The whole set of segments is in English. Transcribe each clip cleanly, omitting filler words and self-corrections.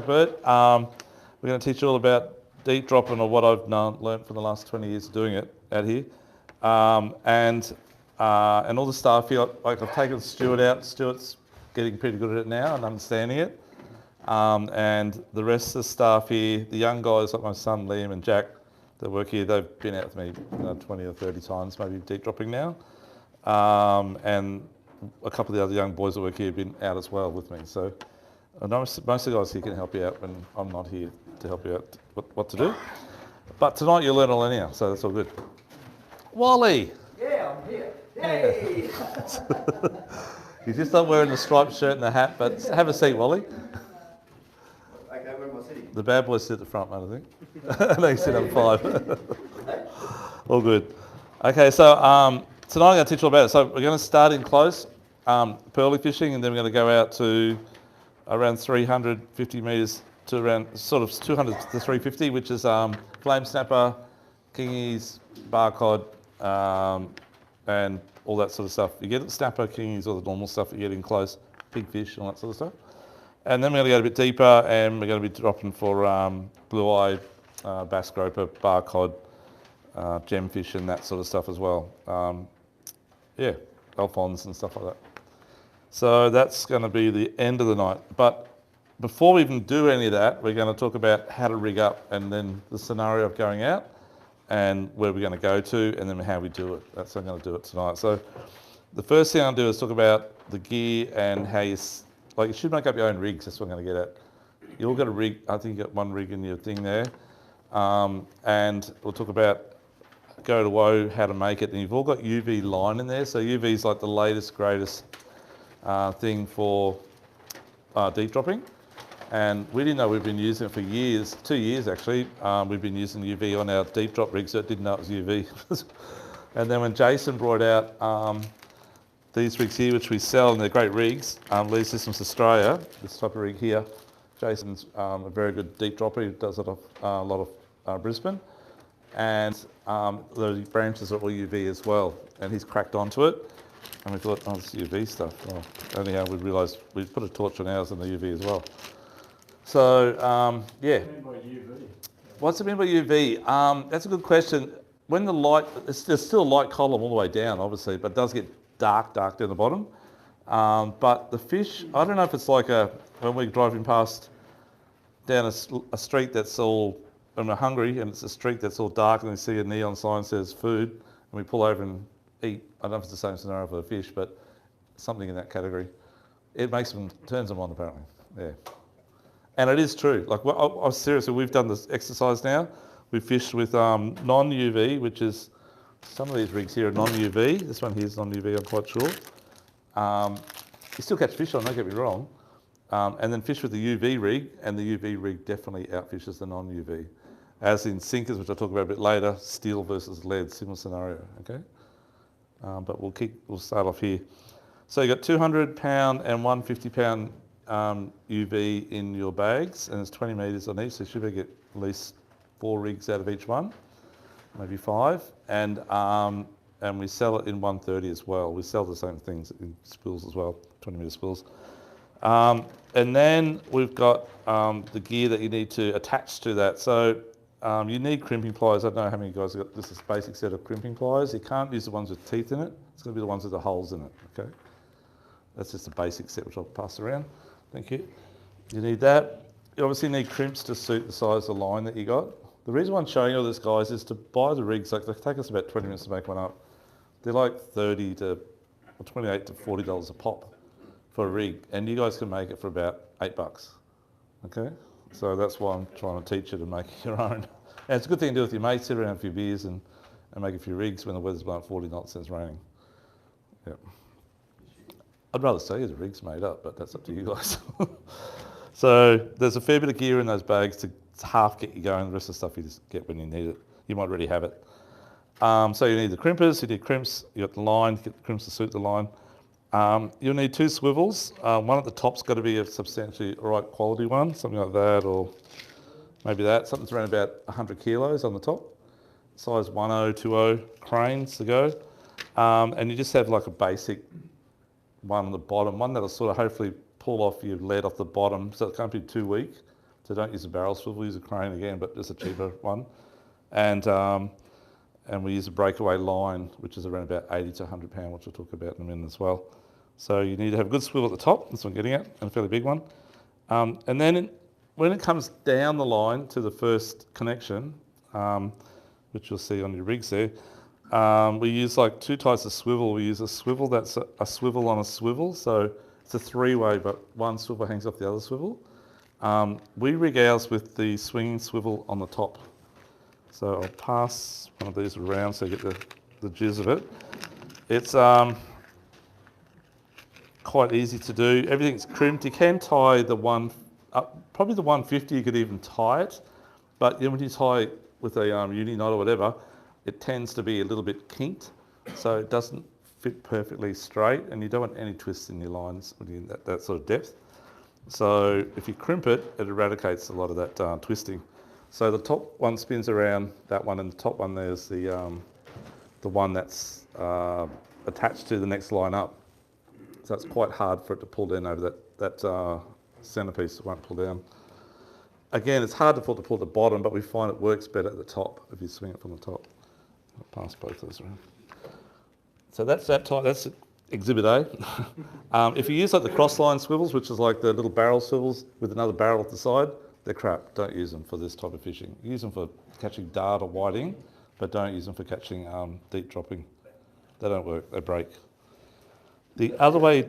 But we're going to teach you all about deep dropping, or what I've learned for the last 20 years of doing it out here. And all the staff here, like I've taken Stuart out. Stuart's getting pretty good at it now and understanding it. And the rest of the staff here, the young guys like my son Liam and Jack that work here, they've been out with me 20 or 30 times, maybe deep dropping now. And a couple of the other young boys that work here have been out as well with me. So most of the guys here can help you out when I'm not here to help you out what to do. But tonight you'll learn all anyhow, so that's all good. Wally! Yeah, I'm here. Yay! He's just not wearing the striped shirt and the hat, but have a seat, Wally. Okay, where am I sitting? The bad boys sit at the front, mate, I think. I know you sit on 5. All good. Okay, so tonight I'm going to teach you all about it. So we're going to start in close, pearly fishing, and then we're going to go out to around 350 metres to around sort of 200 to 350, which is flame snapper, kingies, bar cod, and all that sort of stuff. You get the snapper, kingies, all the normal stuff you get in close, big fish, and all that sort of stuff. And then we're going to go a bit deeper, and we're going to be dropping for blue-eye, bass groper, bar cod, gemfish, and that sort of stuff as well. Yeah, alphons and stuff like that. So that's going to be the end of the night. But before we even do any of that, we're going to talk about how to rig up, and then the scenario of going out, and where we're going to go to, and then how we do it. That's how I'm going to do it tonight. So the first thing I'll do is talk about the gear and how you should make up your own rigs. That's what I'm going to get at. You all got a rig. I think you got one rig in your thing there. And we'll talk about go to woe, how to make it. And you've all got UV line in there. So UV is like the latest, greatest thing for deep dropping. And we didn't know we've been using it for years, 2 years actually. We've been using UV on our deep drop rigs, so didn't know it was UV. And then when Jason brought out these rigs here, which we sell, and they're great rigs, Lee Systems Australia, this type of rig here. Jason's a very good deep dropper. He does it off a lot of Brisbane. And the branches are all UV as well. And he's cracked onto it. And we thought, oh, this is UV stuff. Oh, anyhow, we realised we put a torch on ours and the UV as well. So, yeah. What do you mean by UV? What's it mean by UV? That's a good question. When the light, there's still a light column all the way down, obviously, but it does get dark down the bottom. But the fish, I don't know if it's like when we're driving past down a street that's all, when we're hungry and it's a street that's all dark and we see a neon sign that says food and we pull over and eat. I don't know if it's the same scenario for the fish, but something in that category. It turns them on apparently, yeah. And it is true. Like, seriously, we've done this exercise now. We fished with non-UV, which is, some of these rigs here are non-UV. This one here is non-UV, I'm quite sure. You still catch fish on, don't get me wrong. And then fish with the UV rig, and the UV rig definitely outfishes the non-UV. As in sinkers, which I'll talk about a bit later, steel versus lead, similar scenario, okay? But we'll start off here. So you've got 200 pound and 150 pound UV in your bags, and there's 20 metres on each, so you should get at least 4 rigs out of each one, maybe 5, and we sell it in 130 as well. We sell the same things in spools as well, 20 metre spools. And then we've got the gear that you need to attach to that. So you need crimping pliers. I don't know how many guys have got this basic set of crimping pliers. You can't use the ones with teeth in it. It's going to be the ones with the holes in it, okay? That's just a basic set, which I'll pass around. Thank you. You need that. You obviously need crimps to suit the size of the line that you got. The reason why I'm showing you all this, guys, is to buy the rigs. Like, they take us about 20 minutes to make one up. They're like $28 to $40 a pop for a rig, and you guys can make it for about $8. Okay, so that's why I'm trying to teach you to make your own. And it's a good thing to do with your mates. Sit around a few beers and make a few rigs when the weather's blowing 40 knots and it's raining. Yep. I'd rather say the rig's made up, but that's up to you guys. So there's a fair bit of gear in those bags to half get you going. The rest of the stuff you just get when you need it. You might already have it. So you need the crimpers, you need crimps, you got the line, get the crimps to suit the line. You'll need 2 swivels. One at the top's got to be a substantially right quality one, something like that, or maybe that. Something's around about 100 kilos on the top. Size 10, 20 cranes to go. And you just have like a basic one on the bottom, one that'll sort of hopefully pull off your lead off the bottom, so it can't be too weak. So don't use a barrel swivel, use a crane again, but just a cheaper one. And we use a breakaway line, which is around about 80 to 100 pound, which we'll talk about in a minute as well. So you need to have a good swivel at the top, that's what I'm getting at, and a fairly big one. And then when it comes down the line to the first connection, which you'll see on your rigs there, we use like two types of swivel. We use a swivel that's a swivel on a swivel, so it's a three-way, but one swivel hangs off the other swivel. We rig ours with the swinging swivel on the top. So I'll pass one of these around so you get the gist of it. It's quite easy to do. Everything's crimped. You can tie the one, probably the 150 you could even tie it, but when you tie it with a uni knot or whatever, it tends to be a little bit kinked, so it doesn't fit perfectly straight, and you don't want any twists in your lines when you're in that sort of depth. So if you crimp it, it eradicates a lot of that twisting. So the top one spins around that one, and the top one there's the one that's attached to the next line up. So it's quite hard for it to pull down over that centerpiece. It won't pull down. Again, it's hard to pull the bottom, but we find it works better at the top if you swing it from the top. I'll pass both those around. So that's that type. That's Exhibit A. If you use like the cross-line swivels, which is like the little barrel swivels with another barrel at the side, they're crap. Don't use them for this type of fishing. Use them for catching dart or whiting, but don't use them for catching deep dropping. They don't work. They break. The other way,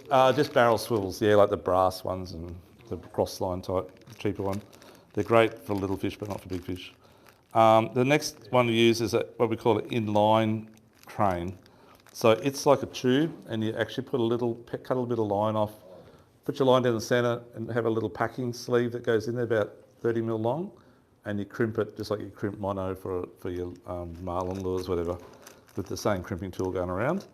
just barrel swivels, yeah, like the brass ones and the cross-line type, the cheaper one. They're great for little fish, but not for big fish. The next one we use is what we call an inline crane. So it's like a tube, and you actually cut a little bit of line off, put your line down the centre, and have a little packing sleeve that goes in there about 30 mil long, and you crimp it just like you crimp mono for your marlin lures, whatever, with the same crimping tool going around.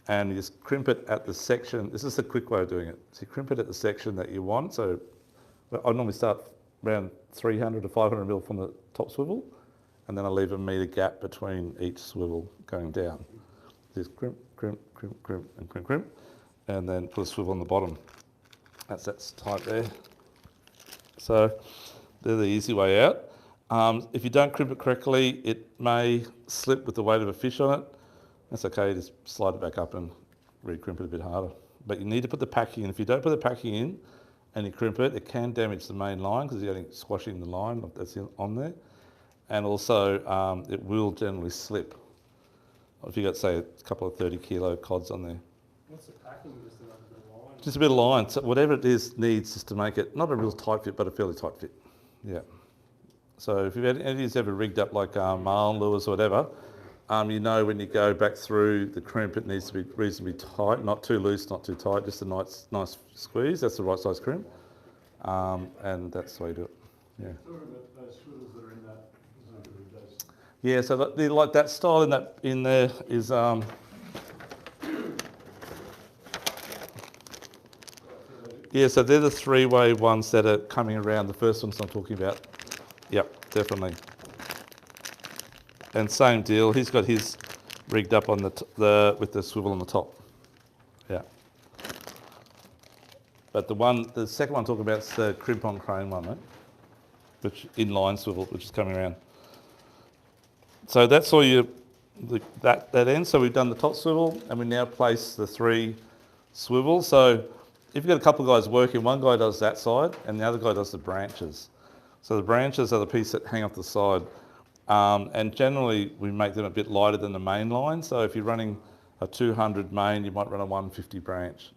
And you just crimp it at the section. This is the quick way of doing it. So you crimp it at the section that you want. So I normally start around 300 to 500 mil from the top swivel, and then I leave a metre gap between each swivel going down. Just crimp, crimp, crimp, crimp, and crimp, crimp, and then put a swivel on the bottom. That's tight there. So they're the easy way out. If you don't crimp it correctly, it may slip with the weight of a fish on it. That's okay, just slide it back up and re-crimp it a bit harder. But you need to put the packing in. If you don't put the packing in and you crimp it, it can damage the main line because you're only squashing the line that's on there. And also, it will generally slip. If you've got, say, a couple of 30 kilo cods on there. What's the packing? Just another bit of line? Just a bit of line. So whatever it is needs just to make it, not a real tight fit, but a fairly tight fit. Yeah. So if you've had any of these ever rigged up like marlin lures or whatever, you know when you go back through the crimp, it needs to be reasonably tight, not too loose, not too tight, just a nice squeeze. That's the right size crimp. And that's the way you do it. Yeah. Talking about those swivels that are in that, those. Yeah, so like that style in there is yeah, so they're the three-way ones that are coming around. The first ones I'm talking about. Yep, definitely. And same deal. He's got his rigged up on with the swivel on the top. Yeah. But the second one I'm talking about is the crimp-on crane one, right? Which inline swivel, which is coming around. So that's all that end. So we've done the top swivel, and we now place the three swivels. So if you've got a couple of guys working, one guy does that side, and the other guy does the branches. So the branches are the piece that hang off the side. And generally, we make them a bit lighter than the main line. So if you're running a 200 main, you might run a 150 branch.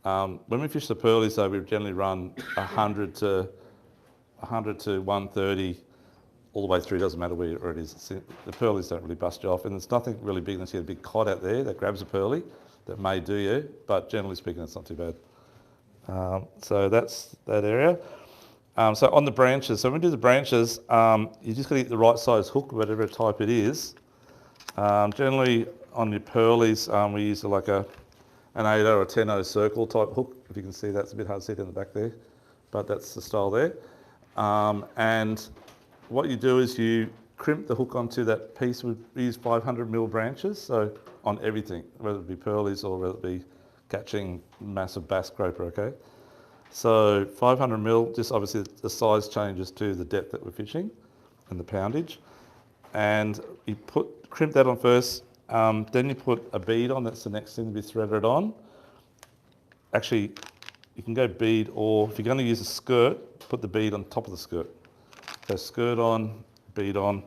When we fish the pearlies, though, we generally run 100 to 130 all the way through. Doesn't matter where it is. The pearlies don't really bust you off, and there's nothing really big unless you get a big cod out there that grabs a pearlie that may do you. But generally speaking, it's not too bad. So that's that area. So on the branches, so when we do the branches, you just got to get the right size hook, whatever type it is. Generally on your pearlies, we use like an 8 or a 10 circle type hook. If you can see, that's a bit hard to see down the back there, but that's the style there. And what you do is you crimp the hook onto that piece. We use 500 mil branches, so on everything, whether it be pearlies or whether it be catching massive bass groper, okay? So 500 mil, just obviously the size changes to the depth that we're fishing and the poundage. And you crimp that on first, then you put a bead on, that's the next thing to be threaded on. Actually, you can go bead, or if you're going to use a skirt, put the bead on top of the skirt. So skirt on, bead on,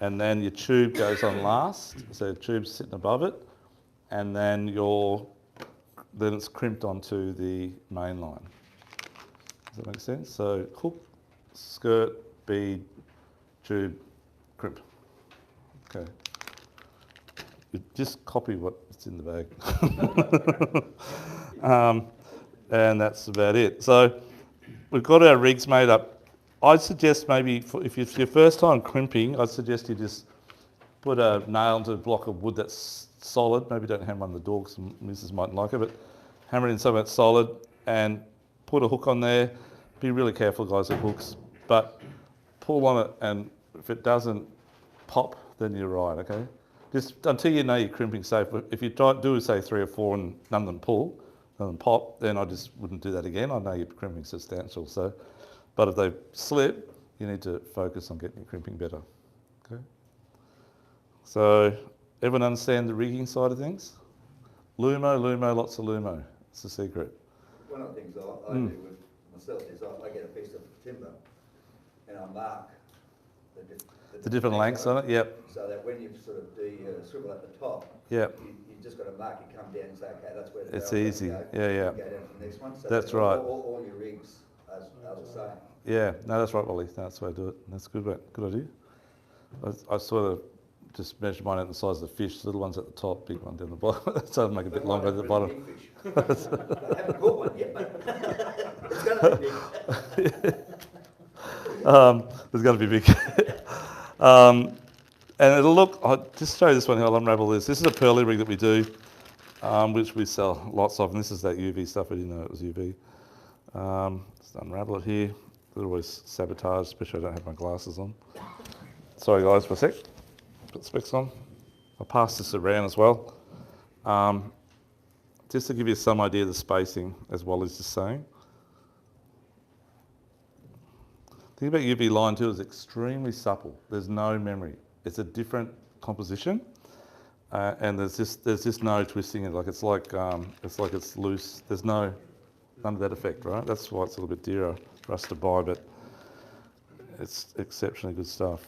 and then your tube goes on last. So the tube's sitting above it, and then it's crimped onto the main line. Does that make sense? So hook, skirt, bead, tube, crimp. Okay. You just copy what's in the bag. And that's about it. So we've got our rigs made up. I'd suggest maybe, if it's your first time crimping, I'd suggest you just put a nail into a block of wood that's solid. Maybe don't hammer on the door because missus mightn't like it, but hammer it in something that's solid and put a hook on there. Be really careful, guys, with hooks, but pull on it, and if it doesn't pop, then you're right, okay? Just until you know you're crimping safe. If you do say 3 or 4 and none of them pull, none of them pop, then I just wouldn't do that again. I know you're crimping substantial, so. But if they slip, you need to focus on getting your crimping better, okay? So, everyone understand the rigging side of things? Lumo, lots of lumo. It's the secret. One of the things I do with myself is I get a piece of timber and I mark The different lengths on it, yep. So that when you sort of do your swivel at the top, Yep. you just got to mark, you come down and say, okay, that's where the It's barrel's easy, gonna go. yeah. You go down to the next one. So That's that right. All your rigs are the same. Yeah, no, that's right, Wally. That's the way to do it. That's good, mate. Good idea. I sort of just measure mine out the size of the fish. Little ones at the top, big one down the bottom. So I'll make it a bit longer at the bottom. I haven't caught one yet, but it's going to be big. There's going to be big. And it'll look, I'll just show you this one, how I'll unravel this. This is a pearly rig that we do, which we sell lots of, and this is that UV stuff. I didn't know it was UV. Just unravel it here. They're always sabotaged, especially I don't have my glasses on. Sorry guys for a sec. Put specs on. I'll pass this around as well. Just to give you some idea of the spacing, as well as just saying. The thing about UV line too is extremely supple. There's no memory. It's a different composition, and there's just no twisting it. Like it's loose. There's none of that effect, right? That's why it's a little bit dearer for us to buy, but it's exceptionally good stuff.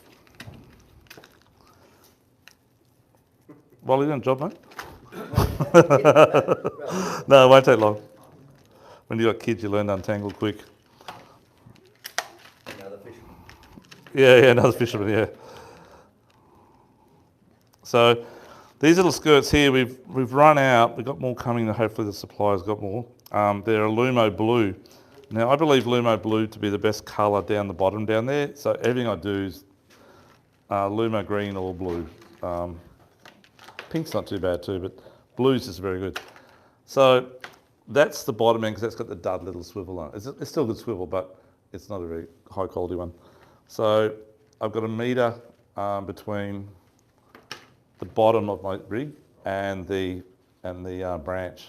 Well, you done a job, mate? No, it won't take long. When you got kids, you learn to untangle quick. Another fisherman. Yeah, another fisherman, yeah. So these little skirts here, we've run out. We've got more coming. Hopefully the supplier's got more. They're a Lumo Blue. Now, I believe Lumo Blue to be the best colour down the bottom down there. So everything I do is Lumo Green or Blue. Pink's not too bad too, but blue's just very good. So that's the bottom end because that's got the dud little swivel on it. It's still a good swivel, but it's not a very high quality one. So I've got a metre between the bottom of my rig and the branch,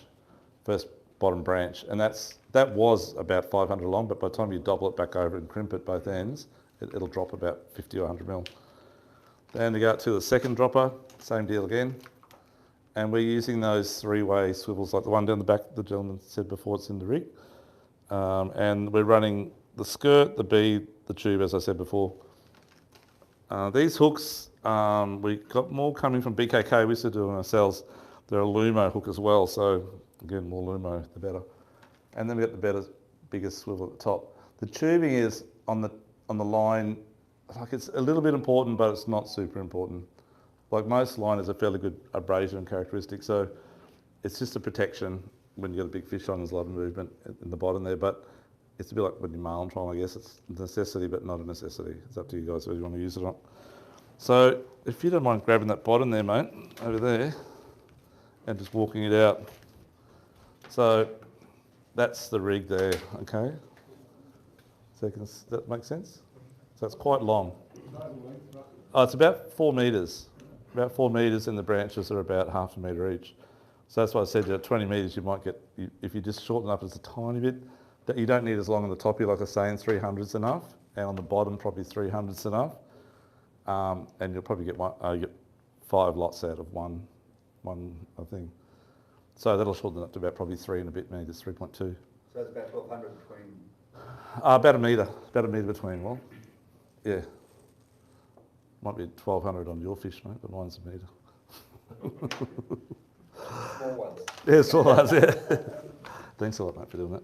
first bottom branch, and that was about 500 long, but by the time you double it back over and crimp it both ends, it'll drop about 50 or 100 mil. Then you go out to the second dropper, same deal again, and we're using those 3-way swivels like the one down the back the gentleman said before, it's in the rig, and we're running the skirt, the bead, the tube, as I said before. These hooks, we got more coming from BKK. We used to do them ourselves. They're a Lumo hook as well, so again, more Lumo, the better. And then we got the biggest swivel at the top. The tubing is on the line, like it's a little bit important, but it's not super important. Like most line is a fairly good abrasion characteristic, so it's just a protection when you got a big fish on. There's a lot of movement in the bottom there, but it's a bit like when you marlin trawl, I guess. It's a necessity, but not a necessity. It's up to you guys whether you want to use it or not. So if you don't mind grabbing that bottom there, mate, over there, and just walking it out. So that's the rig there, okay? So does that make sense? So it's quite long. Oh, it's about 4 metres. About 4 metres, and the branches are about half a metre each. So that's why I said at 20 metres you might get, if you just shorten up just a tiny bit, That you don't need as long on the top, like I was saying, 300's enough, and on the bottom probably 300's enough. And you'll probably get you get 5 lots out of one thing. So that'll shorten it up to about probably 3 and a bit metres, 3.2. So it's about 1200 between. About a metre between, well, yeah. Might be 1200 on your fish, mate, but mine's a metre. Small ones. Yeah, small ones, yeah. Thanks a lot, mate, for doing that.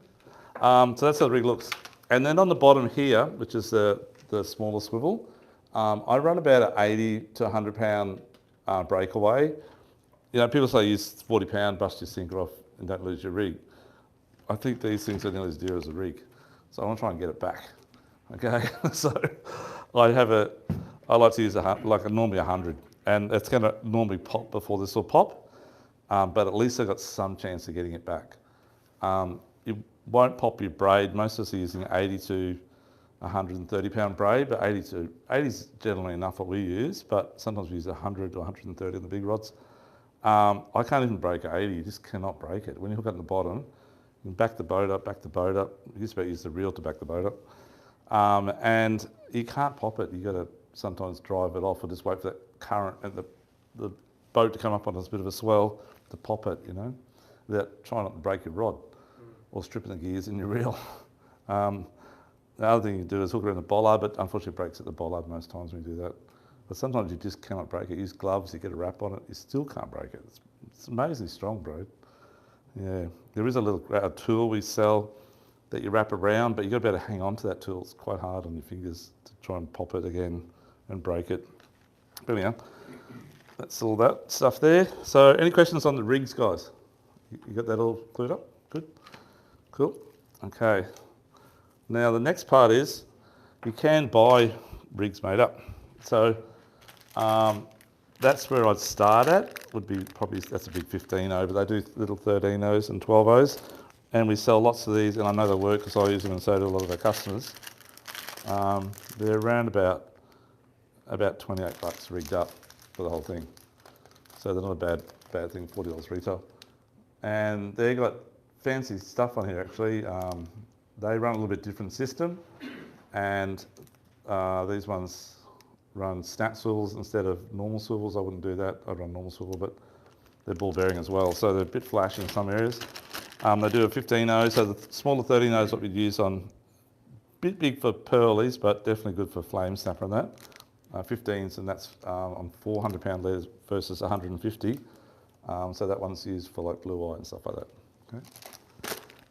So that's how the rig looks. And then on the bottom here, which is the smaller swivel, I run about an 80 to 100 pound breakaway. You know, people say use 40 pound, bust your sinker off and don't lose your rig. I think these things are nearly as dear as a rig. So I want to try and get it back. Okay, so I like to use normally 100, and it's going to normally pop before this will pop, but at least I've got some chance of getting it back. It won't pop your braid. Most of us are using 80 to 130 pound braid, but 80 is generally enough what we use, but sometimes we use 100 to 130 on the big rods. I can't even break 80, you just cannot break it. When you hook up the bottom, you can back the boat up. You just about use the reel to back the boat up. And you can't pop it. You've got to sometimes drive it off or just wait for that current and the boat to come up on a bit of a swell to pop it, you know, without trying not to break your rod or stripping the gears in your reel. The other thing you do is hook it in the bollard, but unfortunately it breaks at the bollard most times when you do that. But sometimes you just cannot break it. Use gloves, you get a wrap on it, you still can't break it. It's amazingly strong, bro. Yeah, there is a little tool we sell that you wrap around, but you've got to be able to hang on to that tool. It's quite hard on your fingers to try and pop it again and break it. But anyhow, that's all that stuff there. So any questions on the rigs, guys? You got that all cleared up? Good? Cool. Okay. Now the next part is you can buy rigs made up. So that's where I'd start at. Would be probably, that's a big 15-0, but they do little 13-0s and 12-0s. And we sell lots of these, and I know they work because I use them and so do a lot of our customers. They're around about $28 rigged up for the whole thing. So they're not a bad thing, $40 retail. And they've got fancy stuff on here actually. They run a little bit different system, and these ones run snap swivels instead of normal swivels. I wouldn't do that. I'd run normal swivel, but they're ball bearing as well. So they're a bit flashy in some areas. They do a 15-0, so the smaller 13-0 is what we'd use on, bit big for pearlies, but definitely good for flame snapper and that. 15s, and that's on 400 pound leaders versus 150. So that one's used for like blue eye and stuff like that. Okay.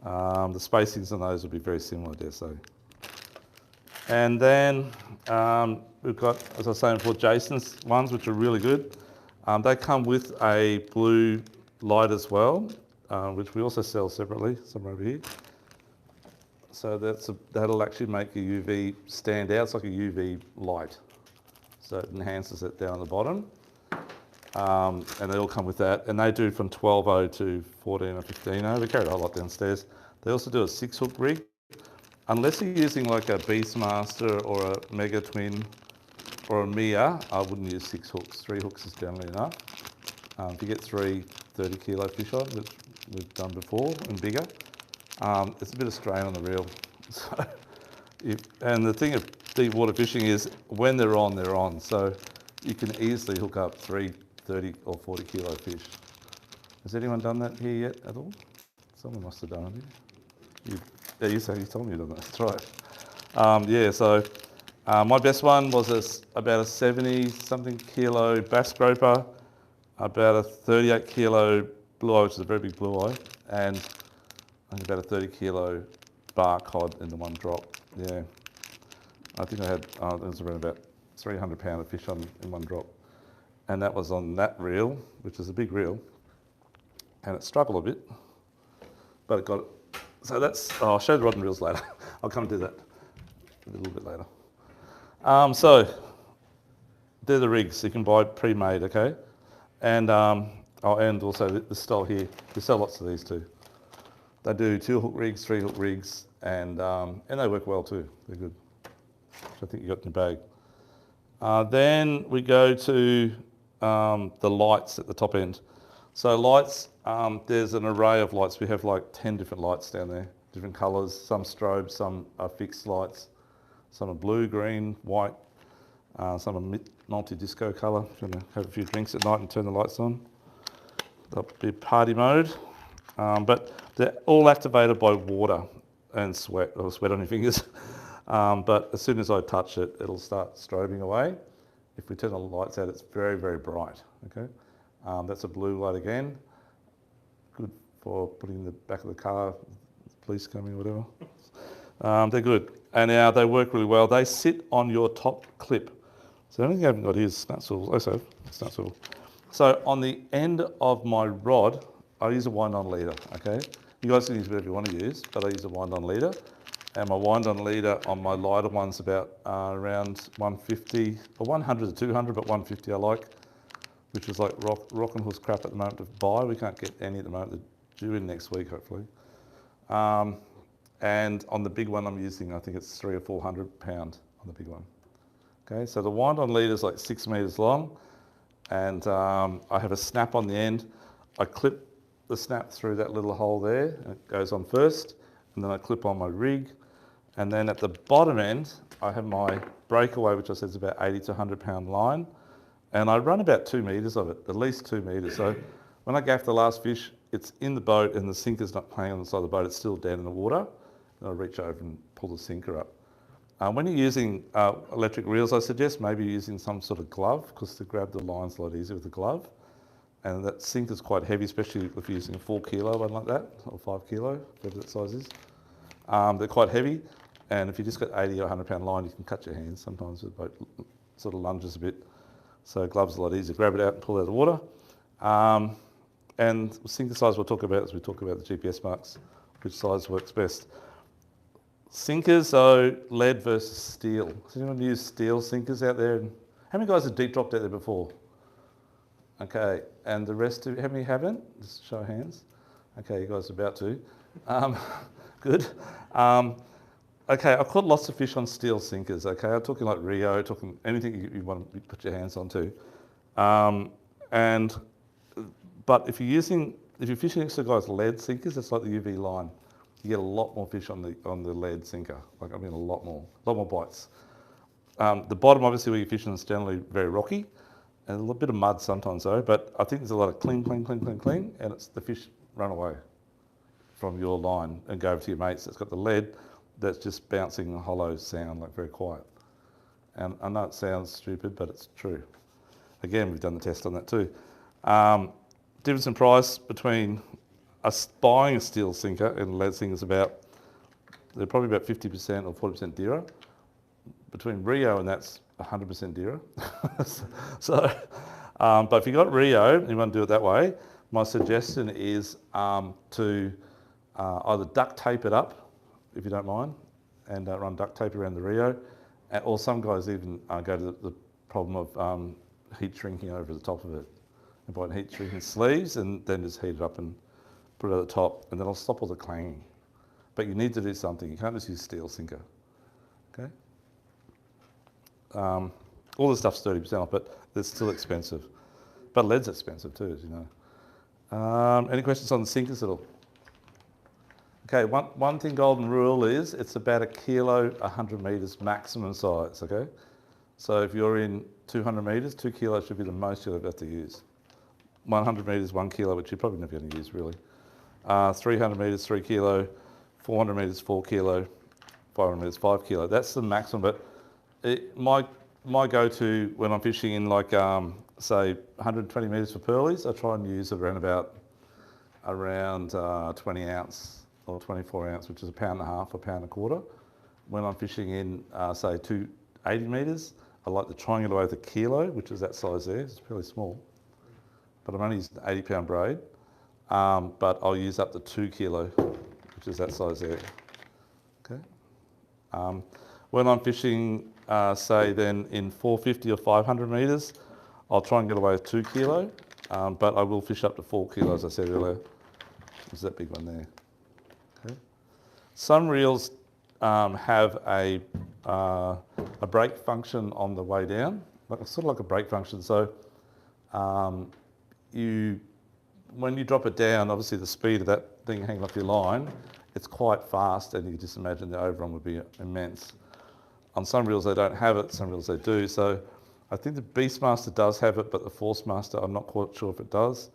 The spacings on those would be very similar, I dare say. And then we've got, as I was saying before, Jason's ones, which are really good. They come with a blue light as well, which we also sell separately, somewhere over here. So that'll actually make your UV stand out. It's like a UV light. So it enhances it down at the bottom. And they all come with that. And they do from 12-0 to 14 or 15-0. They carry a whole lot downstairs. They also do a 6-hook rig. Unless you're using like a Beastmaster or a Mega Twin or a Mia, I wouldn't use 6 hooks. 3 hooks is generally enough. If you get 3 30-kilo fish on, which we've done before, and bigger, it's a bit of strain on the reel. So, and the thing of deep water fishing is when they're on. So you can easily hook up 3 30 or 40-kilo fish. Has anyone done that here yet at all? Someone must have done it. Yeah, you told me you've done that. That's right. Yeah, so my best one was about a 70-something kilo bass groper, about a 38-kilo blue eye, which is a very big blue eye, and I think about a 30-kilo bar cod in the one drop. Yeah, I think I had it was around about 300 pound of fish in one drop, and that was on that reel, which is a big reel, and it struggled a bit, but it got it. So that's, I'll show the rod and reels later. I'll come to that a little bit later. So they're the rigs. You can buy pre-made, okay? And and also this style here. We sell lots of these too. They do 2-hook rigs, 3-hook rigs, and they work well too. They're good. Which I think you got in your bag. Then we go to the lights at the top end. So lights, there's an array of lights. We have like 10 different lights down there. different colours, some strobe, some are fixed lights, some are blue, green, white, some are multi-disco colour. If you want to have a few drinks at night and turn the lights on. That'll be party mode. But they're all activated by water and sweat, or sweat on your fingers. But as soon as I touch it, it'll start strobing away. If we turn the lights out, it's very, very bright, okay? That's a blue light again. Good for putting in the back of the car, police coming, whatever. They're good. And now they work really well. They sit on your top clip. So the only thing I haven't got here is snap swivel. Also, snap swivel. So on the end of my rod, I use a wind-on leader, okay? You guys can use whatever you want to use, but I use a wind-on leader. And my wind-on leader on my lighter one's about around 150, or 100 to 200, but 150 I like, which is like rock and horse crap at the moment to buy. We can't get any at the moment. They're due in next week, hopefully. And on the big one I'm using, I think it's 300 or 400 pound on the big one. Okay, so the wind-on leader is like 6 meters long, and I have a snap on the end. I clip the snap through that little hole there, and it goes on first, and then I clip on my rig, and then at the bottom end, I have my breakaway, which I said is about 80 to 100 pound line, and I run about 2 meters of it, at least 2 meters. So when I gaff the last fish, it's in the boat and the sinker's not playing on the side of the boat, it's still down in the water. And I reach over and pull the sinker up. When you're using electric reels, I suggest maybe using some sort of glove, because to grab the line's a lot easier with a glove. And that sinker's quite heavy, especially if you're using a 4 kilo one like that, or 5 kilo, whatever that size is. They're quite heavy, and if you just got 80 or 100 pound line, you can cut your hands sometimes. The boat sort of lunges a bit. So gloves are a lot easier. Grab it out and pull it out of the water. And sinker size we'll talk about as we talk about the GPS marks, which size works best. Sinkers, so lead versus steel. Does anyone use steel sinkers out there? How many guys have deep dropped out there before? Okay, and the rest of you, how many haven't? Just show of hands. Okay, you guys are about to. Good. Okay, I've caught lots of fish on steel sinkers, okay? I'm talking like Rio, talking anything you want to put your hands onto. But if you're fishing next to guys lead sinkers, it's like the UV line. You get a lot more fish on the lead sinker. Like, I mean, a lot more bites. The bottom, obviously, where you're fishing is generally very rocky, and a little bit of mud sometimes though, but I think there's a lot of cling, and it's the fish run away from your line and go over to your mates. It's got the lead that's just bouncing a hollow sound, like very quiet. And I know it sounds stupid, but it's true. Again, we've done the test on that too. Difference in price between us buying a steel sinker and a lead sinker is they're probably about 50% or 40% dearer. Between Rio and that's 100% dearer. But if you got Rio and you want to do it that way, my suggestion is to either duct tape it up, if you don't mind, and run duct tape around the Rio, or some guys even go to the problem of heat shrinking over the top of it. And buy heat shrinking sleeves and then just heat it up and put it at the top, and then I'll stop all the clanging. But you need to do something. You can't just use steel sinker. Okay. All the stuff's 30% off, but it's still expensive. But lead's expensive too, as you know. Any questions on the sinkers at all? Okay, one thing golden rule is it's about 1 kilo, 100 metres maximum size, okay? So if you're in 200 metres, 2 kilos should be the most you'll ever have to use. 100 metres, 1 kilo, which you're probably never going to use really. 300 metres, 3 kilo, 400 metres, 4 kilo, 500 metres, 5 kilo. That's the maximum, but my go-to when I'm fishing in like, say, 120 metres for pearlies, I try and use around 20 ounce or 24 ounce, which is 1.5 pounds, 1.25 pounds. When I'm fishing in, say, 280 metres, I like to triangulate with a kilo, which is that size there. It's fairly small. But I'm only using an 80 pound braid. But I'll use up to 2 kilo, which is that size there. Okay. When I'm fishing, say then in 450 or 500 metres, I'll try and get away with 2 kilo, but I will fish up to 4 kilos, as I said earlier. There's that big one there. Okay. Some reels have a brake function on the way down, sort of like a brake function. So when you drop it down, obviously the speed of that thing hanging off your line, it's quite fast, and you can just imagine the overrun would be immense. On some reels they don't have it, some reels they do. So I think the Beastmaster does have it, but the Forcemaster, I'm not quite sure if it does.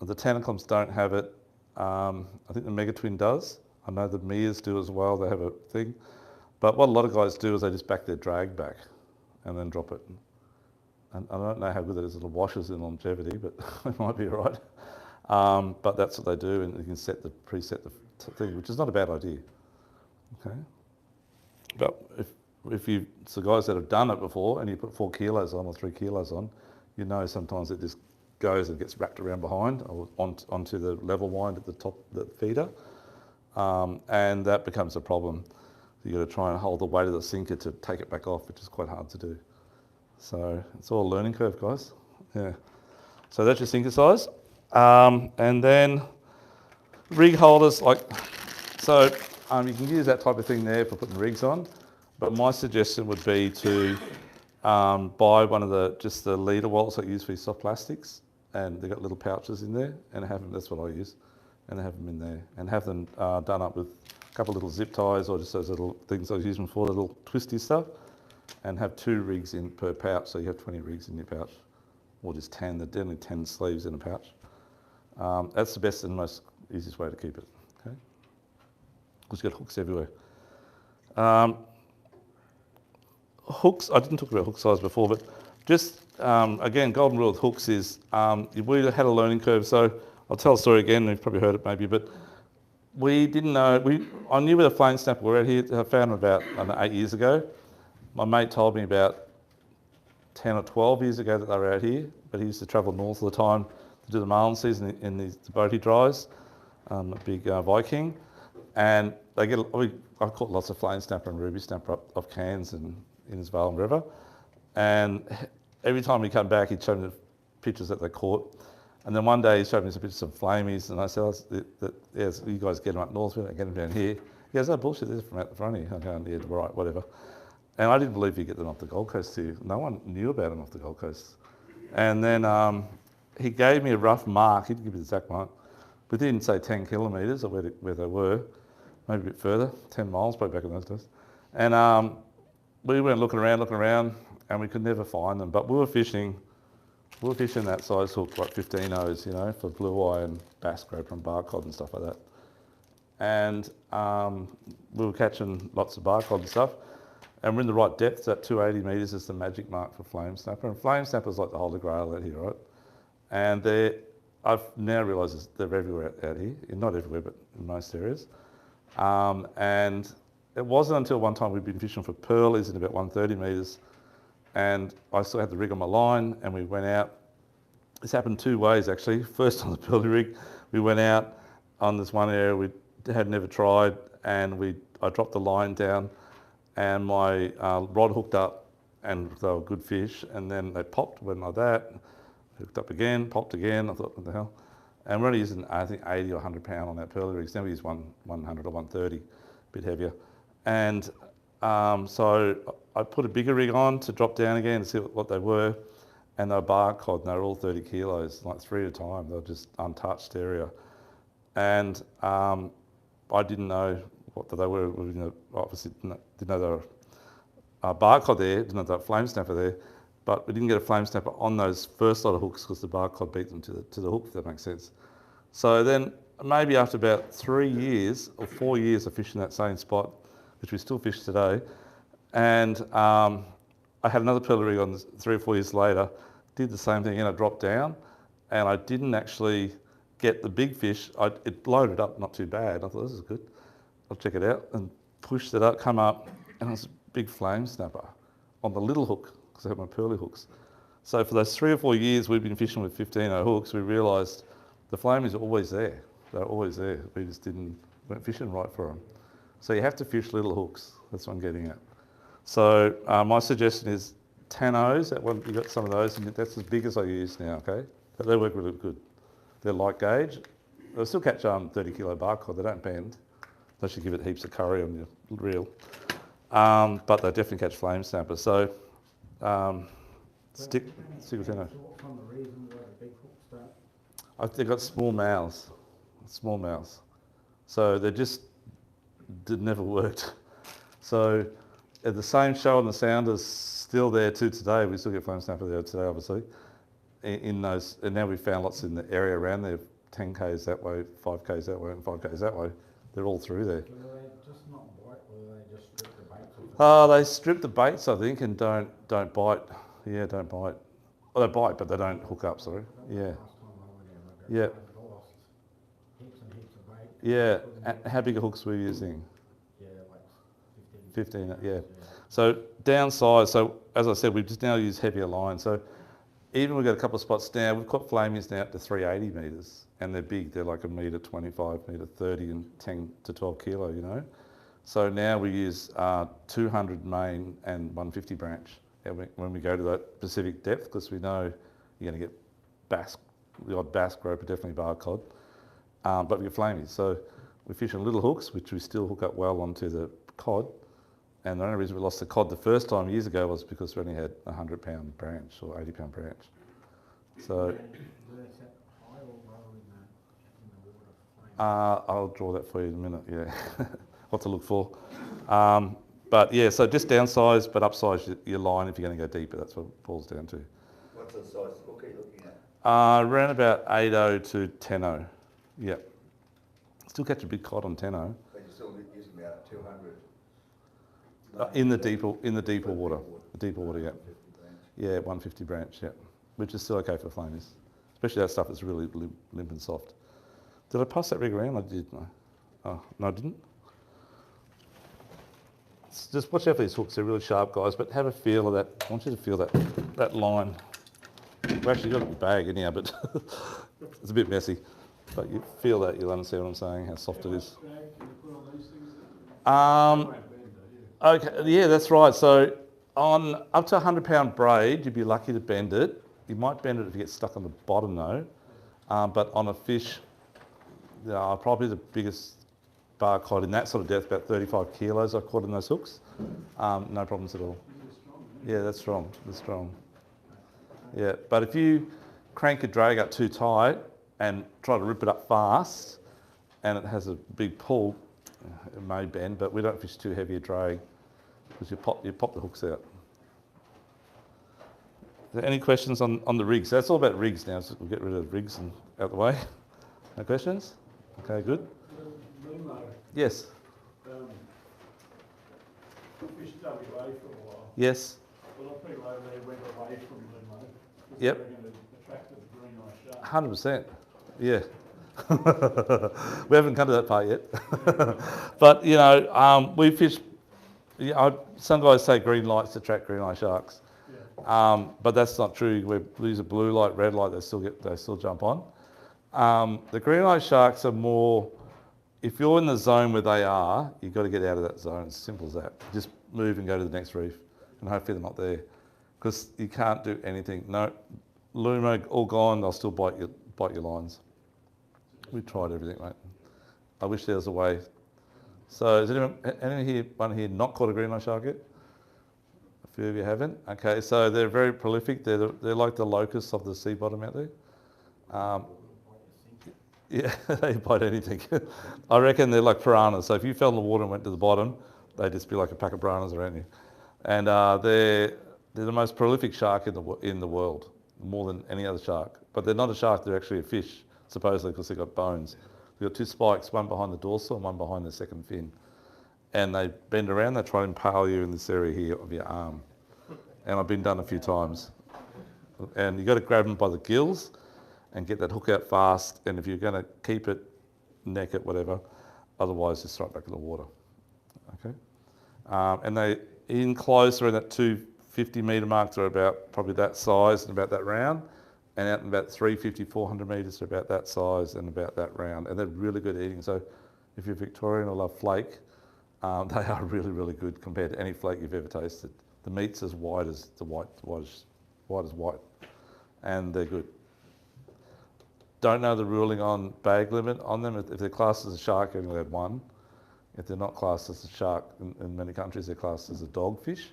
The Tentaclums don't have it. I think the Mega Twin does. I know the Mias do as well, they have a thing. But what a lot of guys do is they just back their drag back and then drop it. And I don't know how good that is, it washes in longevity, but it might be all right. But that's what they do, and you can preset the thing, which is not a bad idea. Okay. But if you, so guys that have done it before and you put 4 kilos on or 3 kilos on, you know sometimes it just goes and gets wrapped around behind or onto the level wind at the top, the feeder, and that becomes a problem. You've got to try and hold the weight of the sinker to take it back off, which is quite hard to do. So it's all a learning curve, guys. Yeah. So that's your sinker size. And then rig holders, you can use that type of thing there for putting rigs on. But my suggestion would be to buy one of the leader wallets that you use for your soft plastics, and they've got little pouches in there, and have them. That's what I use, and have them in there, and have them done up with a couple of little zip ties or just those little things I was using before, the little twisty stuff, and have 2 rigs in per pouch, so you have 20 rigs in your pouch, or just 10. There's generally 10 sleeves in a pouch. That's the best and most easiest way to keep it. Okay, because you've got hooks everywhere. Hooks, I didn't talk about hook size before, but just again, golden rule with hooks is we had a learning curve. So I'll tell a story again, you've probably heard it maybe, but we didn't know, I knew where the flame snapper were out here. I found them about 8 years ago. My mate told me about 10 or 12 years ago that they were out here, but he used to travel north all the time to do the marlin season in the boat he drives, a big Viking, and I caught lots of flame snapper and ruby snapper up off Cairns and in his Vale River, and every time he come back he'd show me the pictures that they caught, and then one day he showed me some pictures of flamies, and I said, yes, you guys get them up north, we don't get them down here. He goes, oh bullshit, they're from out the front here. I'm going, yeah, right, whatever. And I didn't believe you get them off the Gold Coast too. No one knew about them off the Gold Coast. And then he gave me a rough mark, he didn't give me the exact mark, but he didn't say 10 kilometres or where they were, maybe a bit further, 10 miles probably back in those days. And we went looking around, and we could never find them. But we were fishing that size hook, like 15-0s, you know, for blue eye and bass groper and bar cod and stuff like that. And we were catching lots of bar cod and stuff. And we're in the right depth, that 280 metres is the magic mark for flame snapper. And flame snapper's like the holy grail out here, right? And I've now realised they're everywhere out here. Not everywhere, but in most areas. And it wasn't until one time we'd been fishing for pearlies in about 130 metres, and I still had the rig on my line, and we went out. This happened 2 ways actually. First on the pearly rig, we went out on this one area we had never tried, and I dropped the line down, and my rod hooked up, and they were good fish, and then they popped, went like that, hooked up again, popped again. I thought, what the hell? And we're only using, I think, 80 or 100 pound on that pearly rig. Now we use 100 or 130, a bit heavier. And so I put a bigger rig on to drop down again to see what they were, and they were bar cod, and they were all 30 kilos, like 3 at a time. They were just untouched area. And I didn't know what they were. Obviously didn't know they were bar cod there, didn't know they were flame snapper there, but we didn't get a flame snapper on those first lot of hooks because the bar cod beat them to the hook, if that makes sense. So then maybe after about 3 years or 4 years of fishing that same spot, which we still fish today, and I had another pearly rig on 3 or 4 years later, did the same thing, and I dropped down, and I didn't actually get the big fish. It loaded up not too bad. I thought, this is good. I'll check it out, and pushed it up, come up, and it was a big flame snapper on the little hook, because I had my pearly hooks. So for those 3 or 4 years we've been fishing with 15-0 hooks, we realised the flamies are always there. They're always there. We just weren't fishing right for them. So you have to fish little hooks. That's what I'm getting at. So my suggestion is 10-0s. That one, you got some of those, and that's as big as I use now. Okay, but they work really good. They're light gauge. They'll still catch 30 kilo bar cod. They don't bend. They should give it heaps of curry on your reel. But they definitely catch flame snappers. So stick with 10-0. From the reason why the big hooks don't. They've got small mouths. So they're just never worked. So at the same show on the Sounders, still there too today. We still get flame snapper there today, obviously. In those, and now we've found lots in the area around there, 10 k's that way, 5 k's that way, and 5 k's that way. They're all through there. Do they just not bite, or they just strip the baits off? They strip the baits, I think, and don't bite. Yeah, don't bite. Well, they bite, but they don't hook up. Sorry. Yeah. Last time I went in, Yeah. I lost heaps and heaps of bait. Yeah. How big a hooks were you using? Yeah, like 15. 15. Yeah. So downsize. So as I said, we just now use heavier line. So even we've got a couple of spots now. We've got flamies now up to 380 metres, and they're big. They're like a metre 25, metre 30, and 10 to 12 kilo. You know. So now we use 200 main and 150 branch when we go to that Pacific depth, because we know you're going to get bass, the odd bass groper, definitely bar cod, but we get flamies. So we fish on little hooks, which we still hook up well onto the cod. And the only reason we lost the cod the first time years ago was because we only had a 100-pound branch or 80-pound branch. So Do they set high or low in the water? I'll draw that for you in a minute, yeah. What to look for. But yeah, so just downsize, but upsize your line if you're going to go deeper. That's what it boils down to. What's the size hook are you looking at? Around about 8.0 to 10.0. Yeah. Still catch a big cod on 10.0. But you're still using about 200? In the deeper water. The deeper water, yeah. 150 branch. Yeah, 150 branch, yeah. Which is still okay for flamies. Especially that stuff that's really limp and soft. Did I pass that rig around? I did, no. Oh, no, I didn't. Just watch out for these hooks. They're really sharp, guys, but have a feel of that. I want you to feel that line. We've actually got it in the bag anyhow, but it's a bit messy. But you feel that, you'll understand what I'm saying, how soft it is. Drag, can you put on these things? Won't bend, do you? Okay, yeah, that's right. So on up to 100-pound braid, you'd be lucky to bend it. You might bend it if you get stuck on the bottom though. But on a fish, probably the biggest bar cod in that sort of depth, about 35 kilos I caught in those hooks. No problems at all. Yeah, that's strong. That's strong. Yeah, but if you crank a drag up too tight and try to rip it up fast, and it has a big pull, it may bend. But we don't fish too heavy a drag because you pop the hooks out. Are there any questions on the rigs? That's all about rigs now. So we'll get rid of rigs and out the way. No questions? Okay, good. Minn, Yes. fished WA for a while. Yes. A lot of people over there went away from Minn, because Yep. they were going to attract the green eye shark. 100%. Yeah. We haven't come to that part yet. But, you know, we fish, some guys say green lights attract green eye sharks. Yeah. But that's not true. These are blue light, red light, they still jump on. The green eye sharks are more, if you're in the zone where they are, you've got to get out of that zone. It's as simple as that. Just move and go to the next reef, and hopefully they're not there, because you can't do anything. No, Lumo all gone. They'll still bite your lines. We tried everything, mate. I wish there was a way. So, is anyone here not caught a green eye shark yet? A few of you haven't. Okay, so they're very prolific. They're like the locusts of the sea bottom out there. Yeah, they bite anything. I reckon they're like piranhas. So if you fell in the water and went to the bottom, they'd just be like a pack of piranhas around you. And they're the most prolific shark in the world, more than any other shark. But they're not a shark, they're actually a fish, supposedly, because they've got bones. They've got two spikes, one behind the dorsal and one behind the second fin. And they bend around, they try to impale you in this area here of your arm. And I've been done a few times. And you've got to grab them by the gills and get that hook out fast. And if you're going to keep it, neck it, whatever, otherwise just throw it back in the water. Okay. And they in closer in that 250 metre mark, they're about probably that size and about that round. And out in about 350, 400 metres, they're about that size and about that round. And they're really good eating. So if you're Victorian or love flake, they are really, really good compared to any flake you've ever tasted. The meat's as white as white as white, and they're good. Don't know the ruling on bag limit on them. If they're classed as a shark, you're only allowed one. If they're not classed as a shark, in many countries they're classed as a dogfish.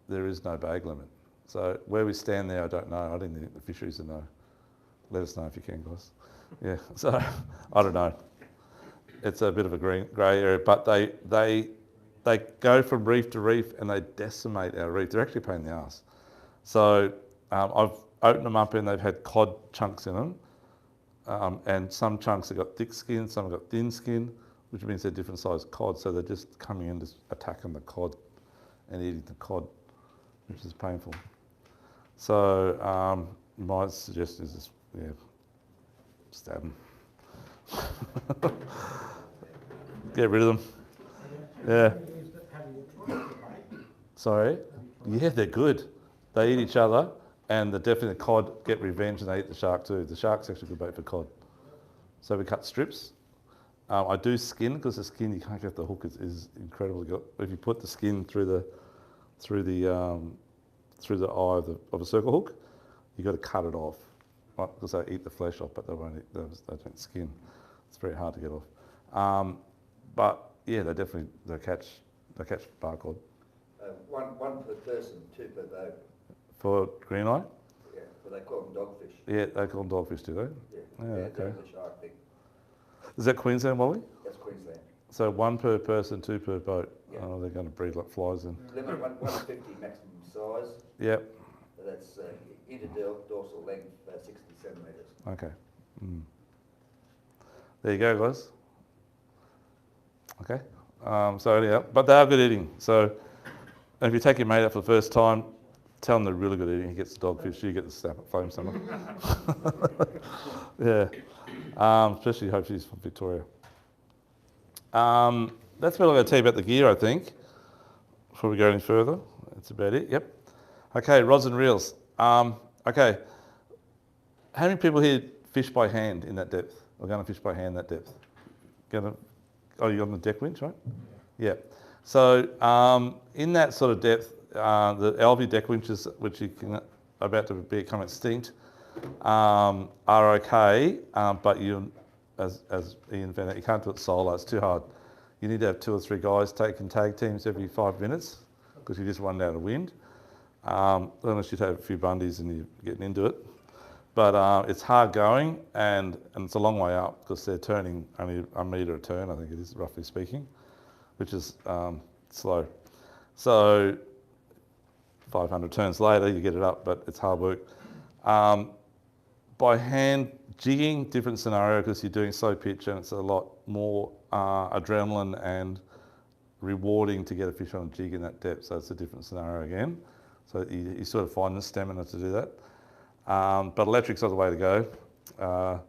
There is no bag limit. So where we stand there, I don't know. I didn't think the fisheries would know. Let us know if you can, guys. Yeah, so I don't know. it's a bit of a grey area, but they go from reef to reef and they decimate our reef. They're actually a pain in the ass. So I've opened them up and they've had cod chunks in them, and some chunks have got thick skin, some have got thin skin, which means they're different sized cod. So they're just coming in, just attacking the cod and eating the cod, which is painful. So my suggestion is just, stab them. Get rid of them. Yeah. Sorry? Yeah, they're good. They eat each other, and the cod get revenge and they eat the shark too. The shark's actually good bait for cod. So we cut strips. I do skin, because the skin, you can't get the hook, is incredibly good. If you put the skin through the eye of a circle hook, you've got to cut it off, right? Because they eat the flesh off, but they don't skin. It's very hard to get off. But yeah, they catch bar cod. One per person, 2 per boat. For green eye? Yeah, but they call them dogfish. Yeah, they call them dogfish, do they? Yeah, Yeah, they're okay. the shark thing. Is that Queensland, Wally? That's Queensland. So 1 per person, 2 per boat. Yeah. Oh, they're going to breed like flies then. Limit 150 maximum size. Yep. That's interdorsal length, about 60 centimetres. Okay. There you go, guys. Okay. So yeah, but they are good eating. So if you take your mate out for the first time, tell him they're really good eating. He gets the dogfish, you get the flame stomach. Yeah. Especially hope she's from Victoria. That's what I'm going to tell you about the gear, I think, before we go any further. That's about it. Yep. Okay, rods and reels. Okay. How many people here fish by hand in that depth? Or going to fish by hand that depth? You're on the deck winch, right? Yeah. So in that sort of depth, the LV deck winches, which are about to become extinct, are okay, but as Ian found out, you can't do it solo. It's too hard. You need to have 2 or 3 guys taking tag teams every 5 minutes, because you just run out of wind. Unless you have a few bundies and you're getting into it. But it's hard going, and it's a long way up, because they're turning only a metre a turn, I think it is, roughly speaking, which is slow. So 500 turns later, you get it up, but it's hard work. By hand jigging, different scenario, because you're doing slow pitch, and it's a lot more adrenaline and rewarding to get a fish on a jig in that depth. So it's a different scenario again. So you sort of find the stamina to do that. But electric's not the way to go.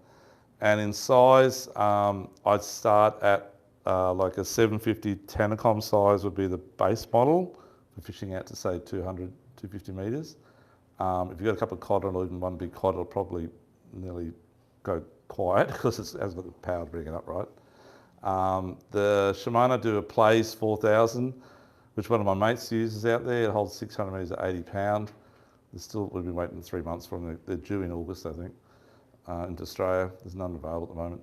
And in size, I'd start at like a 750 Tanacom size would be the base model for fishing out to say 200, 250 metres. If you've got a couple of cod or even one big cod, it'll probably nearly go quiet because it hasn't got the power to bring it up, right? The Shimano do a Plays 4000, which one of my mates uses out there. It holds 600 metres at 80 pound. We've been waiting 3 months for them. They're due in August, I think, into Australia. There's none available at the moment.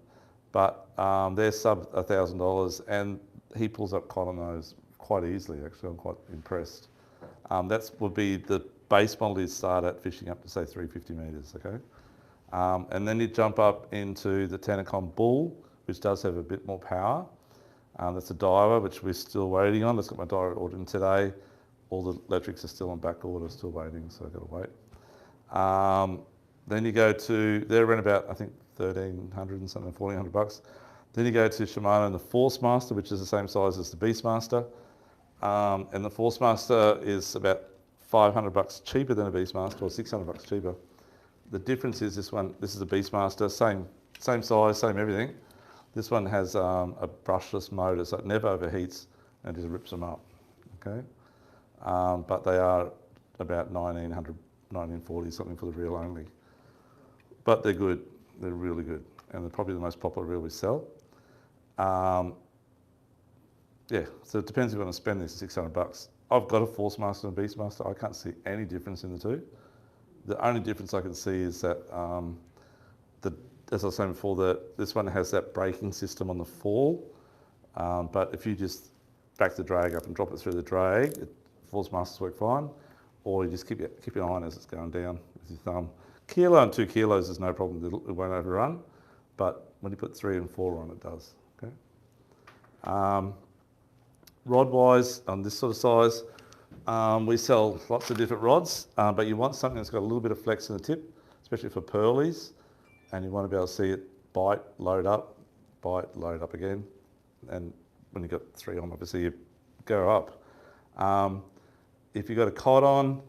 But they're sub $1,000, and he pulls up cod on those quite easily, actually. I'm quite impressed. That would be the base model you'd start at fishing up to, say, 350 metres, okay? And then you jump up into the Tanacom Bull, which does have a bit more power. That's a diver, which we're still waiting on. Let's get my diver ordered in today. All the electrics are still on back order, still waiting, so I've got to wait. Then you go to, they're around about, I think, 1,300 and something, 1,400 bucks. Then you go to Shimano and the Force Master, which is the same size as the Beastmaster. And the Force Master is about 500 bucks cheaper than a Beastmaster, or 600 bucks cheaper. The difference is this is a Beastmaster, same size, same everything. This one has a brushless motor, so it never overheats and just rips them up, okay? But they are about 1,900, 1,940 something for the reel only. But they're good, they're really good. And they're probably the most popular reel we sell. Yeah, so it depends if you want to spend this 600 bucks. I've got a Force Master and a Beastmaster. I can't see any difference in the two. The only difference I can see is that, as I was saying before, this one has that braking system on the fall. But if you just back the drag up and drop it through the drag, Force Masters work fine. Or you just keep your eye on as it's going down with your thumb. Kilo and 2 kilos is no problem, it won't overrun. But when you put 3 and 4 on, it does, okay? Rod-wise, on this sort of size, we sell lots of different rods, but you want something that's got a little bit of flex in the tip, especially for pearlies, and you want to be able to see it bite, load up again, and when you've got 3 on, obviously you go up. If you've got a cod on,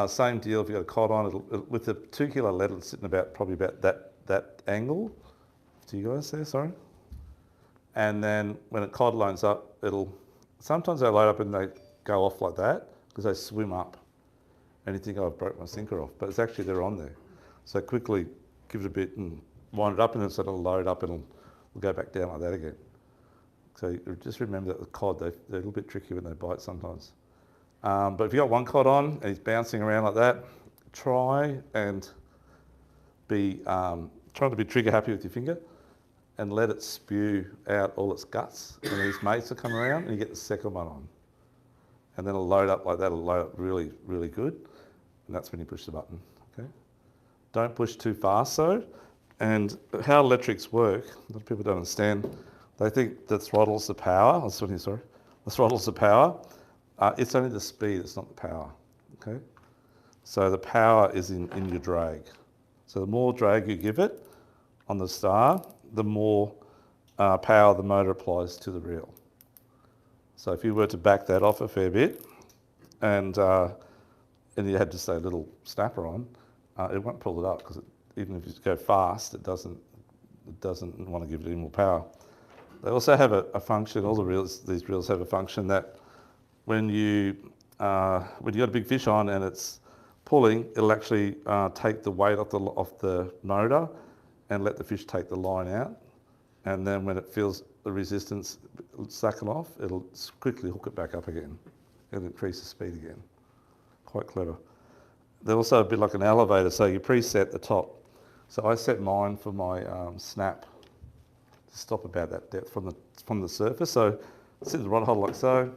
same deal. If you've got a cod on, it'll with the 2 kilo lead, it'll sit in probably about that angle. Do you guys see? Sorry. And then when a cod lines up, sometimes they load up and they go off like that because they swim up. And you think, oh, I've broke my sinker off, but it's actually they're on there. So quickly give it a bit and wind it up, and then so it'll load up and it'll go back down like that again. So you just remember that with cod, they're a little bit tricky when they bite sometimes. But if you've got one cod on and he's bouncing around like that, try and be trying to be trigger happy with your finger and let it spew out all its guts, and then his mates will come around and you get the second one on. And then it'll load up like that, it'll load up really, really good. And that's when you push the button, okay? Don't push too fast though. And how electrics work, a lot of people don't understand. They think the throttle's the power. The throttle's the power. It's only the speed, it's not the power, okay? So the power is in your drag. So the more drag you give it on the star, the more power the motor applies to the reel. So if you were to back that off a fair bit and you had to say a little snapper on, it won't pull it up because even if you go fast, it doesn't want to give it any more power. They also have a function. All these reels have a function that when you got a big fish on and it's pulling, it'll actually take the weight off the motor and let the fish take the line out. And then when it feels the resistance sucking off, it'll quickly hook it back up again and increase the speed again. Quite clever. They're also a bit like an elevator, so you preset the top. So I set mine for my snap to stop about that depth from the surface. So sit the rod holder like so,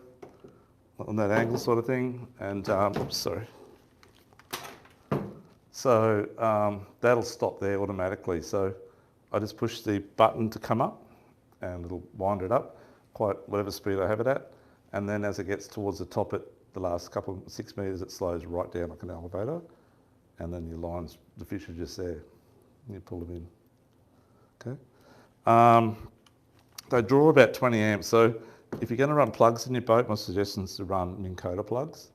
on that angle sort of thing, and So that'll stop there automatically. So I just push the button to come up and it'll wind it up, quite whatever speed I have it at. And then as it gets towards the top at the last 6 metres, it slows right down like an elevator. And then your lines, the fish are just there. You pull them in, okay? They draw about 20 amps. So if you're going to run plugs in your boat, my suggestion is to run Minn Kota plugs,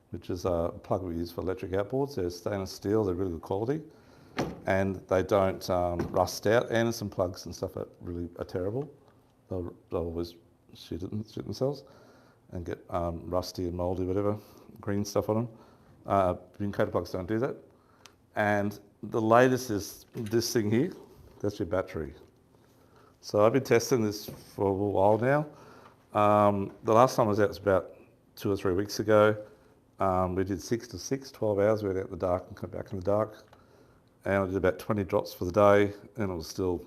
which is a plug we use for electric outboards. They're stainless steel, they're really good quality, and they don't rust out. Anderson plugs and stuff are terrible. They'll always shoot themselves and get rusty and mouldy, whatever, green stuff on them. Minn Kota plugs don't do that. And the latest is this thing here. That's your battery. So I've been testing this for a little while now. The last time I was out was about 2 or 3 weeks ago. We did 6 to 6, 12 hours. We went out in the dark and come back in the dark. And I did about 20 drops for the day, and it was still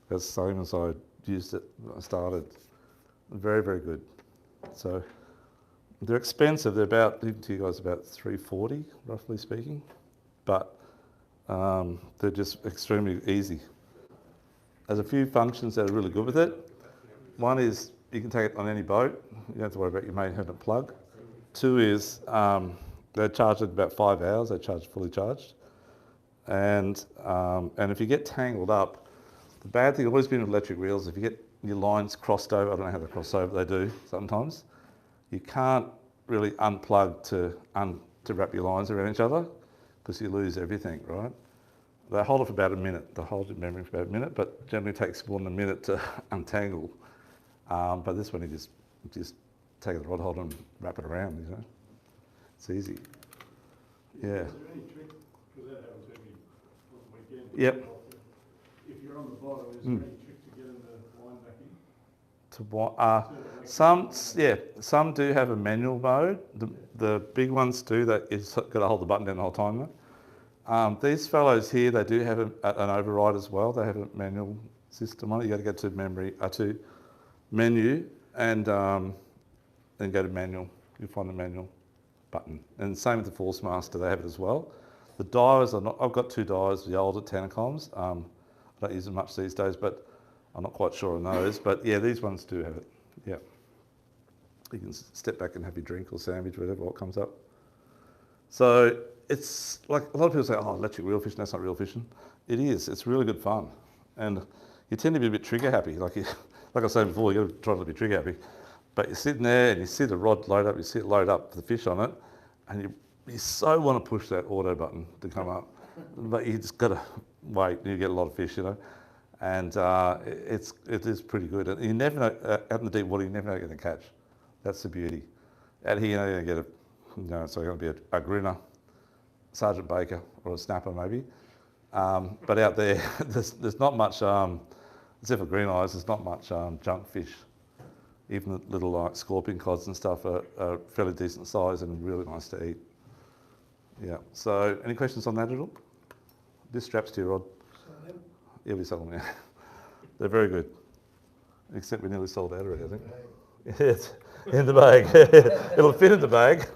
the same as I used it when I started. Very, very good. So they're expensive. They're about, even to you guys, about $340, roughly speaking. But they're just extremely easy. There's a few functions that are really good with it. One is you can take it on any boat. You don't have to worry about your main permanent plug. 2 is they're charged at about 5 hours. They charge fully charged. And if you get tangled up, the bad thing always been with electric reels, if you get your lines crossed over, I don't know how they cross over, they do sometimes, you can't really unplug to wrap your lines around each other because you lose everything, right? They hold it for about a minute. They hold your memory for about a minute, but generally takes more than a minute to untangle. But this one, you just take the rod holder and wrap it around, you know. It's easy. Yeah. Is there any trick, because that happened to me on the weekend. Yep. If you're on the bottom, is there any trick to getting the line back in? Some do have a manual mode. The big ones do that. You've got to hold the button down the whole time though. These fellows here, they do have an override as well. They have a manual system on it. You got to go to menu and then go to manual. You'll find the manual button. And same with the Force Master, they have it as well. The dials are not. I've got 2 dials, the older Tanacoms. I don't use them much these days, but I'm not quite sure on those, but yeah, these ones do have it. Yeah. You can step back and have your drink or sandwich, whatever, what comes up. So it's like a lot of people say, oh, electric reel fishing, that's not real fishing. It is, it's really good fun. And you tend to be a bit trigger happy. Like I was saying before, you got to try to be trigger happy. But you're sitting there and you see the rod load up, you see it load up the fish on it, and you so want to push that auto button to come up. But you just got to wait and you get a lot of fish, you know. And it is pretty good. And you never know, out in the deep water, you never know you're going to catch. That's the beauty. Out here, you're going to get it's going to be a grinner, Sergeant Baker, or a snapper maybe. But out there, there's not much, except for green eyes, there's not much junk fish. Even the little like scorpion cods and stuff are fairly decent size and really nice to eat. Yeah. So, any questions on that at all? This straps to your rod. Yeah, we sell them. Yeah, they're very good. Except we nearly sold out already, I think. It's in the bag. It'll fit in the bag.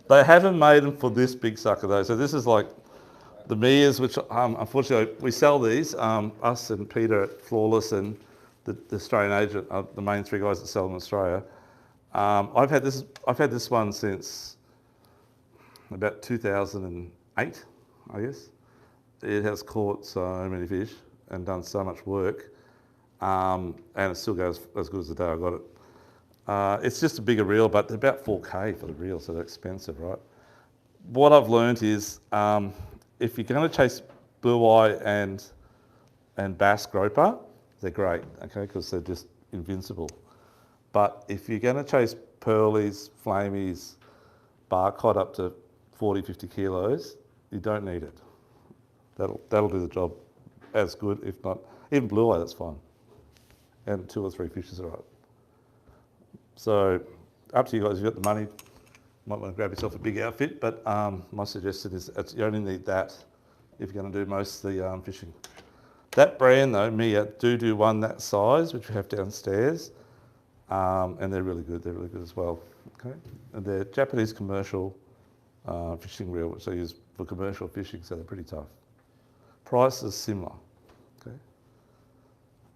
They haven't made them for this big sucker though. So this is like the Mias, which unfortunately we sell these. Us and Peter at Flawless and the Australian agent are the main three guys that sell them in Australia. I've had this one since about 2008, I guess. It has caught so many fish and done so much work, and it still goes as good as the day I got it. It's just a bigger reel, but they're about 4K for the reel, so they're expensive, right? What I've learned is if you're going to chase blue eye and bass groper, they're great, okay, because they're just invincible. But if you're going to chase pearlies, flamies, bar cod up to 40, 50 kilos, you don't need it. That'll do the job as good, if not, even blue eye, that's fine. And 2 or 3 fish is all right. So up to you guys, if you've got the money, you might want to grab yourself a big outfit, but my suggestion is you only need that if you're going to do most of the fishing. That brand though, Mia, do one that size, which we have downstairs, and they're really good as well, okay? And they're Japanese commercial fishing reel, which they use for commercial fishing, so they're pretty tough. Price is similar, okay?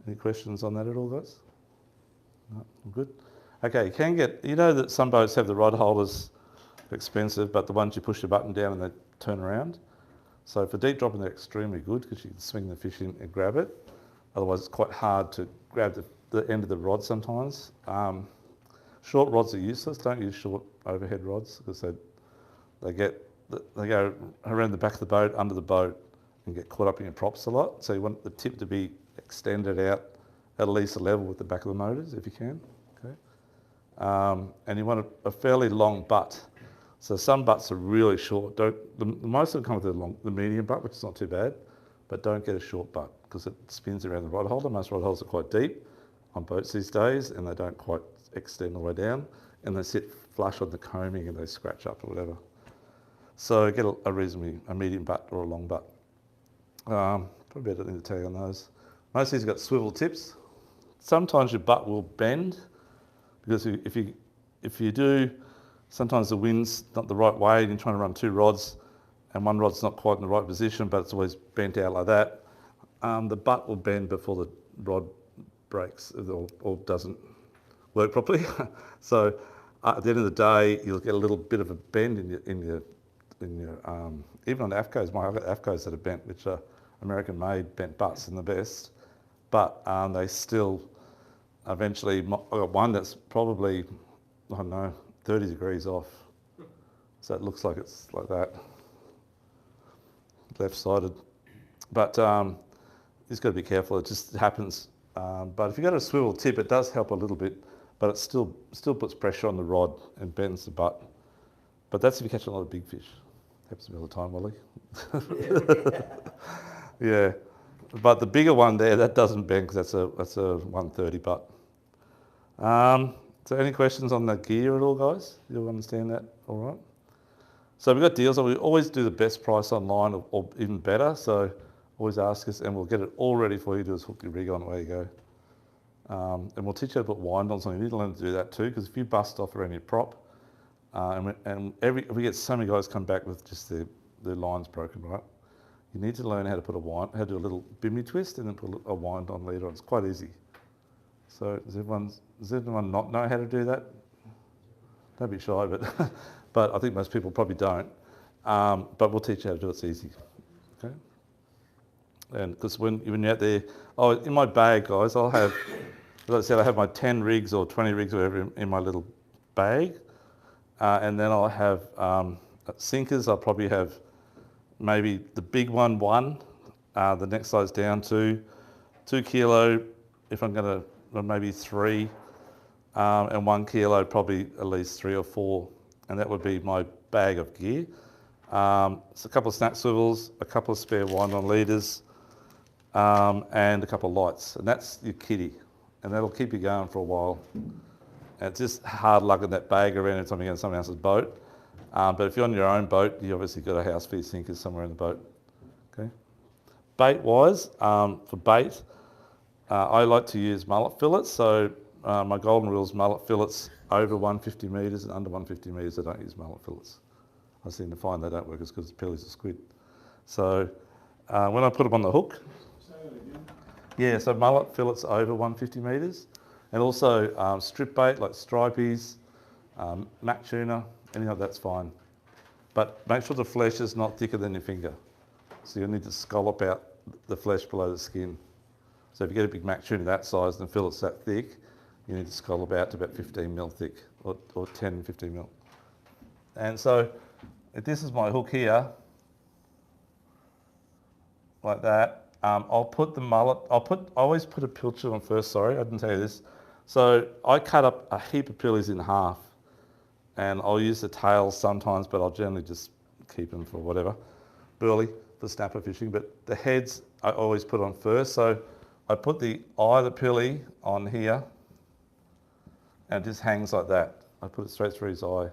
Any questions on that at all, guys? No, all good? Okay, you can get, you know that some boats have the rod holders expensive, but the ones you push the button down and they turn around. So for deep dropping, they're extremely good because you can swing the fish in and grab it. Otherwise, it's quite hard to grab the end of the rod sometimes. Short rods are useless. Don't use short overhead rods because they go around the back of the boat, under the boat, and get caught up in your props a lot. So you want the tip to be extended out at least a level with the back of the motors if you can. Okay. And you want a fairly long butt. So some butts are really short. Most of them come with the medium butt, which is not too bad, but don't get a short butt because it spins around the rod holder. Most rod holders are quite deep on boats these days, and they don't quite extend all the way down, and they sit flush on the coaming and they scratch up or whatever. So get a medium butt or a long butt. Probably better thing to tell you on those. Most of these have got swivel tips. Sometimes your butt will bend because if you do, sometimes the wind's not the right way and you're trying to run 2 rods and one rod's not quite in the right position, but it's always bent out like that. The butt will bend before the rod breaks or doesn't work properly. So at the end of the day, you'll get a little bit of a bend in your even on AFCOs. I've got AFCOs that are bent, which are American-made bent butts and the best, but they still eventually. I've got one that's probably, I don't know, 30 degrees off, so it looks like it's like that, left-sided. But you just got to be careful. It just happens. But if you've got a swivel tip, it does help a little bit, but it still puts pressure on the rod and bends the butt. But that's if you catch a lot of big fish. Happens to me all the time, Wally. Yeah, but the bigger one there, that doesn't bend because that's a 130 butt. So any questions on the gear at all, guys? You'll understand that all right? So we've got deals. We always do the best price online or even better. So always ask us and we'll get it all ready for you. Do is hook your rig on, away you go. And we'll teach you how to put wind-ons on. You need to learn to do that too, because if you bust off around your prop, we get so many guys come back with just their lines broken, right? you need to learn how to put how to do a little bimini twist and then put a wind on leader on. It's quite easy. So does everyone not know how to do that? Don't be shy, but but I think most people probably don't. But we'll teach you how to do it. It's easy. Okay. And because when you're out there, in my bag, guys, I'll have, as I said, I have my 10 rigs or 20 rigs or whatever in my little bag. And then I'll have sinkers. I'll probably have maybe the big one, the next size down, 2 kilo, if I'm going to, maybe 3, and 1 kilo, probably at least 3 or 4. And that would be my bag of gear. It's a couple of snack swivels, a couple of spare wind on leaders, and a couple of lights. And that's your kitty. And that'll keep you going for a while. And it's just hard lugging that bag around every time you get on someone else's boat. But if you're on your own boat, you obviously got a house for your sinkers somewhere in the boat. Okay. Bait-wise, for bait, I like to use mullet fillets. So my golden rule is mullet fillets over 150 metres and under 150 metres I don't use mullet fillets. I seem to find they don't work as good as pillies or squid. So when I put them on the hook, Say that again. yeah, so mullet fillets over 150 metres, and also strip bait like stripies, mac tuna, anything like that's fine. But make sure the flesh is not thicker than your finger. So you'll need to scallop out the flesh below the skin. So if you get a big mac tuna that size and the fillet's that thick, you need to scallop out to about 15 mil thick, or 10, 15 mil. And so if this is my hook here, like that, I'll put the mullet, I always put a pilchard on first, sorry, I didn't tell you this. So I cut up a heap of pillies in half, and I'll use the tails sometimes, but I'll generally just keep them for whatever, burley for snapper fishing. But the heads I always put on first. So I put the eye of the pilly on here, and it just hangs like that. I put it straight through his eye,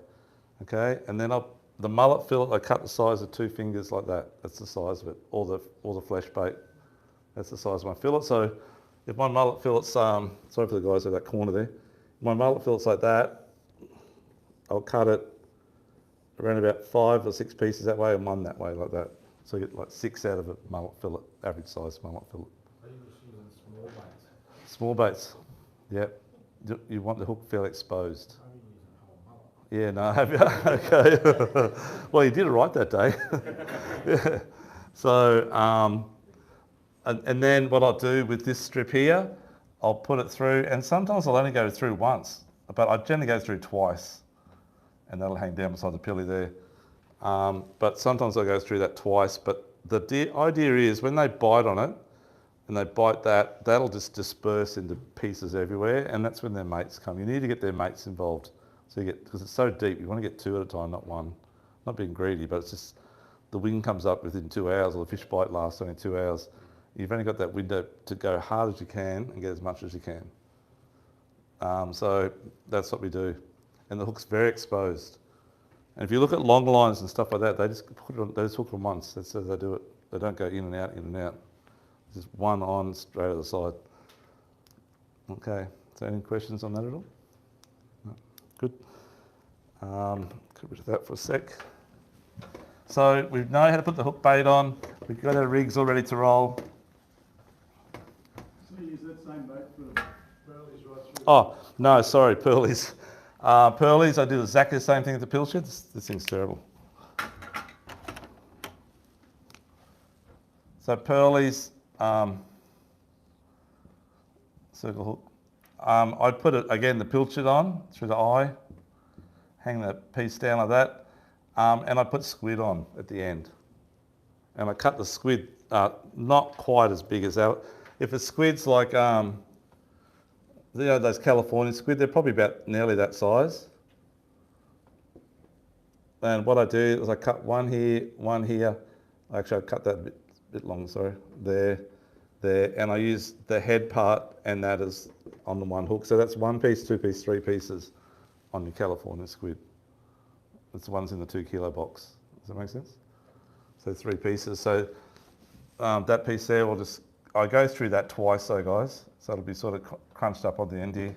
okay? And then the mullet fillet, I cut the size of 2 fingers like that. That's the size of it, all the flesh bait. That's the size of my fillet. So if my mullet fillet's, sorry for the guys at that corner there, my mullet fillet's like that, I'll cut it around about 5 or 6 pieces that way and 1 that way like that. So you get like 6 out of a mullet fillet, average size mullet fillet. Are you just using small baits? Small baits, yep. You want the hook fairly exposed. Are you using whole mullet? Yeah, no, have you? Okay. Well, you did it right that day. Yeah. So, and then what I'll do with this strip here, I'll put it through, and sometimes I'll only go through once, but I generally go through twice, and that'll hang down beside the pilly there. But sometimes I'll go through that twice, but the idea is when they bite on it, and they bite that'll just disperse into pieces everywhere, and that's when their mates come. You need to get their mates involved. So you get, because it's so deep, you want to get 2 at a time, not 1. Not being greedy, but it's just, the wing comes up within 2 hours, or the fish bite lasts only 2 hours. You've only got that window to go hard as you can and get as much as you can. So that's what we do. And the hook's very exposed. And if you look at long lines and stuff like that, they just put it on, they just hook them once. That's how they do it. They don't go in and out, in and out. Just one on, straight to the side. Okay, so any questions on that at all? No. Good. Get rid of that for a sec. So we know how to put the hook bait on. We've got our rigs all ready to roll. So you use that same bait for burleys right through? Oh, no, sorry, pearlies. Pearlies, I do exactly the same thing with the pilchard. This thing's terrible. So pearlies, circle hook. I put it, again, the pilchard on through the eye, hang that piece down like that, and I put squid on at the end. And I cut the squid not quite as big as that. If a squid's like, you know, those California squid, they're probably about nearly that size. And what I do is I cut one here. Actually, I cut that a bit long, sorry. There, and I use the head part and that is on the one hook. So that's 1 piece, 2 piece, 3 pieces on your California squid. It's the ones in the 2 kilo box. Does that make sense? So 3 pieces. So that piece there will just, I go through that twice though, guys. So it'll be sort of crunched up on the end here.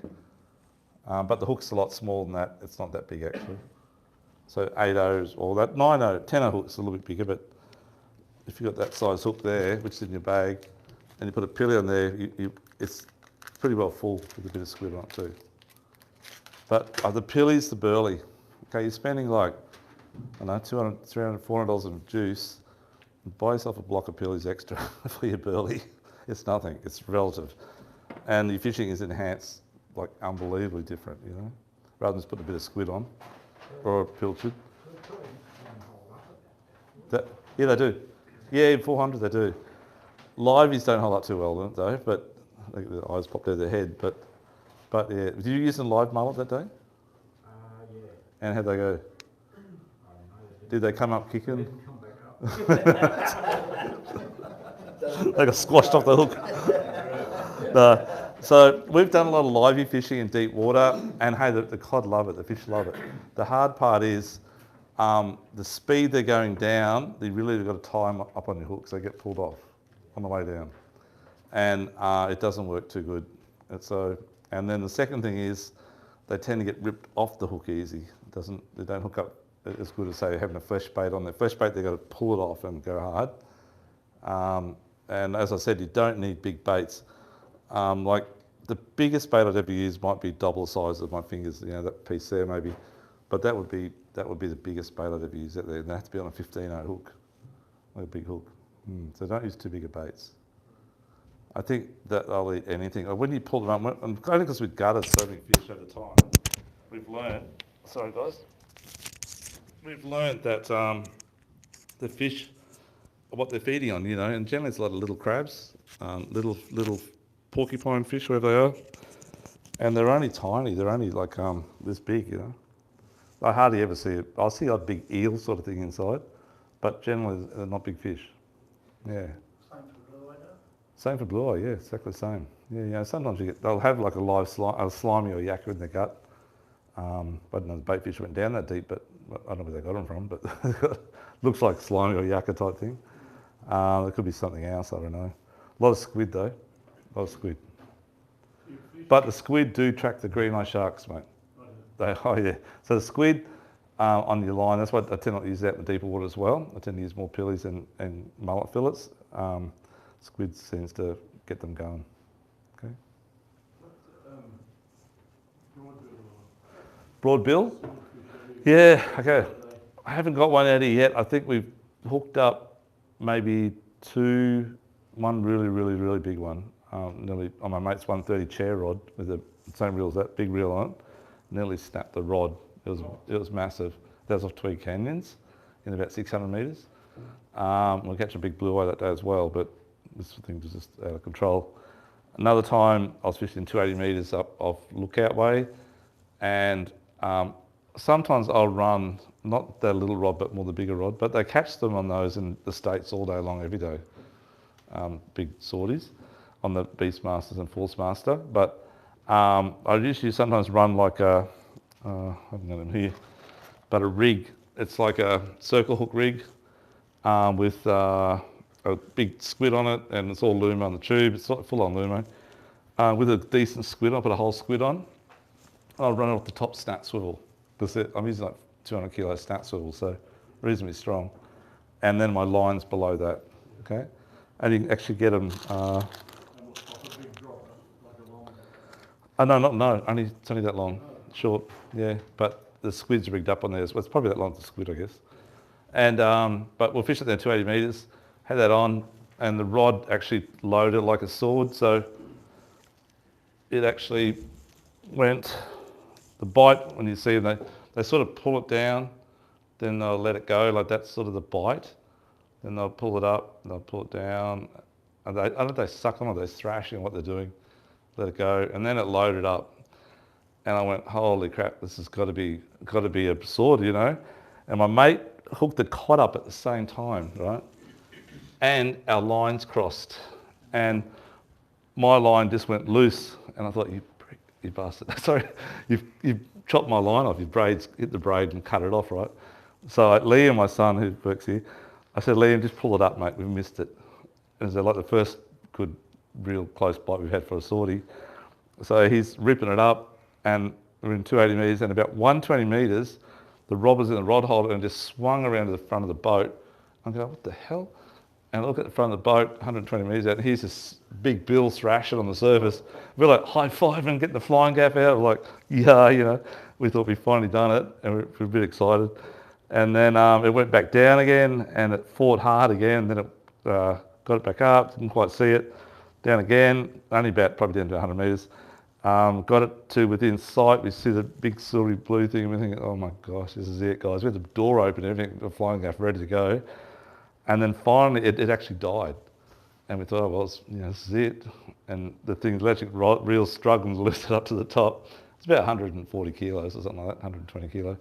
But the hook's a lot smaller than that. It's not that big actually. So 8 O's or that 9 O, 10 O hook's a little bit bigger, but if you've got that size hook there, which is in your bag, and you put a pilly on there, it's pretty well full with a bit of squid on it too. But the pilly's the burley. Okay, you're spending like, I don't know, $200, $300, $400 of juice. Buy yourself a block of pillies extra for your burley. It's nothing, it's relative. And your fishing is enhanced like unbelievably different, you know, rather than just putting a bit of squid on or a pilchard. Yeah, they do. Yeah, in 400 they do. Liveys don't hold up too well though, but I think the eyes popped out of their head. But yeah, did you use a live mullet that day? Yeah. And how'd they go? I don't know. Did they come up They kicking? didn't come back up. They got squashed off the hook. No. So we've done a lot of livey fishing in deep water, and hey, the cod love it, the fish love it. The hard part is the speed they're going down. You really have got to tie them up on your hooks. They get pulled off on the way down, and it doesn't work too good. And then the second thing is they tend to get ripped off the hook easy. They don't hook up as good as say having a flesh bait on their flesh bait. They've got to pull it off and go hard. And as I said, you don't need big baits. Like the biggest bait I'd ever use might be double the size of my fingers, you know, that piece there maybe. But that would be the biggest bait I'd ever use out there. And they have to be on a 15-0 hook, like a big hook. So don't use too big of baits. I think that I'll eat anything. When you pull them up, and only because we've gutted so many fish over time, we've learned, sorry guys, we've learned that the fish, what they're feeding on, you know, and generally it's a lot of little crabs, little porcupine fish, wherever they are, and they're only tiny. They're only like this big, you know. I hardly ever see it. I'll see a big eel sort of thing inside, but generally they're not big fish. Yeah. Same for blue eye, yeah, exactly the same. Yeah, you know, sometimes they'll have like a live slimy or yakka in their gut. I don't know, the bait fish went down that deep, but I don't know where they got them from, but looks like slimy or yakka type thing. It could be something else, I don't know. A lot of squid though, a lot of squid. But the squid do track the green eye sharks, mate. Oh yeah, so the squid on your line, that's why I tend not to use that in the deeper water as well. I tend to use more pillies and mullet fillets. Squid seems to get them going. Okay. Broad bill? Yeah, okay. I haven't got one out here yet. I think we've hooked up maybe one really big one. Nearly on my mate's 130 chair rod with the same reel as that, big reel on it. Nearly snapped the rod. It was massive. That was off Tweed Canyons in about 600 metres. We'll catch a big blue eye that day as well, but this thing was just out of control. Another time I was fishing 280 metres up off Lookout Way, and sometimes I'll run, not that little rod, but more the bigger rod, but they catch them on those in the States all day long, every day. Big sorties on the Beastmasters and Forcemaster, but I usually sometimes run like I haven't got them here, but a rig. It's like a circle hook rig with a big squid on it, and it's all lumo on the tube. It's full on lumo. With a decent squid, I'll put a whole squid on. I'll run it off the top snap swivel. I'm using like 200 kilo snap swivel, so reasonably strong. And then my line's below that, okay? And you can actually get them. It's only that long, short, yeah. But the squids are rigged up on there. So it's probably that long as the squid, I guess. And but we'll fish it there 280 metres. Had that on, and the rod actually loaded like a sword. So it actually went. The bite, when you see them, they sort of pull it down, then they'll let it go. Like that's sort of the bite. Then they'll pull it up, and they'll pull it down. And I don't know if they suck on it, they're thrashing what they're doing. Let it go, and then it loaded up. And I went, holy crap, this has got to be a sword, you know? And my mate hooked the cod up at the same time, right? And our lines crossed. And my line just went loose. And I thought, you prick, you bastard. Sorry, you've chopped my line off. Your braids hit the braid and cut it off, right? So Liam, my son who works here, I said, Liam, just pull it up, mate. We've missed it. And it's like the first good, real close bite we've had for a swordie. So he's ripping it up, and we're in 280 metres, and about 120 metres, the rod was in the rod holder and just swung around to the front of the boat. I'm going, what the hell? and I look at the front of the boat, 120 metres out, and here's this big bill thrashing on the surface. We're like high-fiving, getting the flying gaff out. We're like, yeah, you know, we thought we'd finally done it, and we're a bit excited. And then it went back down again, and it fought hard again. Then it got it back up, didn't quite see it. Down again, only about probably down to 100 metres. Got it to within sight. We see the big silvery blue thing, and we're thinking, oh my gosh, this is it, guys. We had the door open, everything, the flying gaff ready to go. And then finally, it actually died. And we thought, oh, well, this is it. And the thing, the electric reel struggling to lift it up to the top. It's about 140 kilos or something like that, 120 kilo.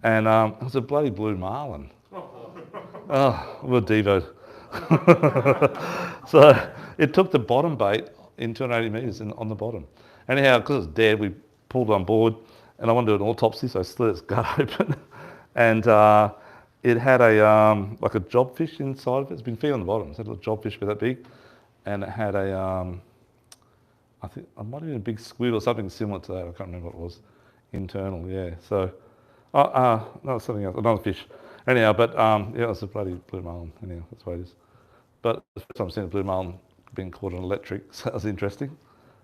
And it was a bloody blue marlin. Oh, we're devoed. So it took the bottom bait in 280 metres on the bottom. Anyhow, because it was dead, we pulled it on board, and I wanted to do an autopsy, so I slit its gut open. And it had like a jobfish inside of it. It's been feeding on the bottom. It's had a little jobfish about that big. And it had I think it might have been a big squid or something similar to that. I can't remember what it was. Internal, yeah. So, no, something else, another fish. Anyhow, but yeah, it was a bloody blue marlin. Anyhow, that's the way it is. But the first time I've seen a blue marlin being caught on electric, so that was interesting.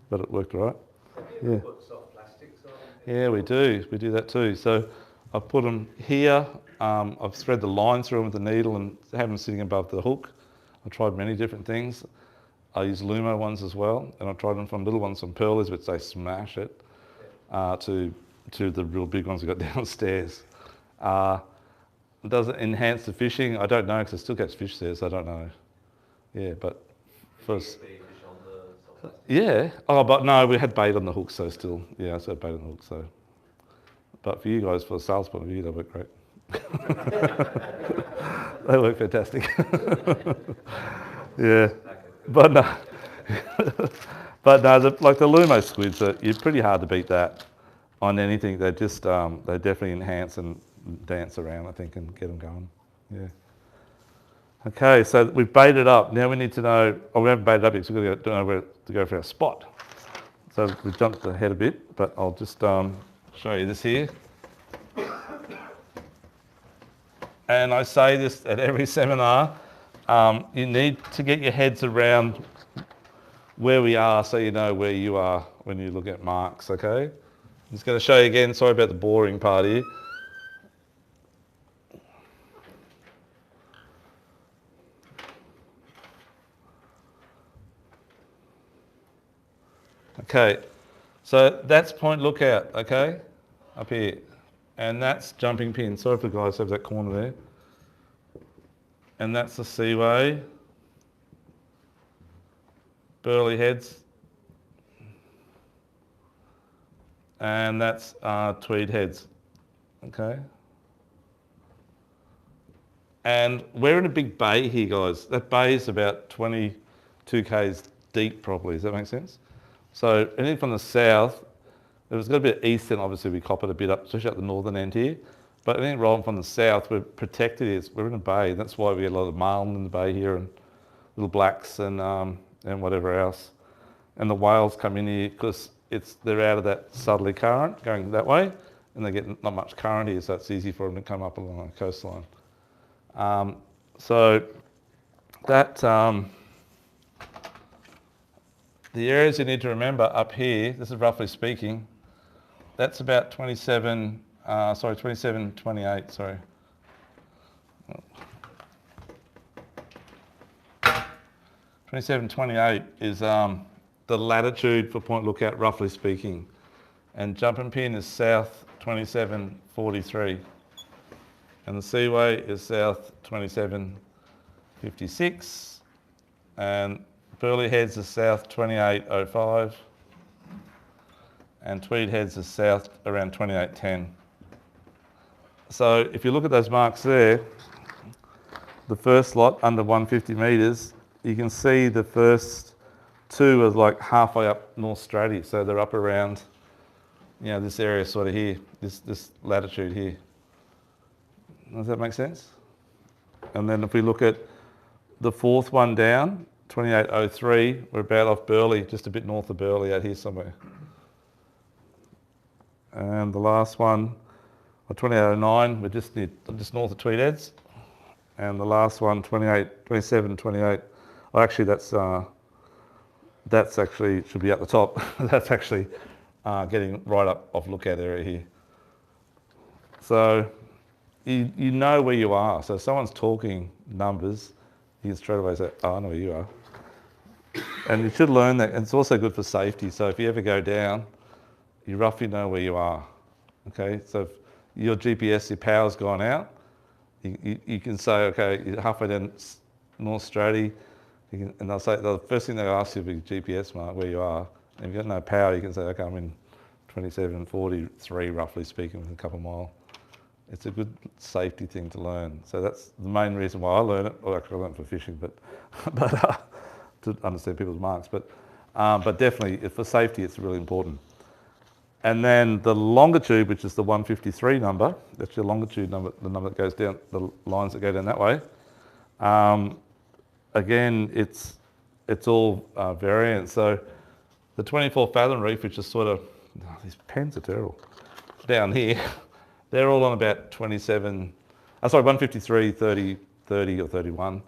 But it worked all right. Have you ever put soft plastics on? Yeah, we do. We do that too. So I've put them here. I've thread the line through them with the needle and have them sitting above the hook. I've tried many different things. I use Lumo ones as well, and I've tried them from little ones from Pearlies, which they smash it, to the real big ones we got downstairs. Does it enhance the fishing? I don't know, because I still catch fish there, so I don't know. Yeah, but first. Yeah. Oh, but no, we had bait on the hook, so still. Yeah, so bait on the hook, so. But for you guys, for a sales point of view, they work great. They work fantastic. Yeah. But no. But no, like the Lumo squids, you're pretty hard to beat that on anything. They just, they definitely enhance and dance around, I think, and get them going. Yeah. Okay, so we've baited up. Now we need to know, we haven't baited up yet, so we've got to know where to go for our spot. So we've jumped ahead a bit, but I'll just show you this here. And I say this at every seminar, you need to get your heads around where we are so you know where you are when you look at marks, okay? I'm just going to show you again, sorry about the boring part here. Okay, so that's point lookout, okay, up here. And that's jumping pin. Sorry for the guys over that corner there. And that's the seaway. Burley heads. And that's tweed heads, okay. And we're in a big bay here, guys. That bay is about 22 k's deep probably, does that make sense? So anything from the south, if it's got a bit of east, then obviously we cop it a bit up, especially at the northern end here. But anything rolling from the south, we're protected here. We're in a bay. That's why we get a lot of marlin in the bay here and little blacks and whatever else. And the whales come in here because they're out of that southerly current going that way, and they get not much current here, so it's easy for them to come up along the coastline. So that the areas you need to remember up here, this is roughly speaking, that's about 27, 28, sorry. 2728 is the latitude for Point Lookout, roughly speaking. And jumping pin is south 2743. And the seaway is south 2756. And Burley Heads is south 2805. And Tweed Heads is south around 2810. So if you look at those marks there, the first lot under 150 metres, you can see the first two are like halfway up North Straddie. So they're up around, this area sort of here, this latitude here. Does that make sense? And then if we look at the fourth one down, 2803, we're about off Burley, just a bit north of Burley out here somewhere. And the last one, 2809, we're just north of Tweed Heads. and the last one 28, 27, 28. Oh, actually, that's actually should be at the top. That's actually getting right up off lookout area here. So you know where you are. So if someone's talking numbers, you can straight away say, oh, I know where you are. And you should learn that. And it's also good for safety. So if you ever go down, you roughly know where you are. Okay, so if your GPS, your power's gone out, you can say, okay, you're halfway down North Straddie, and they'll say, the first thing they'll ask you will be GPS mark, where you are. And if you've got no power, you can say, okay, I'm in 2743, roughly speaking, within a couple of miles. It's a good safety thing to learn. So that's the main reason why I learn it. Well, actually, I learned it for fishing, but to understand people's marks. But definitely, for safety, it's really important. And then the longitude, which is the 153 number, that's your longitude number, the number that goes down, the lines that go down that way. Again, it's all variant. So the 24 fathom reef, which is sort of, oh, these pens are terrible, down here, they're all on about 153, 30, 30 or 31.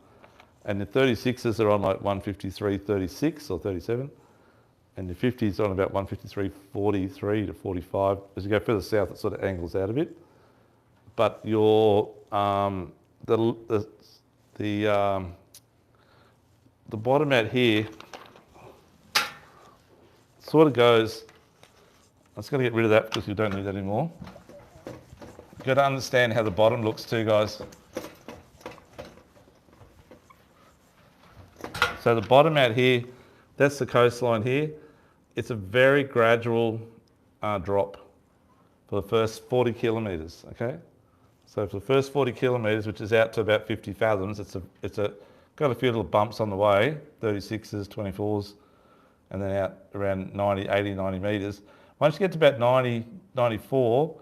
And the 36s are on like 153, 36 or 37. And the 50s are on about 153, 43 to 45. As you go further south, it sort of angles out a bit. But your the bottom out here sort of goes. I'm just going to get rid of that because you don't need that anymore. You've got to understand how the bottom looks too, guys. So the bottom out here, that's the coastline here. It's a very gradual drop for the first 40 kilometres, okay? So for the first 40 kilometres, which is out to about 50 fathoms, it's got a few little bumps on the way, 36s, 24s, and then out around 90, 80, 90 metres. Once you get to about 90, 94,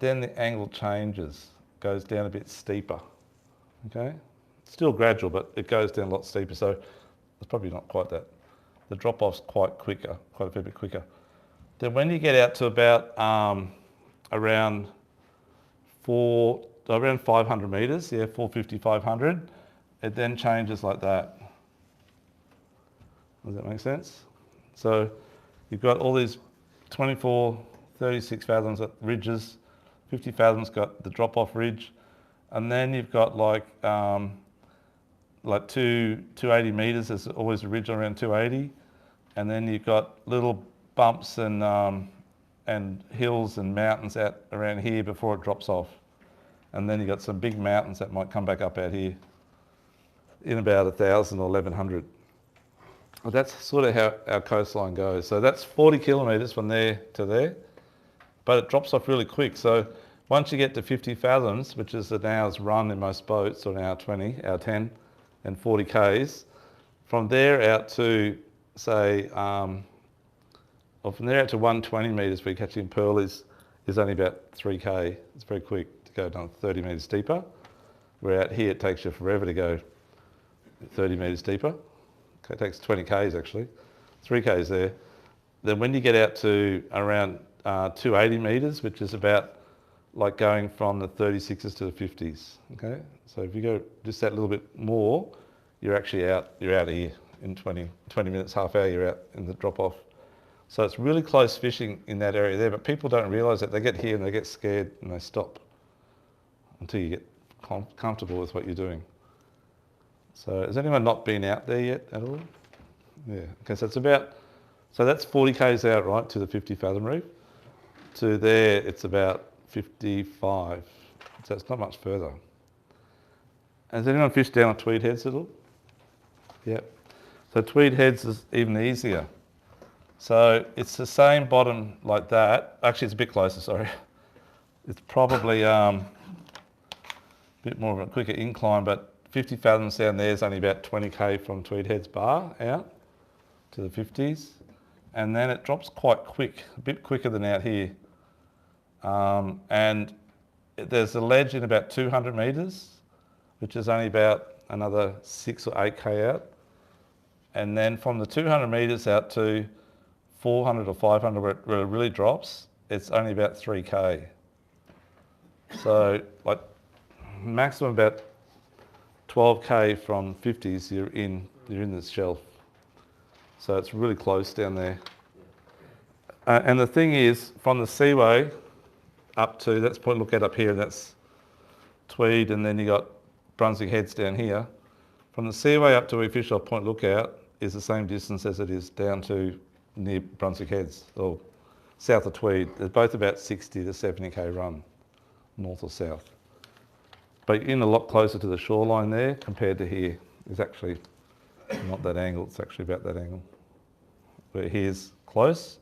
then the angle changes, goes down a bit steeper, okay? Still gradual, but it goes down a lot steeper, so it's probably not quite that. The drop-off's quite a fair bit quicker. Then when you get out to about around 500 metres, 450, 500, it then changes like that. Does that make sense? So you've got all these 24, 36 fathoms at ridges, 50 fathoms got the drop-off ridge, and then you've got like 280 metres, there's always a ridge around 280, and then you've got little bumps and hills and mountains out around here before it drops off. And then you've got some big mountains that might come back up out here in about 1,000 or 1,100. Well, that's sort of how our coastline goes. So that's 40 kilometres from there to there, but it drops off really quick. So once you get to 50 fathoms, which is an hour's run in most boats, or an hour 20, hour 10, and 40 Ks, from there out to, say, from there out to 120 metres where you're catching pearl is only about 3K. It's very quick to go down 30 metres deeper, where out here it takes you forever to go 30 metres deeper. Okay, it takes 20 Ks actually, 3 Ks there. Then when you get out to around 280 metres, which is about like going from the 36s to the 50s, okay? So if you go just that little bit more, you're actually out of here in 20 minutes, half hour, you're out in the drop-off. So it's really close fishing in that area there, but people don't realise that. They get here and they get scared and they stop until you get comfortable with what you're doing. So has anyone not been out there yet at all? Yeah, okay, so that's 40 Ks out, right, to the 50 fathom reef. To there, it's about 55, so it's not much further. Has anyone fished down at Tweed Heads at all? Yeah. So Tweed Heads is even easier. So it's the same bottom like that. Actually, it's a bit closer, sorry. It's probably a bit more of a quicker incline, but 50 fathoms down there is only about 20K from Tweed Heads Bar out to the 50s. And then it drops quite quick, a bit quicker than out here. And there's a ledge in about 200 metres, which is only about another 6 or 8K out. And then from the 200 metres out to 400 or 500 where it really drops, it's only about 3K. So like maximum about 12k from 50s, you're in this shelf. So it's really close down there. And the thing is, from the seaway up to, that's Point Lookout up here, that's Tweed, and then you got Brunswick Heads down here. From the seaway up to where we fish off Point Lookout is the same distance as it is down to near Brunswick Heads, or south of Tweed. They're both about 60 to 70k run, north or south. But you're in a lot closer to the shoreline there compared to here. It's actually not that angle, it's actually about that angle. Where here's close,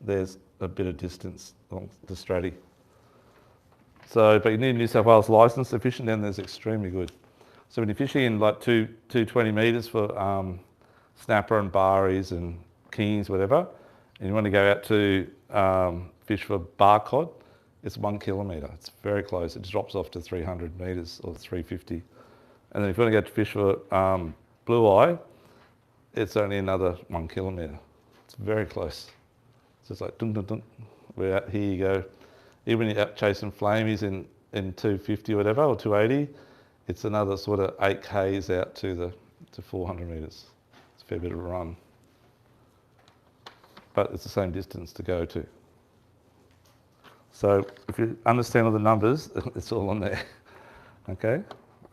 there's a bit of distance along the Stratty. So, but you need a New South Wales licence. The fishing down there is extremely good. So when you're fishing in like 220 metres for snapper and barries and kings, whatever, and you want to go out to fish for bar cod, it's 1 kilometre. It's very close. It drops off to 300 metres or 350. And then if you want to go to fish for blue eye, it's only another 1 kilometre. It's very close. So it's like dun dun dun. We're out, here you go. Even when you're out chasing flamies in 250 or whatever, or 280, it's another sort of 8 k's out to 400 metres. It's a fair bit of a run. But it's the same distance to go to. So if you understand all the numbers, it's all on there. Okay?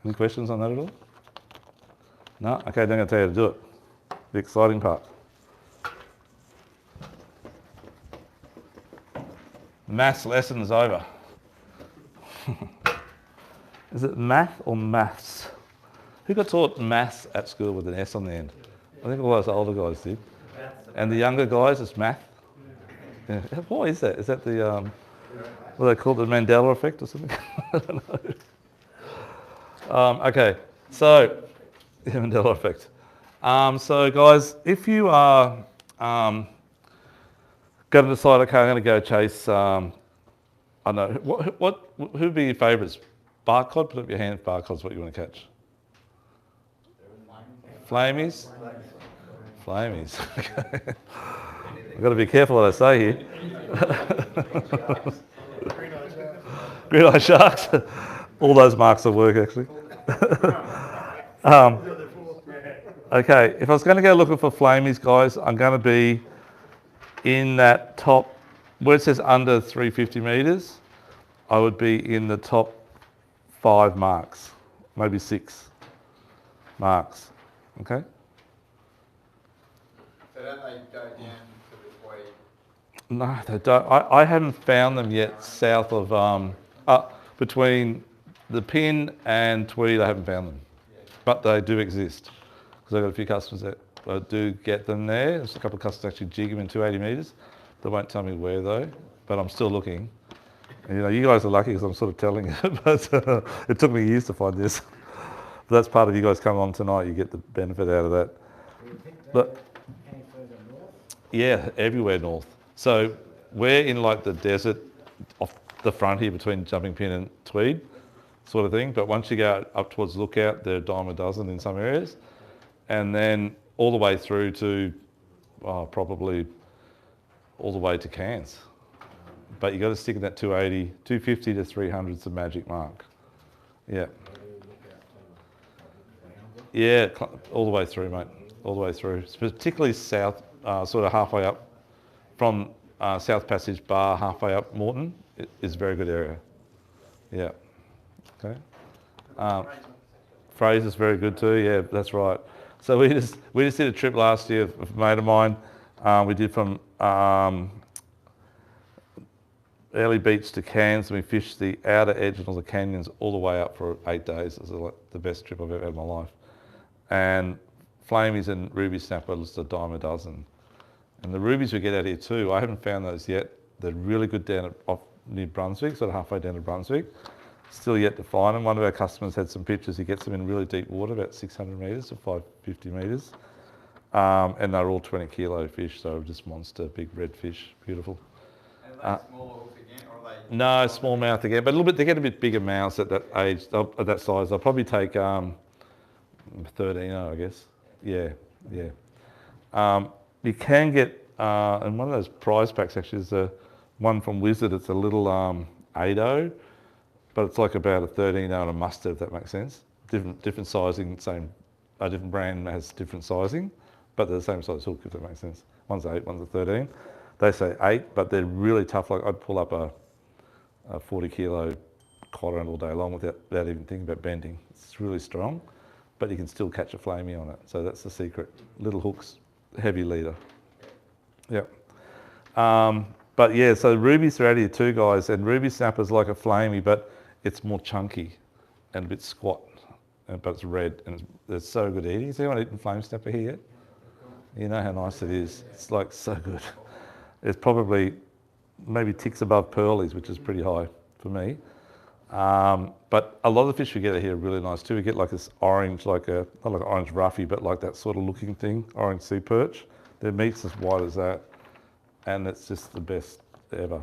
Any questions on that at all? No? Okay, then I'm going to tell you how to do it. The exciting part. Maths lesson is over. Is it math or maths? Who got taught maths at school with an S on the end? I think all those older guys did. And the younger guys, it's math? Yeah. Why is that? Is that the, what they call the Mandela effect or something? I don't know. Okay, so, yeah, Mandela effect. So guys, if you are going to decide, okay, I'm going to go chase, I don't know, who'd be your favourites? Bar cod? Put up your hand if bar cod's what you want to catch. Flamies? Flamies. Okay. I've got to be careful what I say here. Green eye sharks. All those marks of work, actually. Okay, if I was going to go looking for flamies, guys, I'm going to be in that top, where it says under 350 metres, I would be in the top 5 marks, maybe 6 marks. Okay? So don't they go down to the Tweed? No, they don't. I haven't found them yet south of, between the Pin and Tweed, I haven't found them. But they do exist. Because I've got a few customers that do get them there. There's a couple of customers actually jig them in 280 metres. They won't tell me where though, but I'm still looking. And, you know, you guys are lucky because I'm sort of telling you, but it took me years to find this. But that's part of you guys coming on tonight, you get the benefit out of that. But Any further north? yeah, everywhere north. So we're in like the desert off the front here between Jumping Pin and Tweed sort of thing. But once you go up towards Lookout, they're a dime a dozen in some areas. And then all the way through to probably all the way to Cairns. But you got to stick in that 280, 250 to 300 is the magic mark. Yeah. Yeah, all the way through, mate. All the way through. Particularly south, sort of halfway up from South Passage Bar, halfway up Moreton, is a very good area. Yeah. Okay. Fraser's very good too. Yeah, that's right. So we just did a trip last year with a mate of mine. We did from Early Beach to Cairns, and we fished the outer edge of the canyons all the way up for 8 days. It was like the best trip I've ever had in my life. And flamies and ruby snapper was a dime a dozen. And the rubies we get out here too, I haven't found those yet. They're really good down off New Brunswick, sort of halfway down to Brunswick. Still yet to find them. One of our customers had some pictures. He gets them in really deep water, about 600 metres to 550 metres. And they're all 20 kilo fish, so just monster, big red fish, beautiful. And are they smaller hooks again, or are they? No, smallmouth again, but a little bit. They get a bit bigger mouths at that age, at that size. They'll probably take 13, I guess. Yeah, yeah. You can get, and one of those prize packs actually is one from Wizard. It's a little 8-0, but it's like about a 13-0 and a mustard, if that makes sense. different sizing, a different brand has different sizing, but they're the same size hook, if that makes sense. One's 8, one's a 13. They say 8, but they're really tough. Like I'd pull up a 40 kilo Kota all day long without even thinking about bending. It's really strong, but you can still catch a flamey on it. So that's the secret. Little hooks, heavy leader. Yep. But yeah, so rubies are out here too, guys, and ruby snapper's like a flamey, but it's more chunky and a bit squat, but it's red and it's so good eating. Has anyone eaten flame snapper here yet? You know how nice it is. It's like so good. It's probably maybe ticks above pearlies, which is pretty high for me. But a lot of the fish we get here are really nice too. We get like this orange, not like an orange roughy, but like that sort of looking thing, orange sea perch. Their meat's as white as that, and it's just the best ever.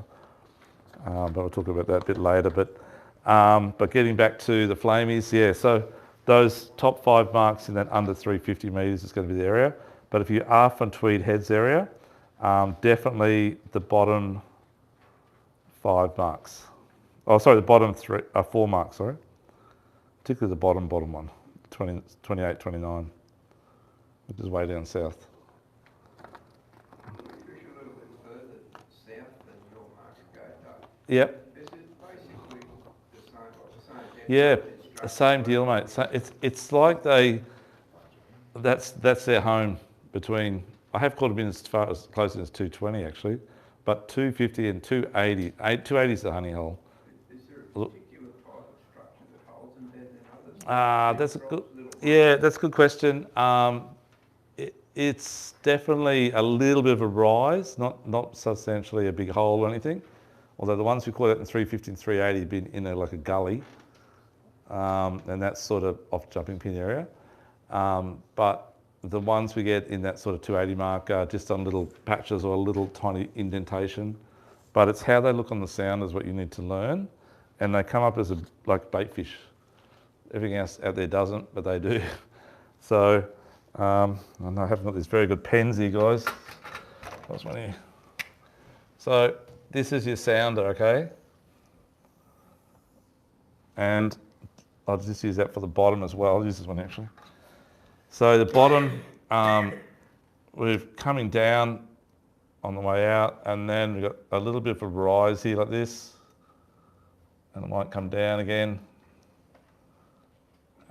But we'll talk about that a bit later. But getting back to the flamies, yeah, so those top 5 marks in that under 350 metres is going to be the area. But if you are from Tweed Heads area, definitely the bottom 5 marks. Oh, sorry, the bottom 4 marks, sorry. Particularly the bottom one, 28, 29, which is way down south. Push a little bit further south than your marks go, Doug. Yep. Is it basically the same? Yeah, the same deal, mate. So it's like that's their home between. I have caught them in as far as close as 220 actually, but 250 and 280. 280 is the honey hole. Is there a particular type of structure that holds them better than others? That's a good. Yeah, that's a good question. It's definitely a little bit of a rise, not substantially a big hole or anything. Although the ones we caught out in 350 and 380 have been in like a gully, and that's sort of off jumping pin area. But the ones we get in that sort of 280 mark are just on little patches or a little tiny indentation. But it's how they look on the sound is what you need to learn, and they come up as like bait fish. Everything else out there doesn't, but they do. So, and I haven't got these very good pens here, guys. What's one here? So this is your sounder, okay? And I'll just use that for the bottom as well. I'll use this one actually. So the bottom, we're coming down on the way out, and then we've got a little bit of a rise here like this, and it might come down again,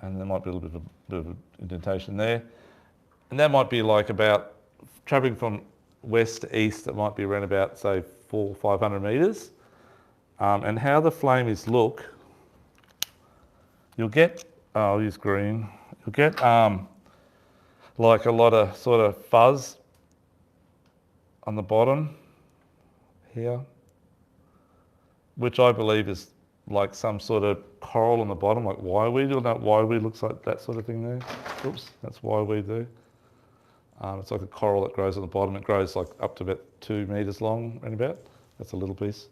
and there might be a little bit of an indentation there. And that might be like about, travelling from west to east, it might be around about, say, 400 or 500 metres. And how the flamies look, you'll get, I'll use green, you'll get like a lot of sort of fuzz on the bottom here, which I believe is like some sort of coral on the bottom, like wireweed. You'll know wireweed looks like that sort of thing there. Oops, that's wireweed there. It's like a coral that grows on the bottom. It grows like up to about 2 metres long, around about. That's a little piece.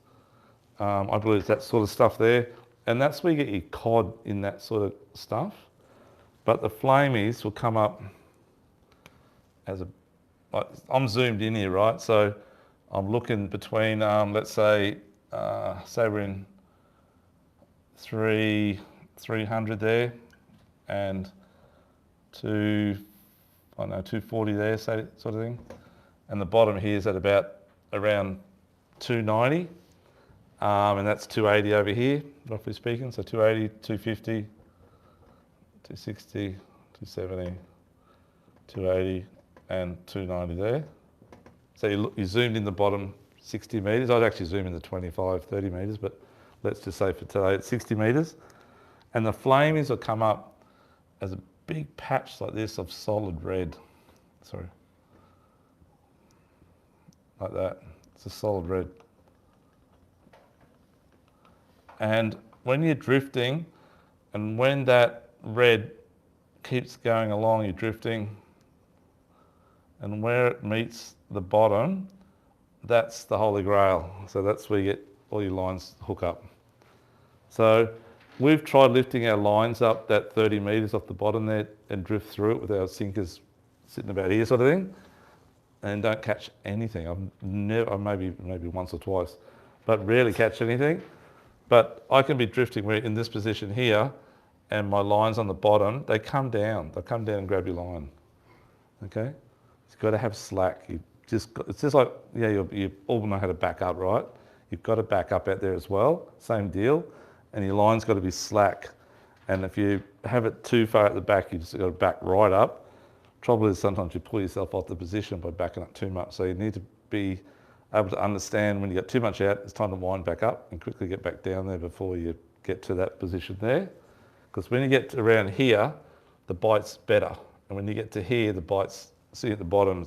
I believe it's that sort of stuff there. And that's where you get your cod in that sort of stuff. But the flamies will come up as a, like, I'm zoomed in here, right? So I'm looking between, let's say we're in 300 there and 240 there, say, sort of thing. And the bottom here is at about around 290. And that's 280 over here, roughly speaking. So 280, 250, 260, 270, 280, and 290 there. So you zoomed in the bottom 60 metres. I'd actually zoom in the 25, 30 metres, but let's just say for today it's 60 metres. And the flamies will come up as a big patch like this of solid red. Sorry. Like that. It's a solid red. And when you're drifting, and when that red keeps going along, you're drifting, and where it meets the bottom, that's the Holy Grail. So that's where you get all your lines hook up. So we've tried lifting our lines up that 30 metres off the bottom there and drift through it with our sinkers sitting about here sort of thing, and don't catch anything. I've never, maybe once or twice, but rarely catch anything. But I can be drifting in this position here, and my line's on the bottom, they come down. They'll come down and grab your line. Okay? You've got to have slack. It's just like, yeah, you all know how to back up, right? You've got to back up out there as well. Same deal. And your line's got to be slack. And if you have it too far at the back, you just got to back right up. Trouble is sometimes you pull yourself off the position by backing up too much. So you need to be able to understand when you get too much out, it's time to wind back up and quickly get back down there before you get to that position there. Because when you get to around here, the bite's better. And when you get to here, the bite's, see at the bottom,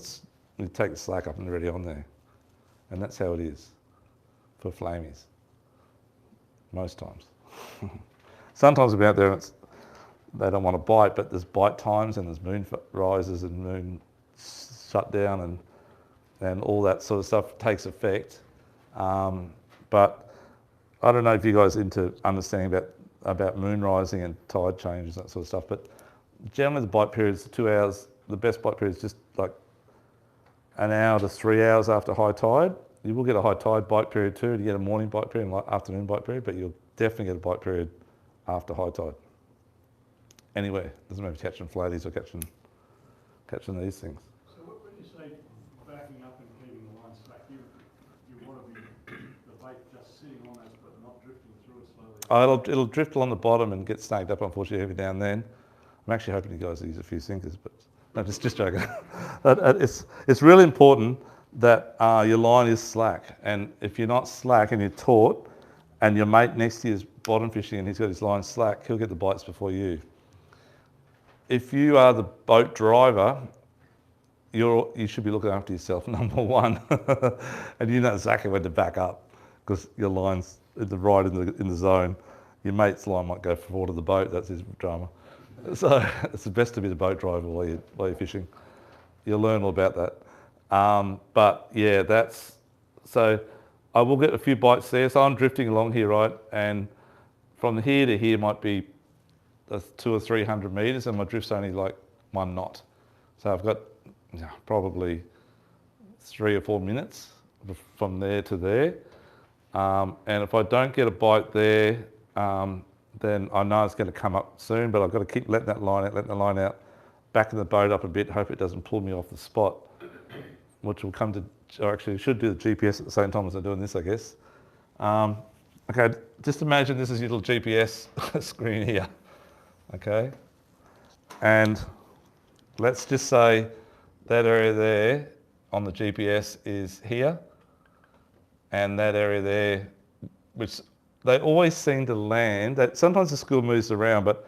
you take the slack up and already on there. And that's how it is for flamies. Most times. Sometimes we'll be out there and they don't want to bite, but there's bite times and there's moon rises and moon shutdown and all that sort of stuff takes effect. But I don't know if you guys are into understanding about moon rising and tide changes, that sort of stuff, but generally the bite period is 2 hours. The best bite period is just like an hour to 3 hours after high tide. You will get a high tide bite period too. You get a morning bite period and afternoon bite period, but you'll definitely get a bite period after high tide. Anywhere, doesn't matter if you're catching flaties or catching these things. So when you say backing up and keeping the line slack, you want to be the bait just sitting on those but not drifting through it slowly? It'll drift along the bottom and get snagged up, unfortunately, every now and then. I'm actually hoping you guys use a few sinkers, but no, just joking. It's really important that your line is slack, and if you're not slack and you're taut, and your mate next to you is bottom fishing and he's got his line slack, he'll get the bites before you. If you are the boat driver, you should be looking after yourself, number one, and you know exactly when to back up because your line's right in the zone. Your mate's line might go forward of the boat. That's his drama. So it's the best to be the boat driver while you're fishing. You'll learn all about that. But yeah, so I will get a few bites there. So I'm drifting along here, right? And from here to here might be 200 or 300 meters, and my drift's only like 1 knot. So I've got probably 3 or 4 minutes from there to there. And if I don't get a bite there, then I know it's going to come up soon, but I've got to keep letting the line out, backing the boat up a bit, hope it doesn't pull me off the spot, which will come to, or actually should do the GPS at the same time as I'm doing this, I guess. Okay, just imagine this is your little GPS screen here, okay? And let's just say that area there on the GPS is here, and that area there, which they always seem to land. That sometimes the school moves around, but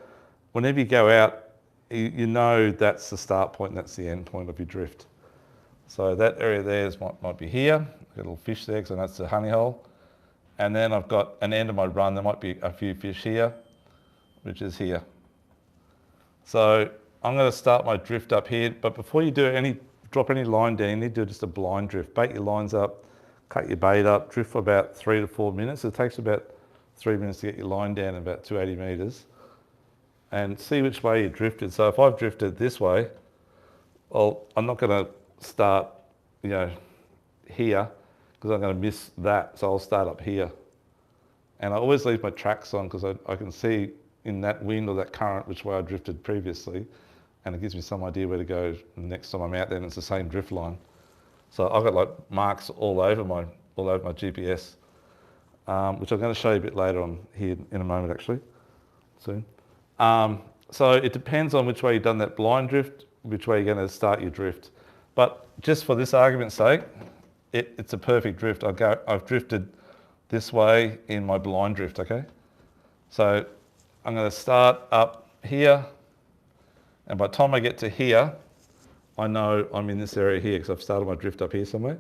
whenever you go out, you know that's the start point and that's the end point of your drift. So that area there might be here. I've got a little fish there because that's the honey hole. And then I've got an end of my run. There might be a few fish here, which is here. So I'm going to start my drift up here. But before you drop any line down, you need to do just a blind drift. Bait your lines up, cut your bait up, drift for about 3 to 4 minutes. It takes about 3 minutes to get your line down in about 280 meters. And see which way you drifted. So if I've drifted this way, well, I'm not going to start, here, because I'm going to miss that. So I'll start up here. And I always leave my tracks on because I can see in that wind or that current which way I drifted previously. And it gives me some idea where to go next time I'm out there, and it's the same drift line. So I've got like marks all over my GPS, which I'm going to show you a bit later on here in a moment actually, soon. So it depends on which way you've done that blind drift, which way you're going to start your drift. But just for this argument's sake, it's a perfect drift. I've drifted this way in my blind drift, okay? So I'm going to start up here, and by the time I get to here, I know I'm in this area here because I've started my drift up here somewhere.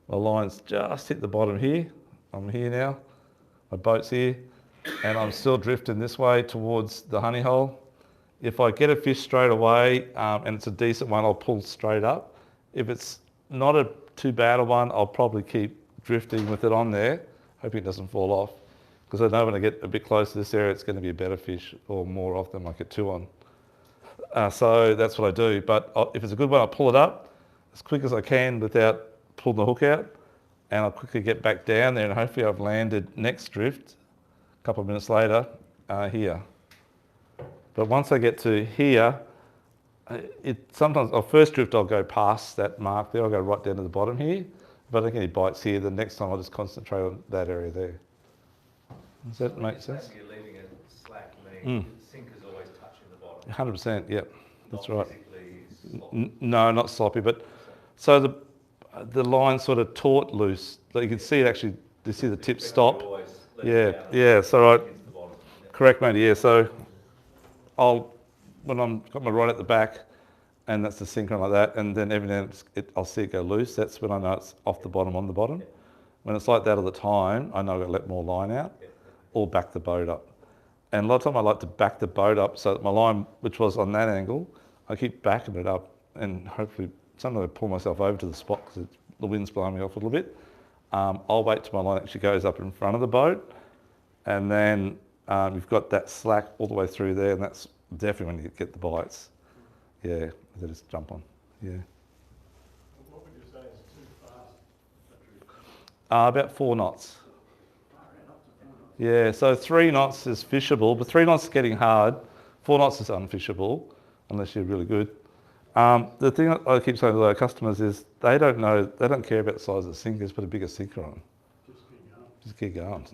My line's just hit the bottom here. I'm here now. My boat's here, and I'm still drifting this way towards the honey hole. If I get a fish straight away, and it's a decent one, I'll pull straight up. If it's not a too bad a one, I'll probably keep drifting with it on there, hoping it doesn't fall off. Because I know when I get a bit close to this area, it's going to be a better fish, or more often I might get 2 on. So that's what I do. But if it's a good one, I'll pull it up as quick as I can without pulling the hook out, and I'll quickly get back down there, and hopefully I've landed next drift a couple of minutes later here. But once I get to here, sometimes on first drift I'll go past that mark there. I'll go right down to the bottom here. If I don't get any bites here, the next time I'll just concentrate on that area there. Does that make sense? You're leaving it slack, meaning the sinker's always touching the bottom. 100%, yep, that's right. Physically sloppy. No, not sloppy, but so the line's sort of taut loose. Like you can see it actually. You see the tip stop. Yeah. So right, correct, mate. Yeah. So when I'm got my rod at the back, and that's the sinker like that, and then every now and then I'll see it go loose. That's when I know it's off the bottom on the bottom. When it's like that all the time, I know I've got to let more line out, or back the boat up. And a lot of time I like to back the boat up so that my line, which was on that angle, I keep backing it up, and hopefully sometimes I pull myself over to the spot because the wind's blowing me off a little bit. I'll wait till my line actually goes up in front of the boat, and then you've got that slack all the way through there, and that's definitely when you get the bites. Yeah, they just jump on. Yeah. What would you say is too fast a drift? About 4 knots. Far out, up to 4 knots. Yeah, so 3 knots is fishable, but 3 knots is getting hard. 4 knots is unfishable, unless you're really good. The thing I keep saying to our customers is they don't care about the size of the sinker, just put a bigger sinker on. Just keep going.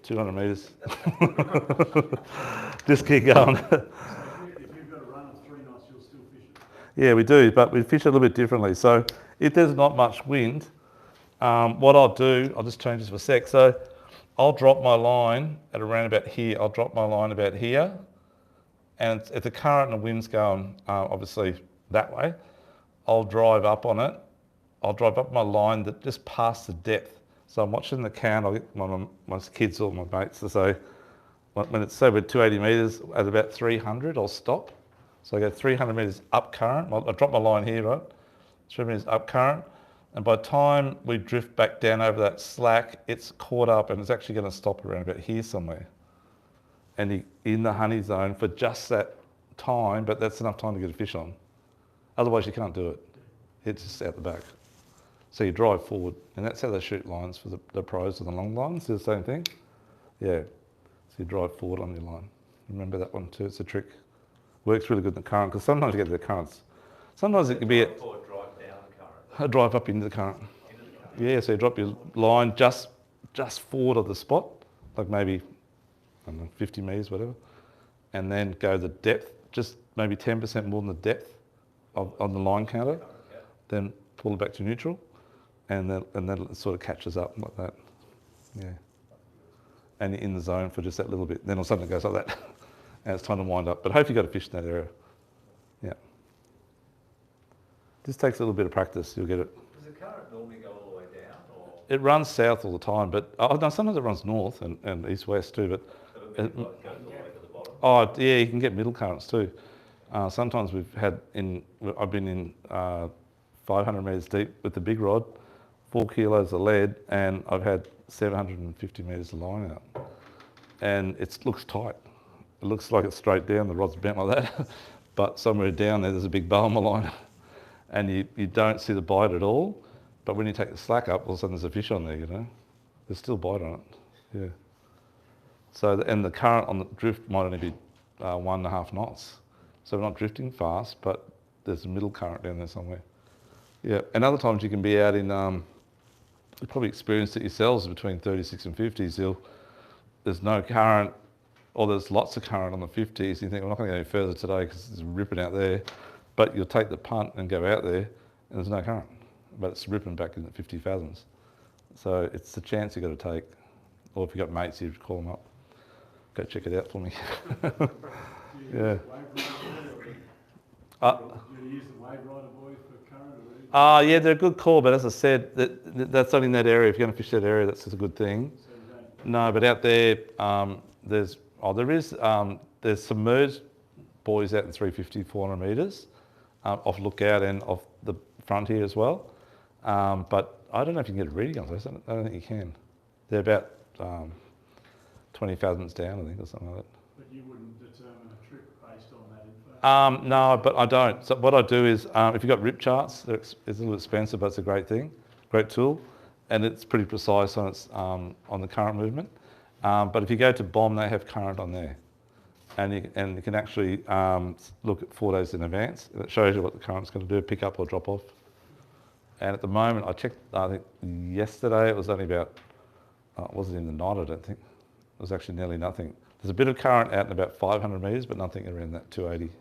200 metres. Just keep going. If you've got a run of 3 knots, you'll still fish it. Yeah, we do, but we fish it a little bit differently. So if there's not much wind, what I'll do, I'll just change this for a sec. So I'll drop my line at around about here. I'll drop my line about here. And if the current and the wind's going, obviously, that way, I'll drive up on it. I'll drive up my line that just past the depth. So I'm watching the count. I'll get my kids or my mates to say, when it's over 280 metres, at about 300, I'll stop. So I go 300 metres up current. I drop my line here, right? 300 metres up current. And by the time we drift back down over that slack, it's caught up and it's actually going to stop around about here somewhere. And you're in the honey zone for just that time, but that's enough time to get a fish on. Otherwise, you can't do it. It's just out the back. So you drive forward, and that's how they shoot lines for the pros and the long lines. It's the same thing. Yeah. So you drive forward on your line. Remember that one too. It's a trick. Works really good in the current because sometimes you get the currents. Sometimes it can be Drive down the current. a drive up into the current. Yeah. So you drop your line just forward of the spot, like maybe, I don't know, 50 metres, whatever, and then go the depth, just maybe 10% more than the depth on the line counter, then pull it back to neutral, and then it sort of catches up like that. Yeah. And you're in the zone for just that little bit. Then all of a sudden it goes like that, and it's time to wind up. But hopefully you've got a fish in that area. Yeah. Just takes a little bit of practice, you'll get it. Does the current normally go all the way down, or? It runs south all the time, but no, sometimes it runs north and east-west too, but Goes all the way to the bottom. oh yeah, you can get middle currents too. Sometimes I've been in 500 metres deep with the big rod, 4 kilos of lead, and I've had 750 metres of line out. And it looks tight. It looks like it's straight down, the rod's bent like that, but somewhere down there's a big bow on my line. And you don't see the bite at all, but when you take the slack up, all of a sudden there's a fish on there, you know. There's still bite on it, yeah. So, and the current on the drift might only be 1.5 knots. So we're not drifting fast, but there's a middle current down there somewhere. Yeah, and other times you can be out in, you've probably experienced it yourselves, between 36 and 50s, there's no current, or there's lots of current on the 50s. You think, I'm not going to go any further today because it's ripping out there. But you'll take the punt and go out there, and there's no current. But it's ripping back in the 50 fathoms. So it's the chance you've got to take. Or if you've got mates, you call them up. Go check it out for me. Yeah. Do you use the wave rider buoy for current or anything? Yeah, they're a good call, but as I said, that's only in that area. If you're going to fish that area, that's just a good thing. So you don't- No, but out there, there's submerged buoys out in 350, 400 metres off lookout and off the front here as well. But I don't know if you can get a reading on those. I don't think you can. They're about 20 fathoms down, I think, or something like that. But you wouldn't determine a trip based on that info? No, but I don't. So what I do is, if you've got rip charts, it's a little expensive, but it's a great thing, great tool, and it's pretty precise on its on the current movement. But if you go to BOM, they have current on there, and you can actually look at 4 days in advance. And it shows you what the current's going to do, pick up or drop off. And at the moment, I checked, I think yesterday it was only about, it wasn't in the night, I don't think. It was actually nearly nothing. There's a bit of current out in about 500 metres, but nothing around that 280.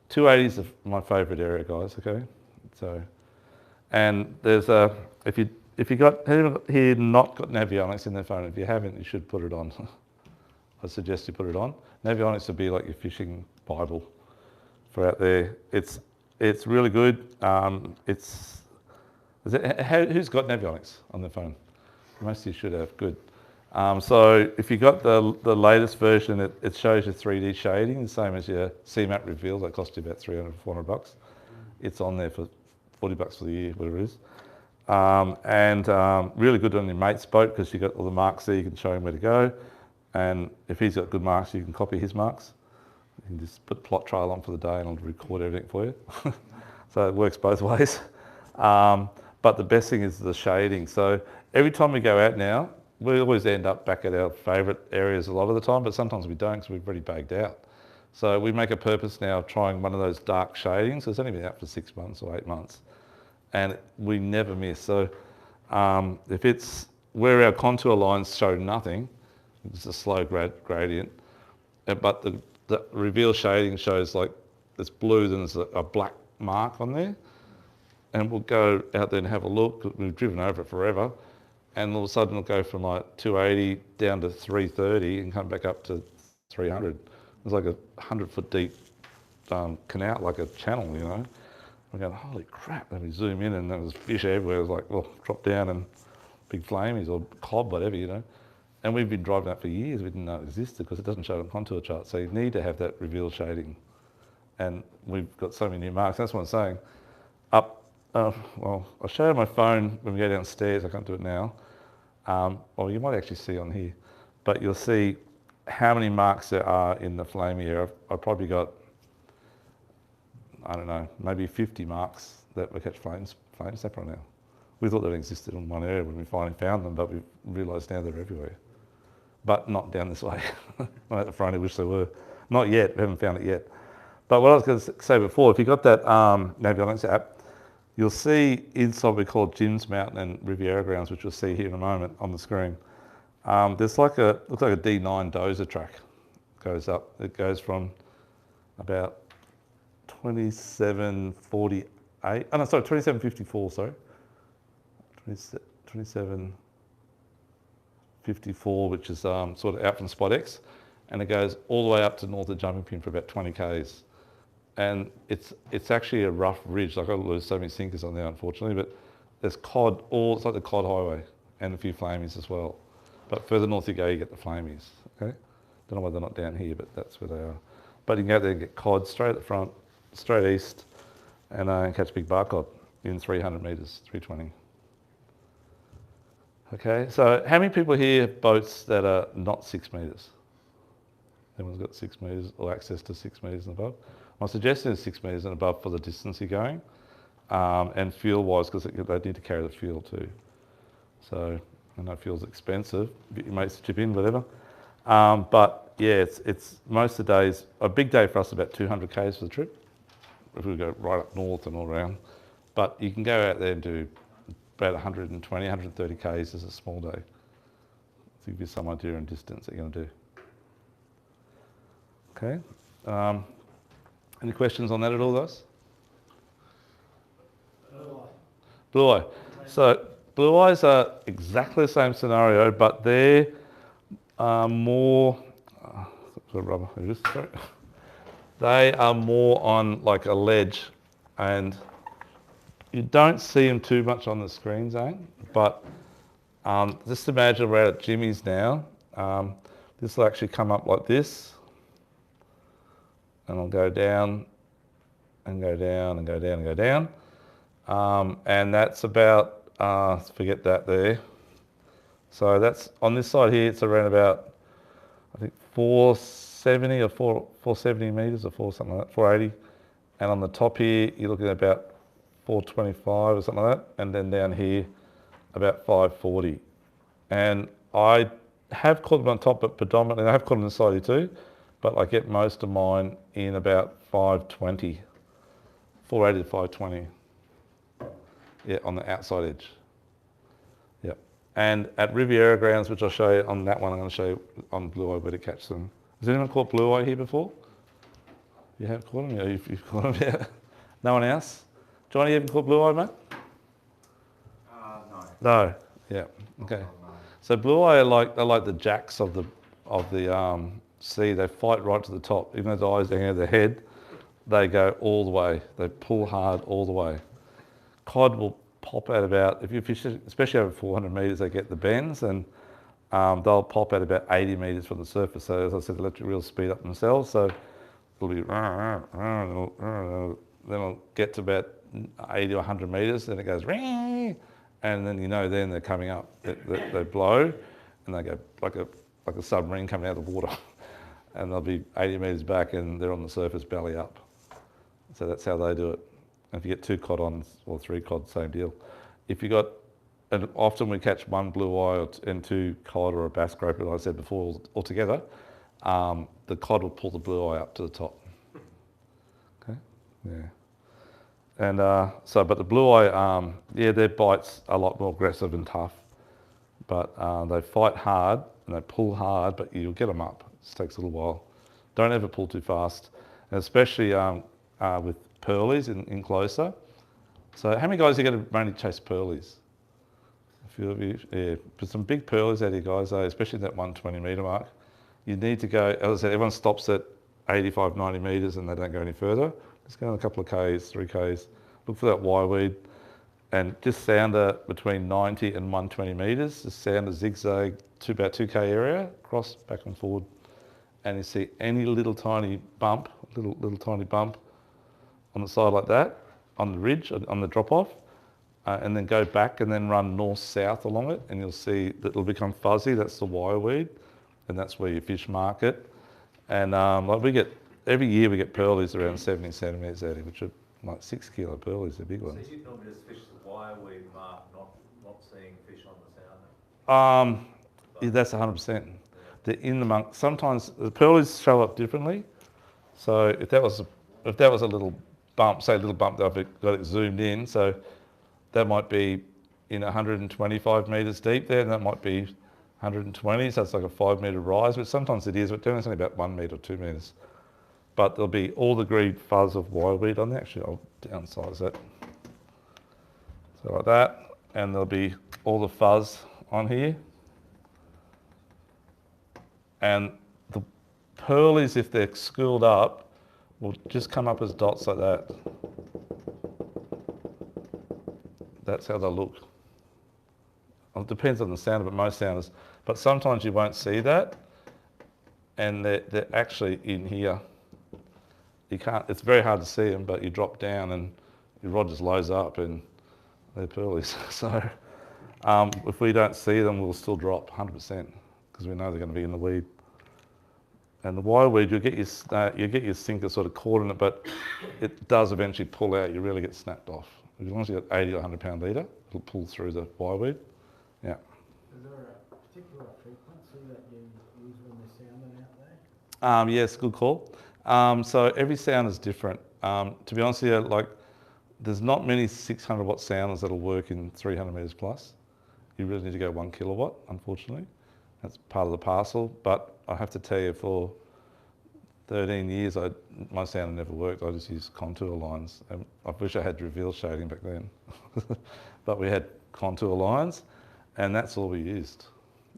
280 is my favourite area, guys, okay? So, and there's a, if you got, anyone here not got Navionics in their phone, if you haven't, you should put it on. I suggest you put it on. Navionics would be like your fishing Bible for out there. It's really good. Who's got Navionics on their phone? Most of you should have, good. So if you got the latest version, it shows you 3D shading, the same as your CMAP reveals. That cost you about $300, $400. It's on there for $40 for the year, whatever it is. Really good on your mate's boat because you got all the marks there. You can show him where to go. And if he's got good marks, you can copy his marks. You can just put plot trail on for the day and it'll record everything for you. So it works both ways. But the best thing is the shading. So every time we go out now, we always end up back at our favourite areas a lot of the time, but sometimes we don't because we've already bagged out. So we make a purpose now of trying one of those dark shadings. It's only been out for 6 months or 8 months. And we never miss. So if it's where our contour lines show nothing, it's a slow gradient, but the reveal shading shows like it's blue, then there's a black mark on there. And we'll go out there and have a look. We've driven over it forever. And all of a sudden it'll go from like 280 down to 330 and come back up to 300. It's like a 100-foot deep canal, like a channel, you know. We're going, holy crap. Then we zoom in and there was fish everywhere. It was like, well, drop down and big flamies or cob, whatever, you know. And we've been driving that for years. We didn't know it existed because it doesn't show it on contour charts. So you need to have that reveal shading. And we've got so many new marks. That's what I'm saying. Well, I'll show you my phone when we go downstairs. I can't do it now. Or you might actually see on here. But you'll see how many marks there are in the flamey area. I've probably got, I don't know, maybe 50 marks that we catch flame sapper now. We thought they existed in one area when we finally found them, but we realised now they're everywhere. But not down this way. At the front, I wish they were. Not yet, we haven't found it yet. But what I was going to say before, if you got that Navionics app, you'll see inside what we call Jim's Mountain and Riviera Grounds, which you'll see here in a moment on the screen. There's like looks like a D9 dozer track goes up. It goes from about 2748, 2754, sorry. 2754, which is sort of out from Spot X, and it goes all the way up to north of Jumping Pin for about 20 k's. And it's actually a rough ridge. Like I lose so many sinkers on there, unfortunately, but there's cod it's like the cod highway and a few flamies as well. But further north you go, you get the flamies, okay? Don't know why they're not down here, but that's where they are. But you can go out there and get cod straight at the front, straight east, and catch big bar cod in 300 metres, 320. Okay, so how many people here have boats that are not 6 metres? Everyone's got 6 metres or access to 6 metres and above? My suggestion is 6 metres and above for the distance you're going, and fuel-wise, because they need to carry the fuel too. So I know fuel's expensive, get your mates to chip in, whatever. But yeah, it's most of the days, a big day for us is about 200 k's for the trip, if we go right up north and all around. But you can go out there and do about 120, 130 k's as a small day. To give you some idea in distance that you're going to do. Okay. Any questions on that at all, guys? Blue eye. So blue eyes are exactly the same scenario, but they're more. Rubber. Sorry. They are more on like a ledge, and you don't see them too much on the screen, Zane. But just imagine we're at Jimmy's now. This will actually come up like this. And I'll go down and go down and go down and go down. And that's about, forget that there. So that's, on this side here, it's around about, I think 470 or 470 metres or something like that, 480. And on the top here, you're looking at about 425 or something like that. And then down here, about 540. And I have caught them on top, but predominantly, I have caught them on the side here too. but I get most of mine in about 520, 480 to 520. Yeah, on the outside edge. Yep. And at Riviera grounds, which I'll show you on that one, I'm going to show you on blue eye where to catch them. Has anyone caught blue eye here before? You have caught them? Yeah, you've caught them, yeah. No one else? Johnny, you haven't caught blue eye, mate? No. No. Yeah. Okay. So blue eye they're like the jacks of the sea. They fight right to the top. Even though the eyes hang out of their head, they go all the way. They pull hard all the way. Cod will pop at about, if you fish it, especially over 400 metres, they get the bends, and they'll pop at about 80 metres from the surface. So as I said, the electric reels speed up themselves. So it'll be, then it'll get to about 80 or 100 metres, then it goes, and then then they're coming up. They blow, and they go like a submarine coming out of the water. And they'll be 80 metres back, and they're on the surface belly up. So that's how they do it. And if you get 2 cod on, or 3 cod, same deal. If you got, and often we catch 1 blue eye and 2 cod or a bass groper, like I said before, all together, the cod will pull the blue eye up to the top. Okay, yeah. And but the blue eye, their bites are a lot more aggressive and tough, but they fight hard and they pull hard, but you'll get them up. It just takes a little while. Don't ever pull too fast, and especially with pearlies in closer. So how many guys are going to mainly chase pearlies? A few of you, yeah. Put some big pearlies out here, guys, especially that 120 metre mark. You need to go, as I said, everyone stops at 85, 90 metres and they don't go any further. Just go on a couple of Ks, 3 Ks, look for that Y-weed, and just sounder between 90 and 120 metres. Just sound a zigzag to about 2K area, cross, back and forward. And you see any little tiny bump, little tiny bump on the side like that, on the ridge, on the drop-off, and then go back and then run north-south along it, and you'll see that it'll become fuzzy. That's the wireweed, and that's where your fish mark it. And every year we get pearlies around 70 centimetres out here, which are like 6 kilo pearlies, they're big ones. So you normally just fish the wireweed mark, not seeing fish on the sounder? Yeah, that's 100%. They're in the monk. Sometimes the pearlies show up differently. So if that was a little bump, say a little bump that I've got it zoomed in, so that might be 125 metres deep there, and that might be 120, so it's like a 5 metre rise, but sometimes it is, but generally it's only about 1 metre or 2 metres. But there'll be all the green fuzz of wireweed on there. Actually, I'll downsize that. So like that, and there'll be all the fuzz on here. And the pearlies, if they're schooled up, will just come up as dots like that. That's how they'll look. Well, it depends on the sounder, but most sounders. But sometimes you won't see that, and they're actually in here. You can't. It's very hard to see them, but you drop down and your rod just loads up, and they're pearlies. So if we don't see them, we'll still drop 100% because we know they're going to be in the weed. And the wireweed, you'll get your sinker sort of caught in it, but it does eventually pull out. You really get snapped off. As long as you've got 80 or 100 pound leader, it'll pull through the wireweed. Yeah. Is there a particular frequency that you use when they're sounding out there? Yes, good call. So every sound is different. To be honest with you, there's not many 600 watt sounders that'll work in 300 metres plus. You really need to go 1 kilowatt, unfortunately. That's part of the parcel. But I have to tell you, for 13 years, my sounder never worked. I just used contour lines. And I wish I had reveal shading back then. But we had contour lines, and that's all we used.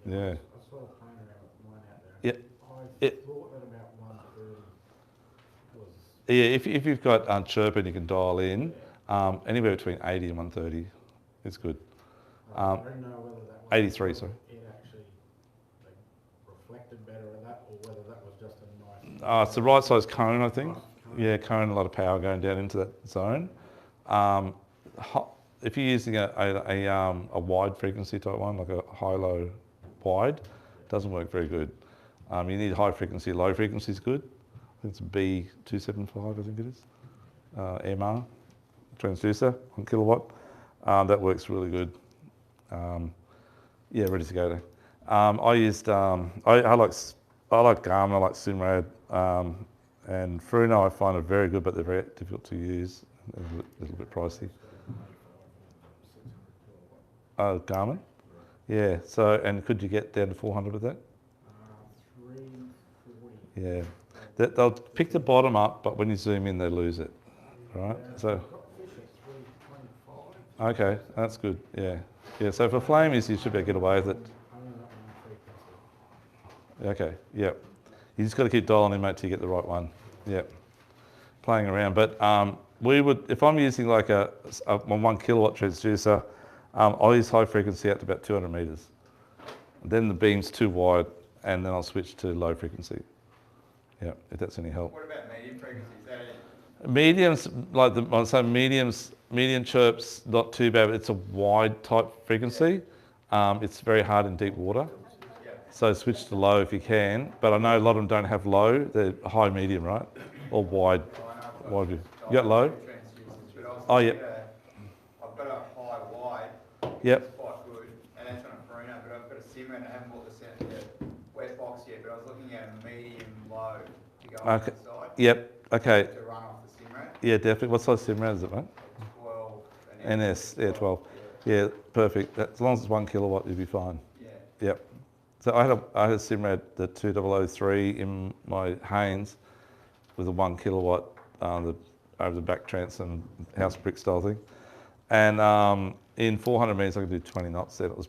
Yeah. I saw a plane around mine out there. Yeah. I thought that about 130 was... Yeah, if you've got chirping, you can dial in. Anywhere between 80 and 130 is good. I don't know whether that was... 83, sorry. It actually reflected better at that, or whether that was just a nice... It's the right size cone, I think. Yeah, cone, a lot of power going down into that zone. If you're using a wide frequency type one, like a high-low wide, it doesn't work very good. You need high frequency. Low frequency is good. I think it's B275, I think it is. MR, transducer, 1 kilowatt. That works really good. Yeah, ready to go there. I used, I like I like Garmin, I like Simrad, and Fruno I find are very good, but they're very difficult to use, a little bit pricey. Oh, Garmin? Yeah, so, and could you get down to 400 with that? 340. Yeah. They'll pick the bottom up, but when you zoom in, they lose it, right? So, I've got fish at 325. okay, that's good, yeah. Yeah, so for flamies, you should be able to get away with it. Only that one frequency. Okay, yep. You just got to keep dialing in, mate, till you get the right one. Yep. Playing around, but we would, if I'm using like a 1 kilowatt transducer, I'll use high frequency out to about 200 meters. Then the beam's too wide, and then I'll switch to low frequency. Yeah, if that's any help. What about medium frequencies? Is that it? Mediums, like medium chirps, not too bad, but it's a wide type frequency. It's very hard in deep water. Yeah. So switch to low if you can, but I know a lot of them don't have low, they're high medium, right? Or wide. Wide view. You got low? Oh, yep. I've got a high wide. Yep. It's quite good, and that's on a Bruno, but I've got a Simmer and I haven't bought the wet box yet, but I was looking at a medium low to go on Okay. the side. Yep, okay. To run off the Simmer. Yeah, definitely. What size Simrad is it, mate? 12. And NS, yeah, 12. Yeah, perfect. As long as it's 1 kilowatt, you'll be fine. Yeah. Yep. So I had a Simrad, the 2003 in my Haynes with a 1 kilowatt over the back transom house brick style thing. And in 400 metres I could do 20 knots then. It was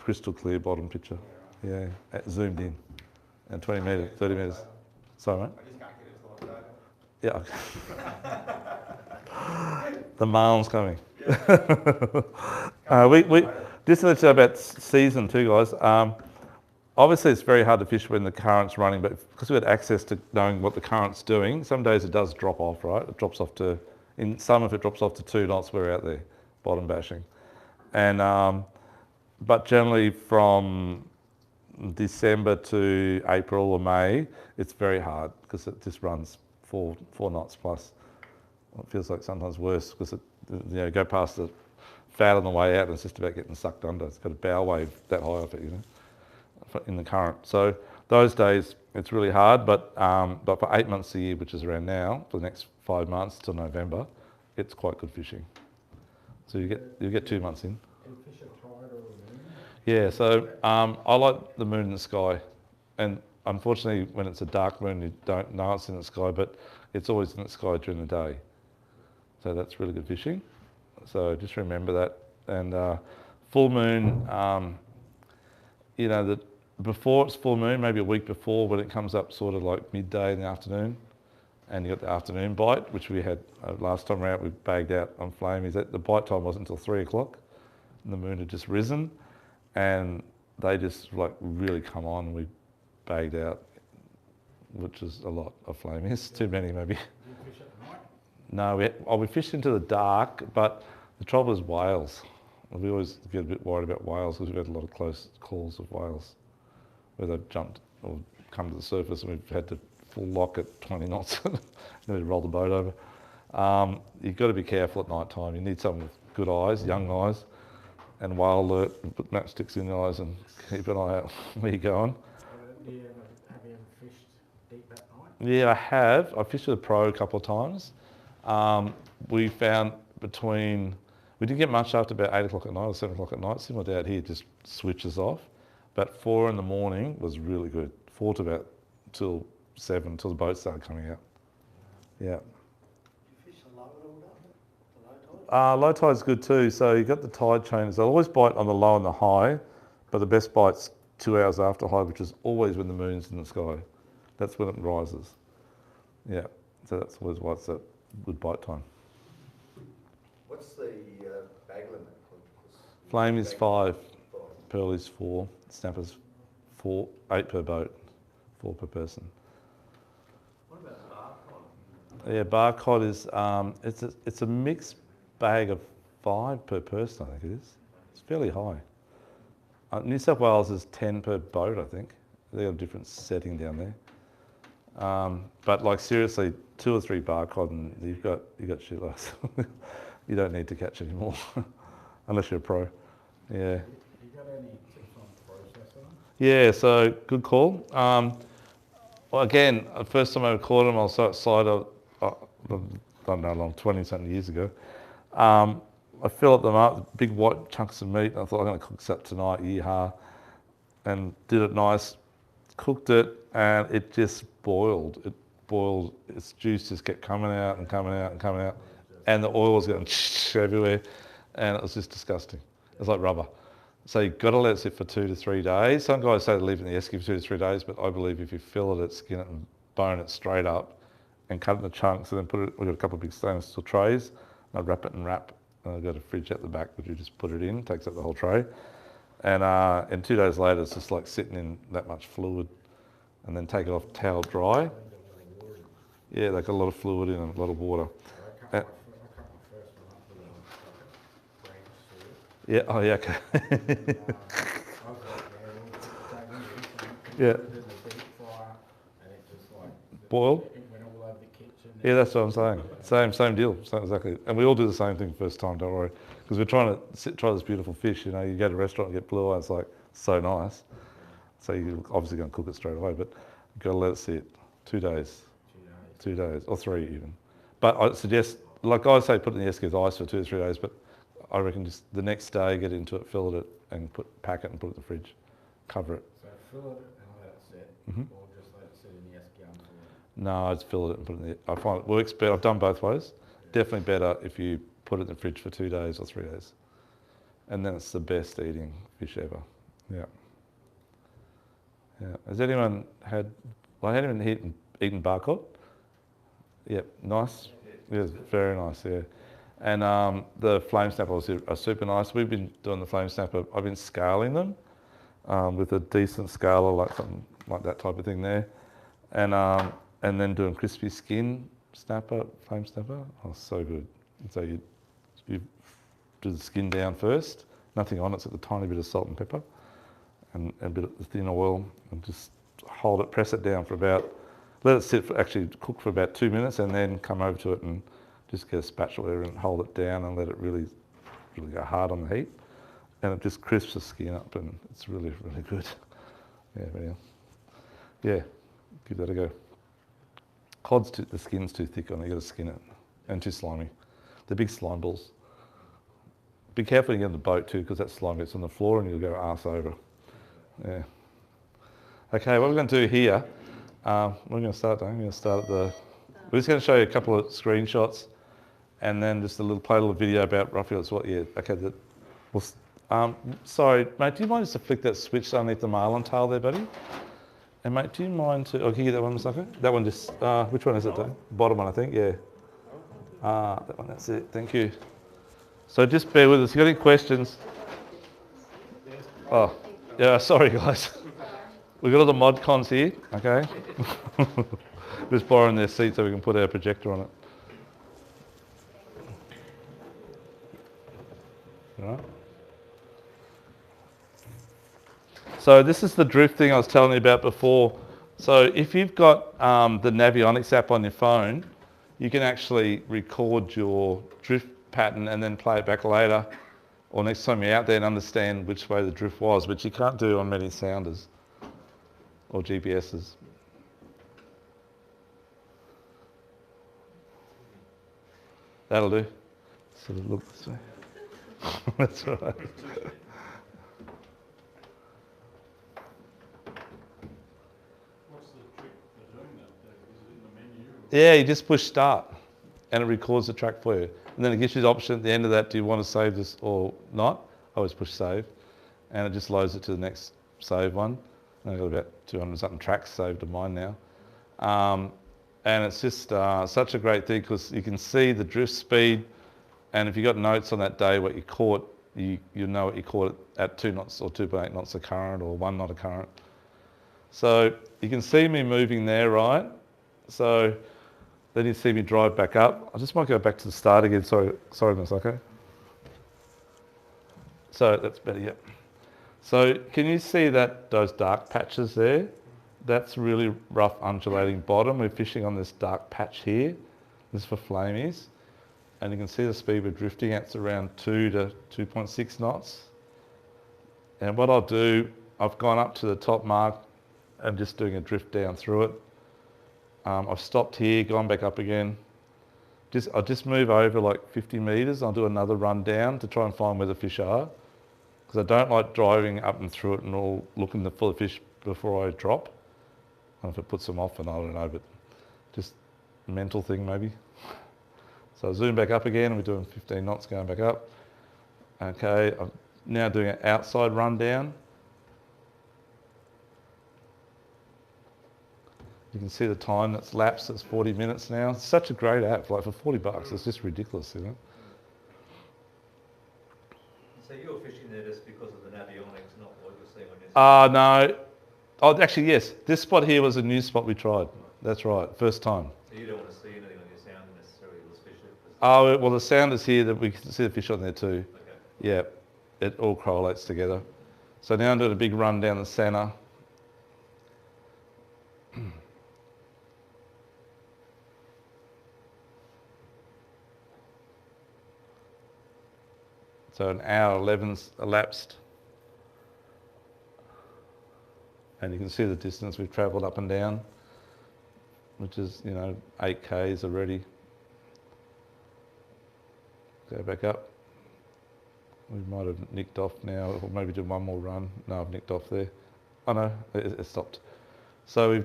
crystal clear bottom picture. Yeah, zoomed in. And 20 metres, 30 metres. Sorry, mate? I just can't get it to look over. Yeah. The mail's coming. We just to let you know about season too, guys. Obviously, it's very hard to fish when the current's running, but because we've got access to knowing what the current's doing, some days it does drop off, right? It drops off to, in some if it drops off to 2 knots, we're out there, bottom bashing. And, but generally from December to April or May, it's very hard because it just runs 4 knots plus. It feels like sometimes worse because it, go past the fat on the way out and it's just about getting sucked under. It's got a bow wave that high off it, in the current. So those days it's really hard, but for 8 months a year, which is around now, for the next 5 months till November, it's quite good fishing. So you get 2 months in. Do you fish a tide or a moon? Yeah, so I like the moon in the sky, and unfortunately when it's a dark moon you don't know it's in the sky, but it's always in the sky during the day. So that's really good fishing. So just remember that. And full moon, before it's full moon, maybe a week before, when it comes up sort of like midday in the afternoon, and you got the afternoon bite, which we had last time around, we bagged out on flamies. The bite time wasn't until 3 o'clock, and the moon had just risen, and they just like really come on, and we bagged out, which is a lot of flamies, too many maybe. Do you fish at night? No, we fished into the dark, but the trouble is whales. We always get a bit worried about whales because we've had a lot of close calls of whales where they've jumped or come to the surface and we've had to full lock at 20 knots and then we roll the boat over. You've got to be careful at night time. You need someone with good eyes, young eyes, and whale alert, and put matchsticks in the eyes and keep an eye out where you're going. Have you ever fished deep at night? Yeah, I have. I fished with a pro a couple of times. We found we didn't get much after about 8 o'clock at night or 7 o'clock at night. See my dad here just switches off. But 4 in the morning was really good. 4 to about till 7, till the boat started coming out. Yeah. You fish the low at all, don't you? The low tide? Low tide's good too. So you've got the tide changes. They'll always bite on the low and the high, but the best bite's 2 hours after high, which is always when the moon's in the sky. That's when it rises. Yeah. So that's always why it's a good bite time. What's the bag limit? Flame is 5, 5. pearl is 4, snapper's 4, 8 per boat, 4 per person. What about barcode? Yeah, barcode is it's a mixed bag of 5 per person, I think it is. It's fairly high. New South Wales is 10 per boat, I think. They got a different setting down there. But like seriously, 2 or 3 barcode and you've got shitloads. You don't need to catch anymore, unless you're a pro. Yeah. You got any tips on processing? Yeah, so good call. Well, again, the first time I ever caught them, I was so excited. I don't know how long, 20-something years ago. I filled them up, big white chunks of meat. I thought I'm going to cook this up tonight, yeehaw. And did it nice, cooked it, and it just boiled. It boiled, its juice just kept coming out and coming out and coming out. And the oil was going everywhere. And it was just disgusting. It was like rubber. So you've got to let it sit for 2 to 3 days. Some guys say to leave it in the esky for 2 to 3 days, but I believe if you fill it, skin it and bone it straight up and cut it into chunks and then put it, we've got a couple of big stainless steel trays, and I wrap it in wrap, and I've got a fridge at the back which you just put it in, takes up the whole tray. And 2 days later, it's just like sitting in that much fluid, and then take it off, towel dry. Yeah, they got a lot of fluid in and a lot of water. I cut my first one up with a branch to it. Yeah, oh yeah, okay. I was like, Yeah. Put it in the deep fryer, and it just like Boiled? It went all over the kitchen. Yeah, that's what I'm saying. Same deal, same, exactly. And we all do the same thing first time, don't worry. Because we're trying to try this beautiful fish, you know, you go to a restaurant and get blue eye, it's like, so nice. So you're obviously going to cook it straight away, but you've got to let it sit 2 days. 2 days, or 3 even. But I suggest, like I say, put it in the esky with ice for 2 or 3 days, but I reckon just the next day, get into it, fill it, and pack it and put it in the fridge. Cover it. So fill it and let it sit, or just let it sit in the esky until No, I just fill it and put it in the, I find it works better. I've done both ways. Definitely better if you put it in the fridge for 2 days or 3 days. And then it's the best eating fish ever. Yeah. Yeah. Has anyone had, well, had anyone eaten barcod? Yep, nice. Yeah, very nice, yeah. And the flame snappers are super nice. We've been doing the flame snapper, I've been scaling them with a decent scaler, like something like that type of thing there. And then doing crispy skin snapper, flame snapper. Oh, so good. So you do the skin down first, nothing on it, it's a tiny bit of salt and pepper and a bit of thin oil, and just hold it, press it down for about, let it sit, actually cook for about 2 minutes, and then come over to it and just get a spatula and hold it down and let it really go hard on the heat. And it just crisps the skin up, and it's really, really good. Yeah, anyhow. Yeah, give that a go. Cod's the skin's too thick on it, you got to skin it, and too slimy. They're big slime balls. Be careful when you get on the boat too, because that slime gets on the floor and you'll go arse over. Yeah. Okay, what we're going to do here, we're going to start, we're just going to show you a couple of screenshots, and then just play a little video about roughly what's what. Yeah. Okay. Sorry, mate. Do you mind just to flick that switch underneath the marlin tail there, buddy? And mate, do you mind to? Oh, can you get that one, Mr. That one just. Which one is it, though? Bottom one, I think. Yeah. That one. That's it. Thank you. So just bear with us. If you got any questions? Oh, yeah. Sorry, guys. We've got all the mod cons here. Okay. Just borrowing their seat so we can put our projector on it. All right. So this is the drift thing I was telling you about before. So if you've got the Navionics app on your phone, you can actually record your drift pattern and then play it back later, or next time you're out there, and understand which way the drift was, which you can't do on many sounders or GPSs. That'll do. Sort of look this way. That's right. What's the trick for doing that? Is it in the menu? Yeah, you just push start and it records the track for you. And then it gives you the option at the end of that, do you want to save this or not? I always push save, and it just loads it to the next save one. I've got about 200 something tracks saved of mine now. And it's just such a great thing because you can see the drift speed, and if you got notes on that day what you caught, you know what you caught at 2 knots or 2.8 knots of current or 1 knot of current. So you can see me moving there, right? So then you see me drive back up. I just might go back to the start again. Sorry, Miss. Okay. So that's better. Yep. So can you see those dark patches there? That's really rough undulating bottom. We're fishing on this dark patch here. This is for flamies. And you can see the speed we're drifting at. It's around 2 to 2.6 knots. And what I'll do, I've gone up to the top mark and just doing a drift down through it. I've stopped here, gone back up again. I'll just move over like 50 metres. I'll do another run down to try and find where the fish are. Because I don't like driving up and through it and all looking for the fish before I drop. I don't know if it puts them off, and I don't know, but just a mental thing maybe. So I'll zoom back up again. We're doing 15 knots going back up. Okay, I'm now doing an outside run down. You can see the time that's lapsed, it's 40 minutes now. It's such a great app, like for $40, it's just ridiculous, you know. So you're fishing there just because of the navionics, not what you're seeing on your No. Oh, actually, yes. This spot here was a new spot we tried. That's right, first time. So you don't want to see anything on your sounder necessarily, those fish. Oh, well, the sound is here that we can see the fish on there too. Okay. Yeah, it all correlates together. So now I'm doing a big run down the centre. So an hour 11's elapsed. And you can see the distance we've travelled up and down, which is, 8 Ks already. Go back up. We might have nicked off now, or maybe do one more run. No, I've nicked off there. Oh no, it stopped. So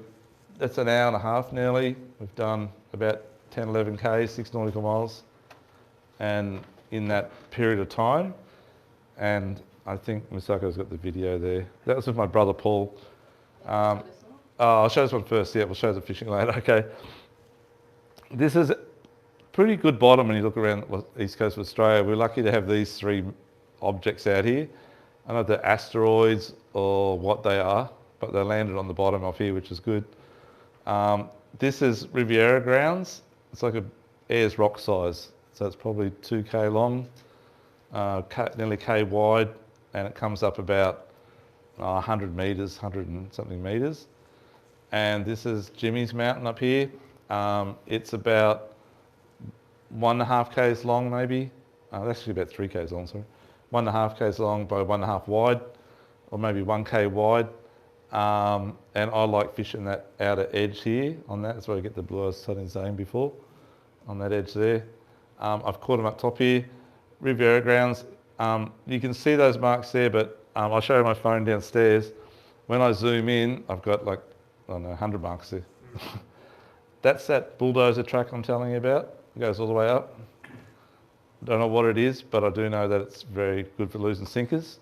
that's an hour and a half nearly. We've done about 10, 11 Ks, 6 nautical miles. And in that period of time, and I think Misako's got the video there. That was with my brother Paul. I'll show this one first. Yeah, we'll show the fishing later. Okay. This is a pretty good bottom when you look around the east coast of Australia. We're lucky to have these 3 objects out here. I don't know if they're asteroids or what they are, but they landed on the bottom of here, which is good. This is Riviera Grounds. It's like a Ayers rock size. So it's probably 2K long, nearly K wide, and it comes up about 100 metres, 100 and something metres. And this is Jimmy's Mountain up here. It's about 1.5 Ks long maybe. Actually about 3 Ks long, sorry. 1.5 Ks long by 1.5 wide, or maybe 1K wide. And I like fishing that outer edge here on that. That's where I get the blue I was saying before, on that edge there. I've caught them up top here. Riviera Grounds. You can see those marks there, but I'll show you my phone downstairs. When I zoom in, I've got like, I don't know, 100 marks there. That's that bulldozer track I'm telling you about. It goes all the way up. Don't know what it is, but I do know that it's very good for losing sinkers.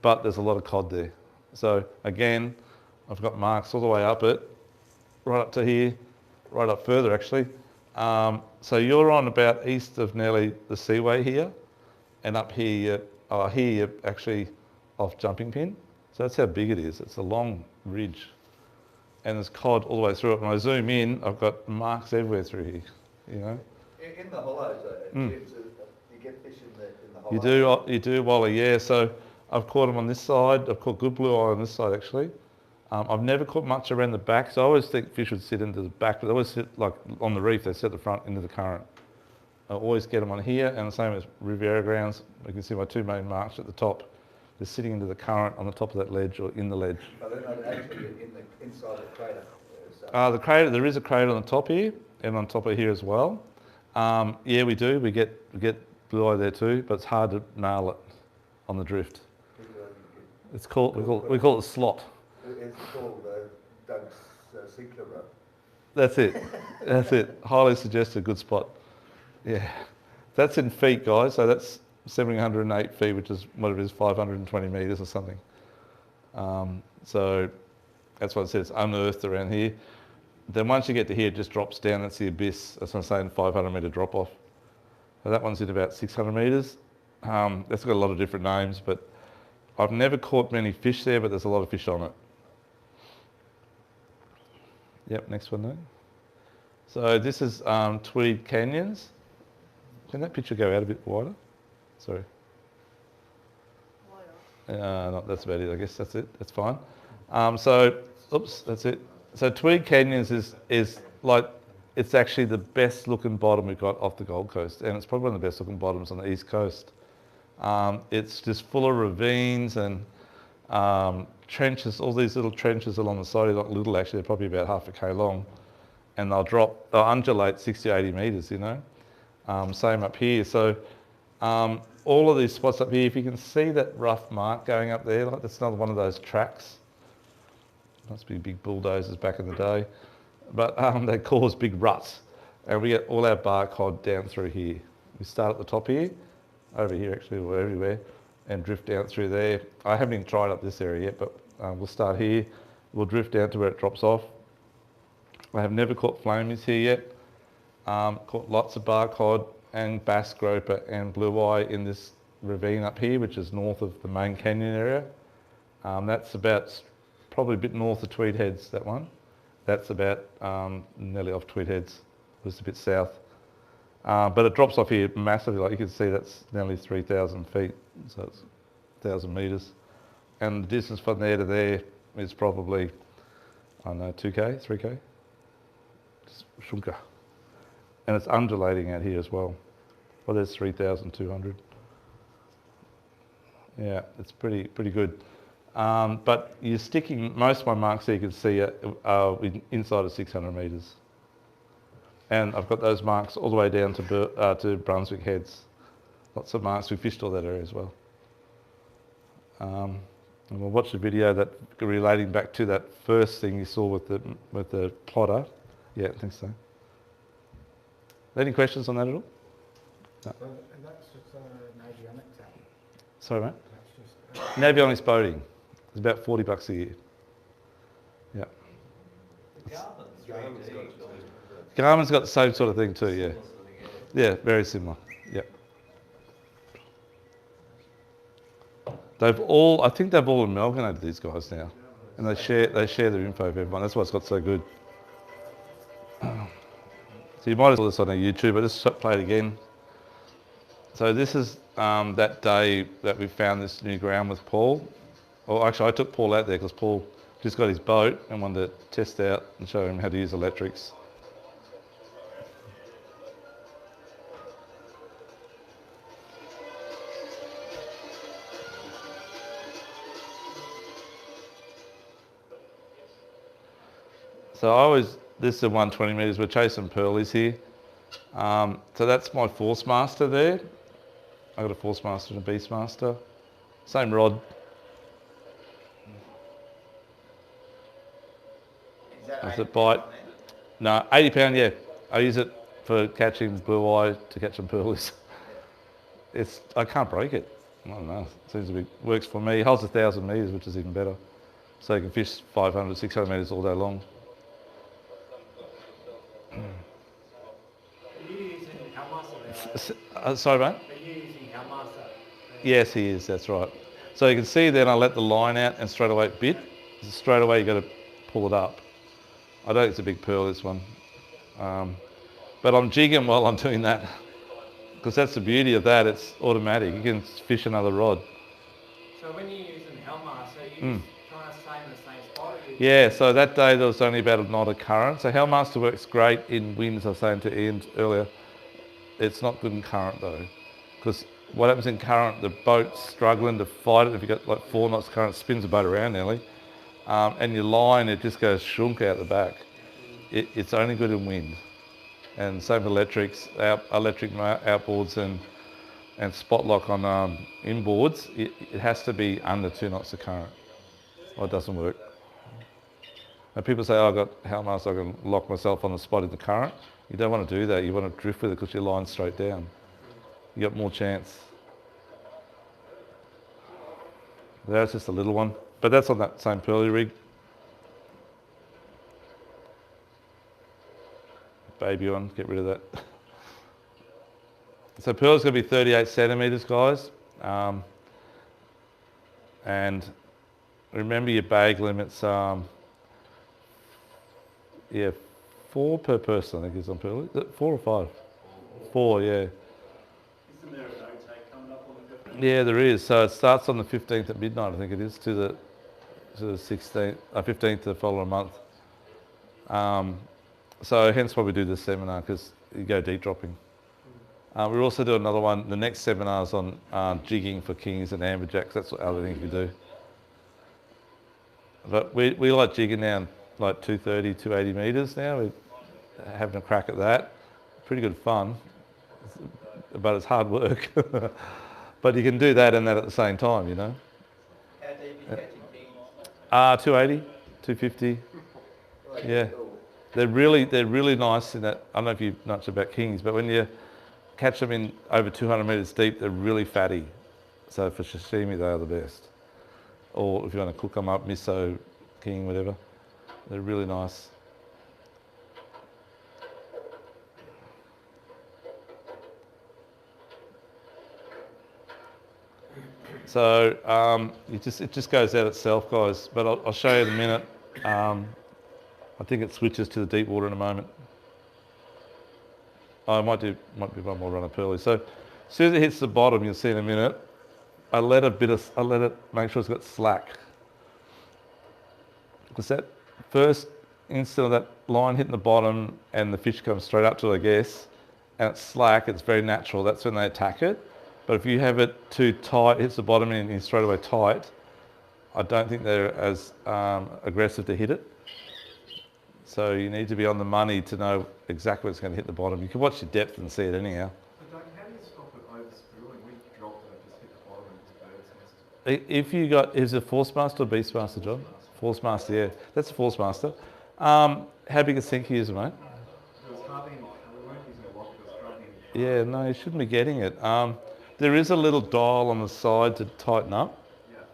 But there's a lot of cod there. So again, I've got marks all the way up it, right up to here, right up further actually. So you're on about east of nearly the seaway here, and up here, here you're actually off Jumping Pin. So that's how big it is. It's a long ridge, and there's cod all the way through it. When I zoom in, I've got marks everywhere through here, In the hollows, you get fish in the hollows? You do, Wally, yeah. So I've caught them on this side. I've caught good blue eye on this side actually. I've never caught much around the back, so I always think fish would sit into the back, but they always sit like on the reef, they sit at the front into the current. I always get them on here, and the same as Riviera Grounds. You can see my 2 main marks at the top. They're sitting into the current on the top of that ledge or in the ledge. But they're not actually inside the crater. The crater, there is a crater on the top here, and on top of here as well. Yeah, we do. We get blue eye there too, but it's hard to nail it on the drift. It's called we call it a slot. It's called Doug's Sinclair Road. That's it. That's it. Highly suggested. Good spot. Yeah. That's in feet, guys. So that's 708 feet, which is what it is, 520 metres or something. So that's what it says. It's unearthed around here. Then once you get to here, it just drops down. That's the abyss. That's what I'm saying, 500 metre drop off. So that one's in about 600 metres. That's got a lot of different names, but I've never caught many fish there, but there's a lot of fish on it. Yep, next one now. So this is Tweed Canyons. Can that picture go out a bit wider? Sorry. No, that's about it, I guess. That's it. That's fine. Oops, that's it. So Tweed Canyons is like, it's actually the best looking bottom we've got off the Gold Coast, and it's probably one of the best looking bottoms on the East Coast. It's just full of ravines and trenches, all these little trenches along the side, not little actually, they're probably about 0.5 K long. and they'll undulate 60 to 80 metres, you know. Same up here. So all of these spots up here, if you can see that rough mark going up there, like that's another one of those tracks. Must be big bulldozers back in the day. But they cause big ruts. And we get all our bark cod down through here. We start at the top here, over here actually, or everywhere, and drift down through there. I haven't even tried up this area yet, but we'll start here. We'll drift down to where it drops off. I have never caught flamies here yet. Caught lots of bark cod and bass groper and blue eye in this ravine up here, which is north of the main canyon area. That's about probably a bit north of Tweed Heads, that one. That's about nearly off Tweed Heads, just a bit south. But it drops off here massively, like you can see that's nearly 3,000 feet, so it's 1,000 metres. And the distance from there to there is probably, I don't know, 2K, 3K? Just shunka. And it's undulating out here as well. Well, there's 3,200. Yeah, it's pretty good. But you're sticking, most of my marks here you can see are inside of 600 metres. And I've got those marks all the way down to Brunswick Heads. Lots of marks, we fished all that area as well. And we'll watch the video that relating back to that first thing you saw with the plotter. Yeah, I think so. Any questions on that at all? No. So that's just navionics app. Sorry, mate? That's just Navionics boating. It's about $40 a year. Yeah. Garmin's got the same sort of thing too, yeah. Yeah, very similar. Yeah. I think they've all amalgamated, these guys now. And they share their info with everyone. That's why it's got so good. So you might have saw this on our YouTube, I just play it again. So this is that day that we found this new ground with Paul. Or actually I took Paul out there because Paul just got his boat and wanted to test out and show him how to use electrics. So this is 120 metres, we're chasing pearlies here. So that's my Force Master there. I got a Force Master and a Beast Master. Same rod. Is that Does 80 it bite? pound then? No, 80 pound, yeah. I use it for catching blue eye to catch some pearlies. I can't break it. I don't know, seems to be, works for me. It holds 1,000 metres, which is even better. So you can fish 500, 600 metres all day long. Are you using Hellmaster there? Sorry, mate? Are you using Hellmaster? Yes, he is, that's right. So you can see then I let the line out and straight away it bit. Straight away you got to pull it up. I don't think it's a big pearl, this one. But I'm jigging while I'm doing that. Because that's the beauty of that, it's automatic. You can fish another rod. So when you're using Hellmaster, are you trying to stay in the same spot? Or you Yeah, so that day there was only about a knot of current. So Hellmaster works great in wind, as I was saying to Ian earlier. It's not good in current though. Because what happens in current, the boat's struggling to fight it. If you've got like 4 knots current, it spins the boat around nearly. And your line, it just goes shunk out the back. It's only good in wind. And same with electrics, electric outboards and spot lock on inboards, it has to be under 2 knots of current or it doesn't work. And people say, oh, I've got Hellmaster, I can lock myself on the spot in the current. You don't want to do that, you want to drift with it because your line's straight down. You got more chance. That's just a little one, but that's on that same pearly rig. Baby on, get rid of that. So pearl's going to be 38 centimetres, guys. And remember your bag limits, yeah, 4 per person, I think is on pearl. Is it 4 or 5? 4, yeah. Isn't there a no take coming up on the 15th? Yeah, there is. So it starts on the 15th at midnight, I think it is, to the 16th, 15th the following month. So hence why we do this seminar, because you go deep dropping. We'll also do another one, the next seminar's on jigging for kings and amberjacks, that's what other things we do. But we like jigging now like 230, 280 metres now. having a crack at that. Pretty good fun, but it's hard work. But you can do that and that at the same time, you know. How deep are you catching kings? 280, 250. Yeah. They're really nice in that. I don't know if you know much about kings, but when you catch them in over 200 metres deep, they're really fatty. So for sashimi, they are the best. Or if you want to cook them up, miso, king, whatever, they're really nice. So it just goes out itself, guys. But I'll show you in a minute. I think it switches to the deep water in a moment. I might be one more run of pearly. So as soon as it hits the bottom, you'll see in a minute. I let it make sure it's got slack. Because that first instant of that line hitting the bottom and the fish comes straight up to it, I guess, and it's slack, it's very natural. That's when they attack it. But if you have it too tight, it hits the bottom and you're straight away tight, I don't think they're as aggressive to hit it. So you need to be on the money to know exactly what's going to hit the bottom. You can watch your depth and see it anyhow. But Doug, how do you stop it overspooling? When you drop it, it just hit the bottom and it's bird's nest. If you got, is it Force Master or Beast Master, John? Force Master, yeah. That's a Force Master. How big a sink is it, mate? It was hardly any, we weren't using a lot, but it was hardly any. Yeah, no, you shouldn't be getting it. There is a little dial on the side to tighten up,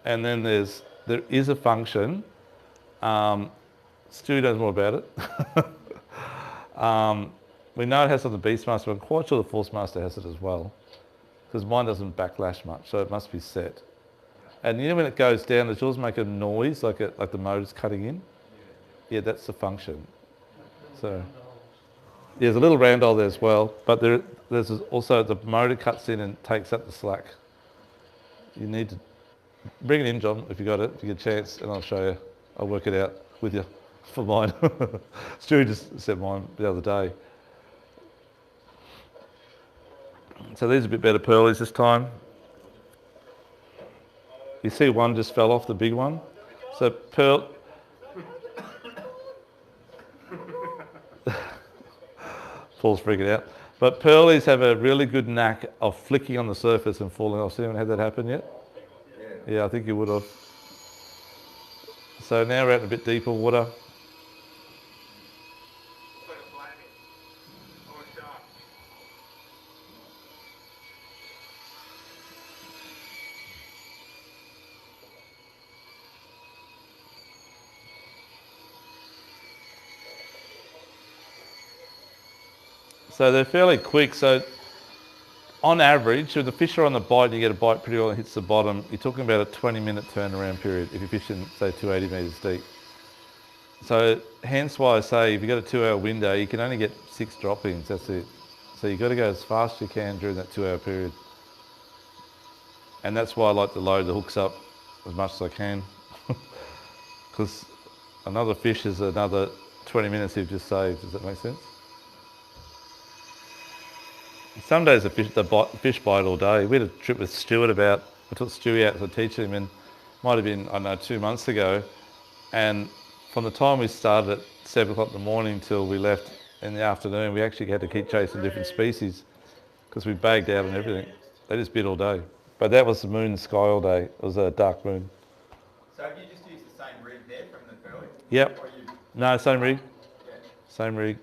and then there is a function. Stu knows more about it. We know it has on the Beastmaster, but I'm quite sure the Force Master has it as well, because mine doesn't backlash much, so it must be set. And you know when it goes down, does yours make a noise like the motor's cutting in? Yeah, that's the function. So there's a little round dial there as well, but there's also the motor cuts in and takes up the slack. You need to bring it in, John, if you got it, if you get a chance, and I'll show you. I'll work it out with you for mine. Stu just said mine the other day. So these are a bit better pearlies this time. You see one just fell off, the big one. So pearl. Paul's freaking out. But pearlies have a really good knack of flicking on the surface and falling off. Has anyone had that happen yet? Yeah, I think you would have. So now we're out in a bit deeper water. So they're fairly quick. So on average, if the fish are on the bite and you get a bite pretty well and it hits the bottom, you're talking about a 20-minute turnaround period if you're fishing, say, 280 metres deep. So hence why I say if you've got a 2-hour window, you can only get 6 droppings, that's it. So you've got to go as fast as you can during that 2-hour period. And that's why I like to load the hooks up as much as I can. Because another fish is another 20 minutes you've just saved, does that make sense? Some days the fish bite all day. We had a trip with Stuart I took Stewie out to teach him, and might have been, I don't know, 2 months ago. And from the time we started at 7 o'clock in the morning till we left in the afternoon, we actually had to keep chasing different species because we bagged out and everything. They just bit all day. But that was the moon and sky all day. It was a dark moon. So have you just used the same rig there from the pearly? Yep. Or you, No, same rig. yeah, Same rig.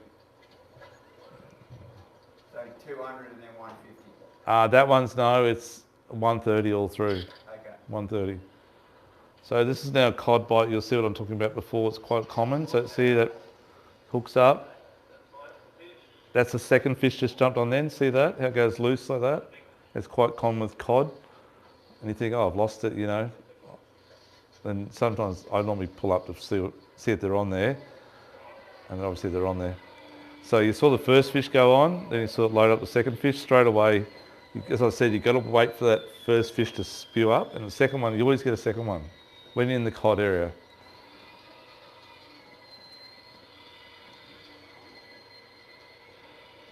so 200 and then 150. That one's, no, it's 130 all through. Okay. 130. So this is now a cod bite. You'll see what I'm talking about before. It's quite common. So see that hooks up. That's the second fish just jumped on then. See that? How it goes loose like that? It's quite common with cod. And you think, oh, I've lost it, you know. And sometimes I normally pull up to see if they're on there. And obviously they're on there. So you saw the first fish go on, then you saw it load up the second fish straight away. As I said, you've got to wait for that first fish to spew up, and the second one, you always get a second one when you're in the cod area.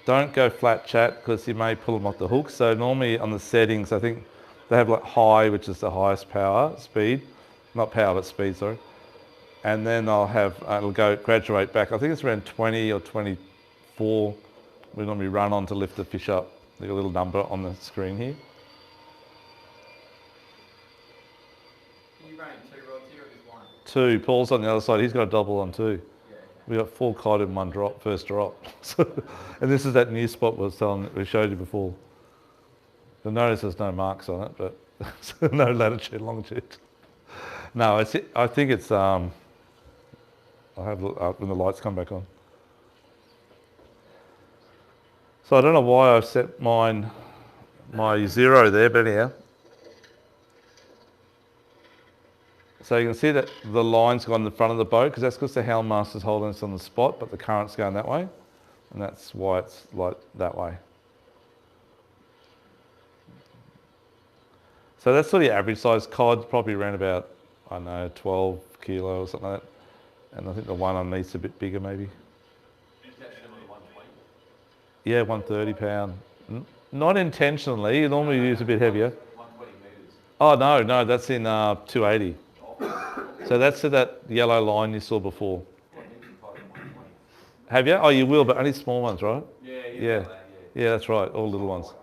Don't go flat chat because you may pull them off the hook. So normally on the settings, I think they have like high, which is the highest power, speed, not power, but speed, sorry. And then I'll have, it'll go graduate back. I think it's around 20 or 25 before we normally run on to lift the fish up. There's a little number on the screen here. Are you running 2 rods here or just one? 2. Paul's on the other side. He's got a double on 2. Yeah. We got 4 cod in one drop, first drop. And this is that new spot we showed you before. You'll notice there's no marks on it, but no latitude, longitude. No, I think it's, I'll have a look when the lights come back on. So I don't know why I've set my 0 there, but anyhow. So you can see that the line's gone in the front of the boat because that's because the houndmaster's holding us on the spot, but the current's going that way. And that's why it's like that way. So that's sort of your average size cod, probably around about, I don't know, 12 kilo or something like that. And I think the one underneath's a bit bigger maybe. Is that similar to 120? Yeah, 130 pound. Not intentionally, you normally use a bit heavier. 120 metres. Oh no, that's in 280. So that's to that yellow line you saw before. Have you? Oh, you will, but only small ones, right? Yeah, that's right, all little ones.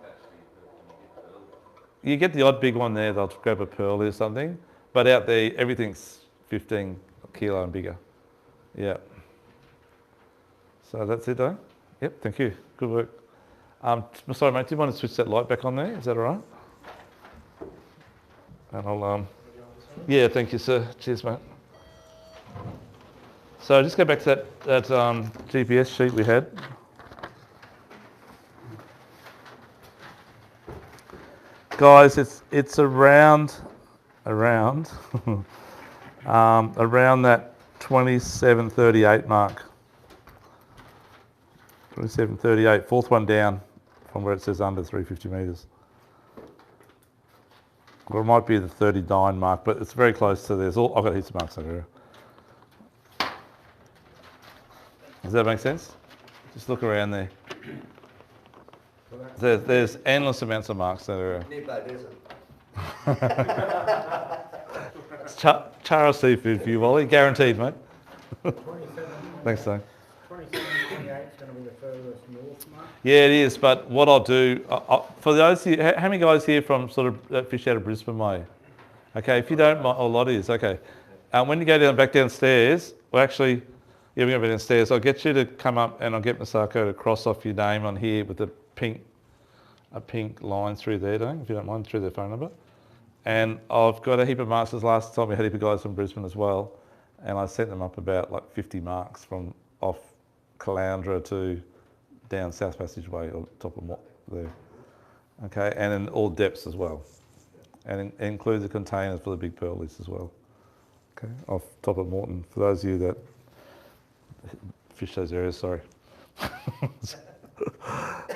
You get the odd big one there, they'll grab a pearlie or something, but out there, everything's 15 kilo and bigger. Yeah. So that's it, though? Yep, thank you. Good work. Sorry, mate, do you want to switch that light back on there? Is that all right? And I'll, yeah, thank you, sir. Cheers, mate. So just go back to that GPS sheet we had. Guys, it's around around that 27:38 mark. 27:38, fourth one down from where it says under 350 metres. Or it might be the 39 mark, but it's very close to this. I've got heaps of marks over here. Does that make sense? Just look around there. There's endless amounts of marks there. Nearby desert. It's Charo seafood for you, Wally. Guaranteed, mate. 27, Thanks, Dave. 27, 28 is going to be the furthest north mark. Yeah, it is. But what I'll do, for those here, how many guys here from sort of that fish out of Brisbane way? Okay, if you don't, a lot is, okay. When you go back downstairs, well actually, yeah, we're going to be downstairs. I'll get you to come up and I'll get Masako to cross off your name on here with a pink line through there, if you don't mind, through their phone number. And I've got a heap of marks. Last time we had a heap of guys from Brisbane as well. And I sent them up about like 50 marks from off Caloundra to down South Passageway or top of there. Okay, and in all depths as well. And it includes the containers for the big pearlies as well. Okay, off top of Moreton, for those of you that fish those areas, sorry. That's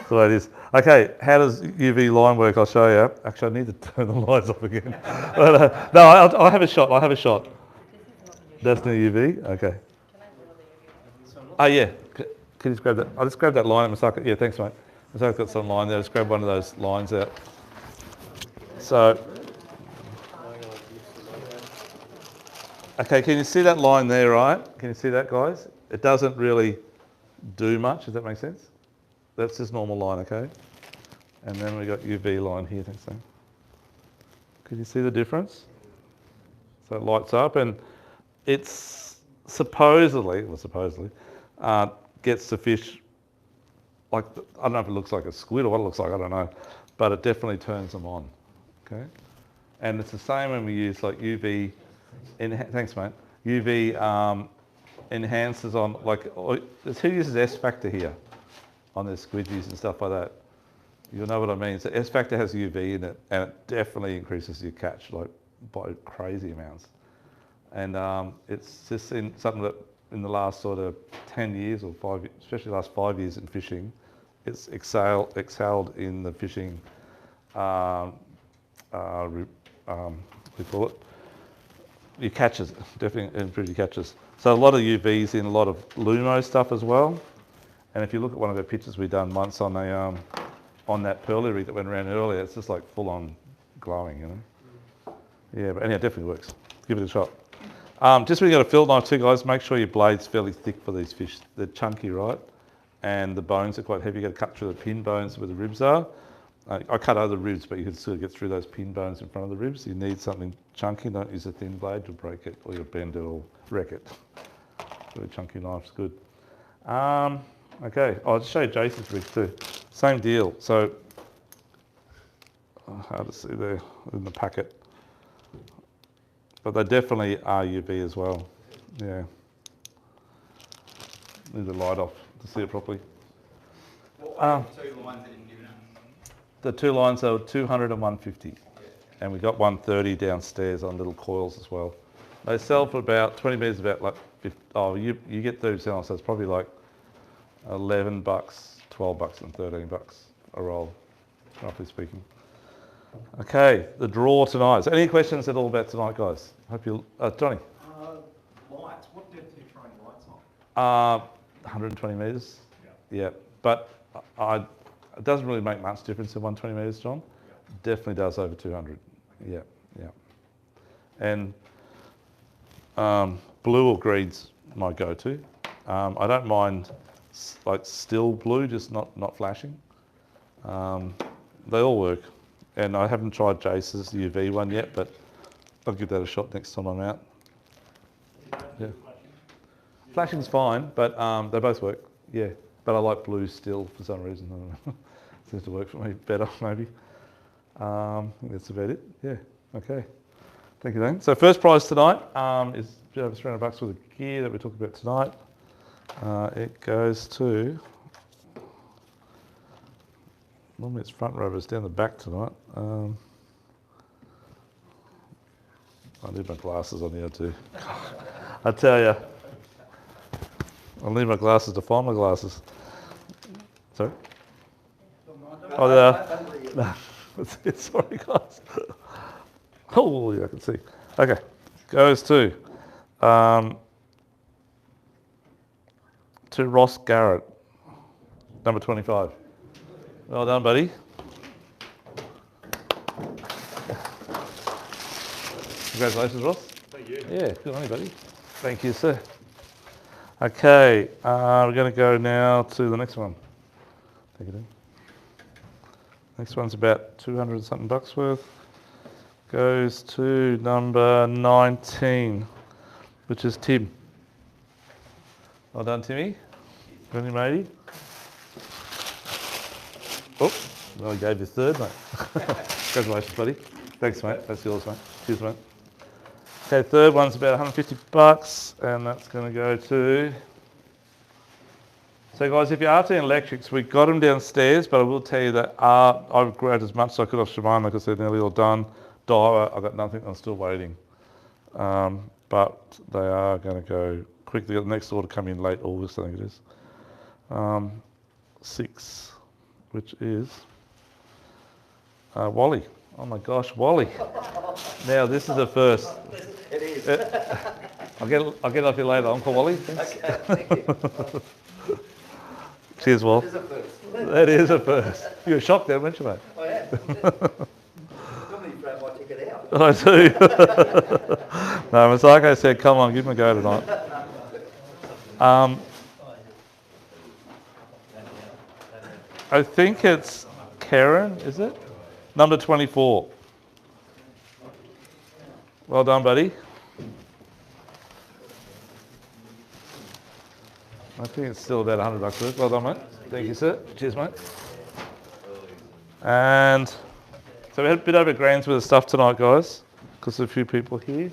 the way it is. Okay, how does UV line work? I'll show you. Actually, I need to turn the lights off again. But, no, I'll have a shot. That's the UV? Okay. Oh, yeah. Can you just grab that? I'll just grab that line at Masaka. Yeah, thanks, mate. Masaka's got some line there. Just grab one of those lines out. So, okay, can you see that line there, right? Can you see that, guys? It doesn't really do much. Does that make sense? That's just normal line, okay? And then we got UV line here, thanks, Sam. Can you see the difference? So it lights up and it's supposedly gets the fish, like, I don't know if it looks like a squid or what it looks like, I don't know, but it definitely turns them on, okay? And it's the same when we use like UV, thanks mate, UV enhances on, like, who uses S factor here on their squidgies and stuff like that? You'll know what I mean. So S factor has UV in it and it definitely increases your catch like by crazy amounts. And it's just something that in the last sort of 10 years or 5, especially the last 5 years in fishing, it's excelled in the fishing, we call it, your catches, definitely improved your catches. So a lot of UVs in a lot of Lumo stuff as well. And if you look at one of the pictures we've done once on a on that pearly rig that went around earlier, it's just like full on glowing, you know. Yeah, but anyhow, it definitely works. Give it a shot. Just when you got a fillet knife too, guys, make sure your blade's fairly thick for these fish. They're chunky, right? and the bones are quite heavy. You got to cut through the pin bones where the ribs are. I cut other ribs, but you can still get through those pin bones in front of the ribs. You need something chunky. Don't use a thin blade, you'll break it, or you'll bend it, or wreck it. So a chunky knife's good. Okay, I'll just show you Jason's ribs too. Same deal. So, hard to see there in the packet. But they definitely are UV as well. Yeah. Need the light off to see it properly. What were the two lines that you've given us? The two lines are 200 and 150. And we got 130 downstairs on little coils as well. They sell for about 20 metres, about like 50, you get 30% off, so it's probably like $11, $12 and $13 a roll, roughly speaking. Okay, the draw tonight. So any questions at all about tonight, guys? Hope you, Johnny? Lights, what depth are you throwing lights on? 120 metres. Yeah, but it doesn't really make much difference in 120 metres, John. Definitely does over 200. Yeah. And blue or green's my go-to. I don't mind like still blue, just not flashing. They all work. And I haven't tried Jace's UV one yet, but I'll give that a shot next time I'm out. Yeah. Flashing's fine, but they both work. Yeah, but I like blue still for some reason. I don't know. Seems to work for me better, maybe. I think that's about it. Yeah. Okay. Thank you, Dan. So first prize tonight is a bit over $300 worth of gear that we're talking about tonight. It goes to. Normally it's front row, but it's down the back tonight. I need my glasses on here too. I tell you, I'll need my glasses to find my glasses. Sorry? Oh, there. No, that's it. Sorry, guys. Oh, yeah, I can see. Okay, goes to Ross Garrett, number 25. Well done, buddy. Congratulations, Ross. Thank you. Yeah, good on you, buddy. Thank you, sir. Okay, we're going to go now to the next one. Take it in. Next one's about 200 and something bucks worth. Goes to number 19, which is Tim. Well done, Timmy. Got any, matey? Oh, well, I gave you third, mate. Congratulations, buddy. Thanks, mate. That's yours, mate. Cheers, mate. Okay, third one's about 150 bucks, and that's going to go to. So, guys, if you're after electrics, we got them downstairs, but I will tell you that I've grabbed as much as I could off Shemine. Like I said, nearly all done. Dyer, I've got nothing. I'm still waiting. But they are going to go quickly. The next order come in late August, I think it is. 6, which is Wally. Oh my gosh, Wally. Now this is the first. It is. I'll get off you later, Uncle Wally. Thanks. Okay, thank you. Cheers, Wal. It is a first. That is a first. You were shocked there, weren't you, mate? I am. Normally you throw my ticket out. I do. No, Masako said, come on, give him a go tonight. I think it's Karen, is it? Number 24. Well done, buddy. I think it's still about $100 worth. Well done, mate. Thank you, sir. Cheers, mate. And so we had a bit over $1,000 worth of stuff tonight, guys, because there's a few people here.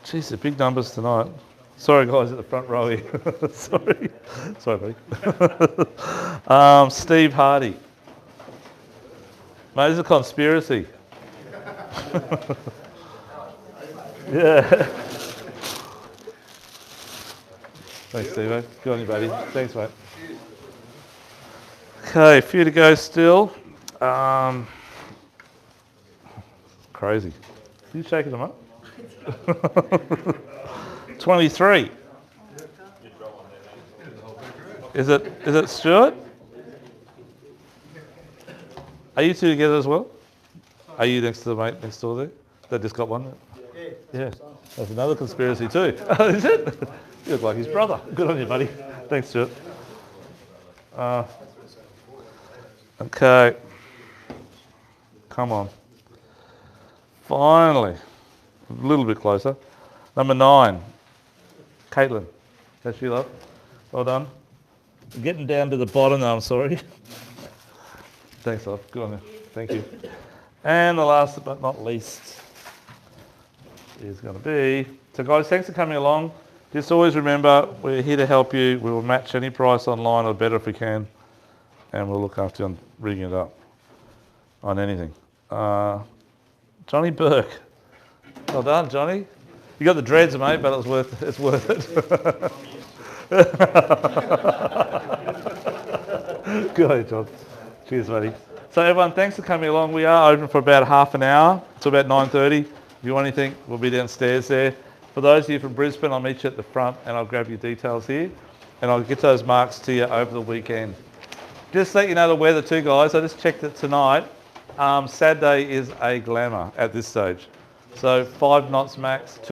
Jeez, they're big numbers tonight. Sorry, guys, at the front row here. Sorry, buddy. Steve Hardy. Mate, this is a conspiracy. Yeah. Thanks, Steve. Good on you, buddy. Thanks, mate. Okay, a few to go still. Crazy. Are you shaking them up? 23. Is it Stuart? Are you two together as well? Are you next to the mate next door there? That just got one? Yeah. That's another conspiracy too. Oh, is it? You look like his brother. Good on you, buddy. Thanks, Stuart. Okay. Come on. Finally. A little bit closer. Number 9. Caitlin. That's you, love. Well done. Getting down to the bottom now, I'm sorry. Thanks, love. Good on you. Thank you. And the last but not least is going to be... So guys, thanks for coming along. Just always remember, we're here to help you. We will match any price online or better if we can. And we'll look after you on rigging it up on anything. Johnny Burke. Well done, Johnny. You got the dreads, mate, but it's worth it. Good on you, John. Cheers, buddy. So everyone, thanks for coming along. We are open for about half an hour to about 9:30. If you want anything, we'll be downstairs there. For those of you from Brisbane, I'll meet you at the front and I'll grab your details here. And I'll get those marks to you over the weekend. Just to let you know the weather too, guys. I just checked it tonight. Saturday is a glamour at this stage. So 5 knots max.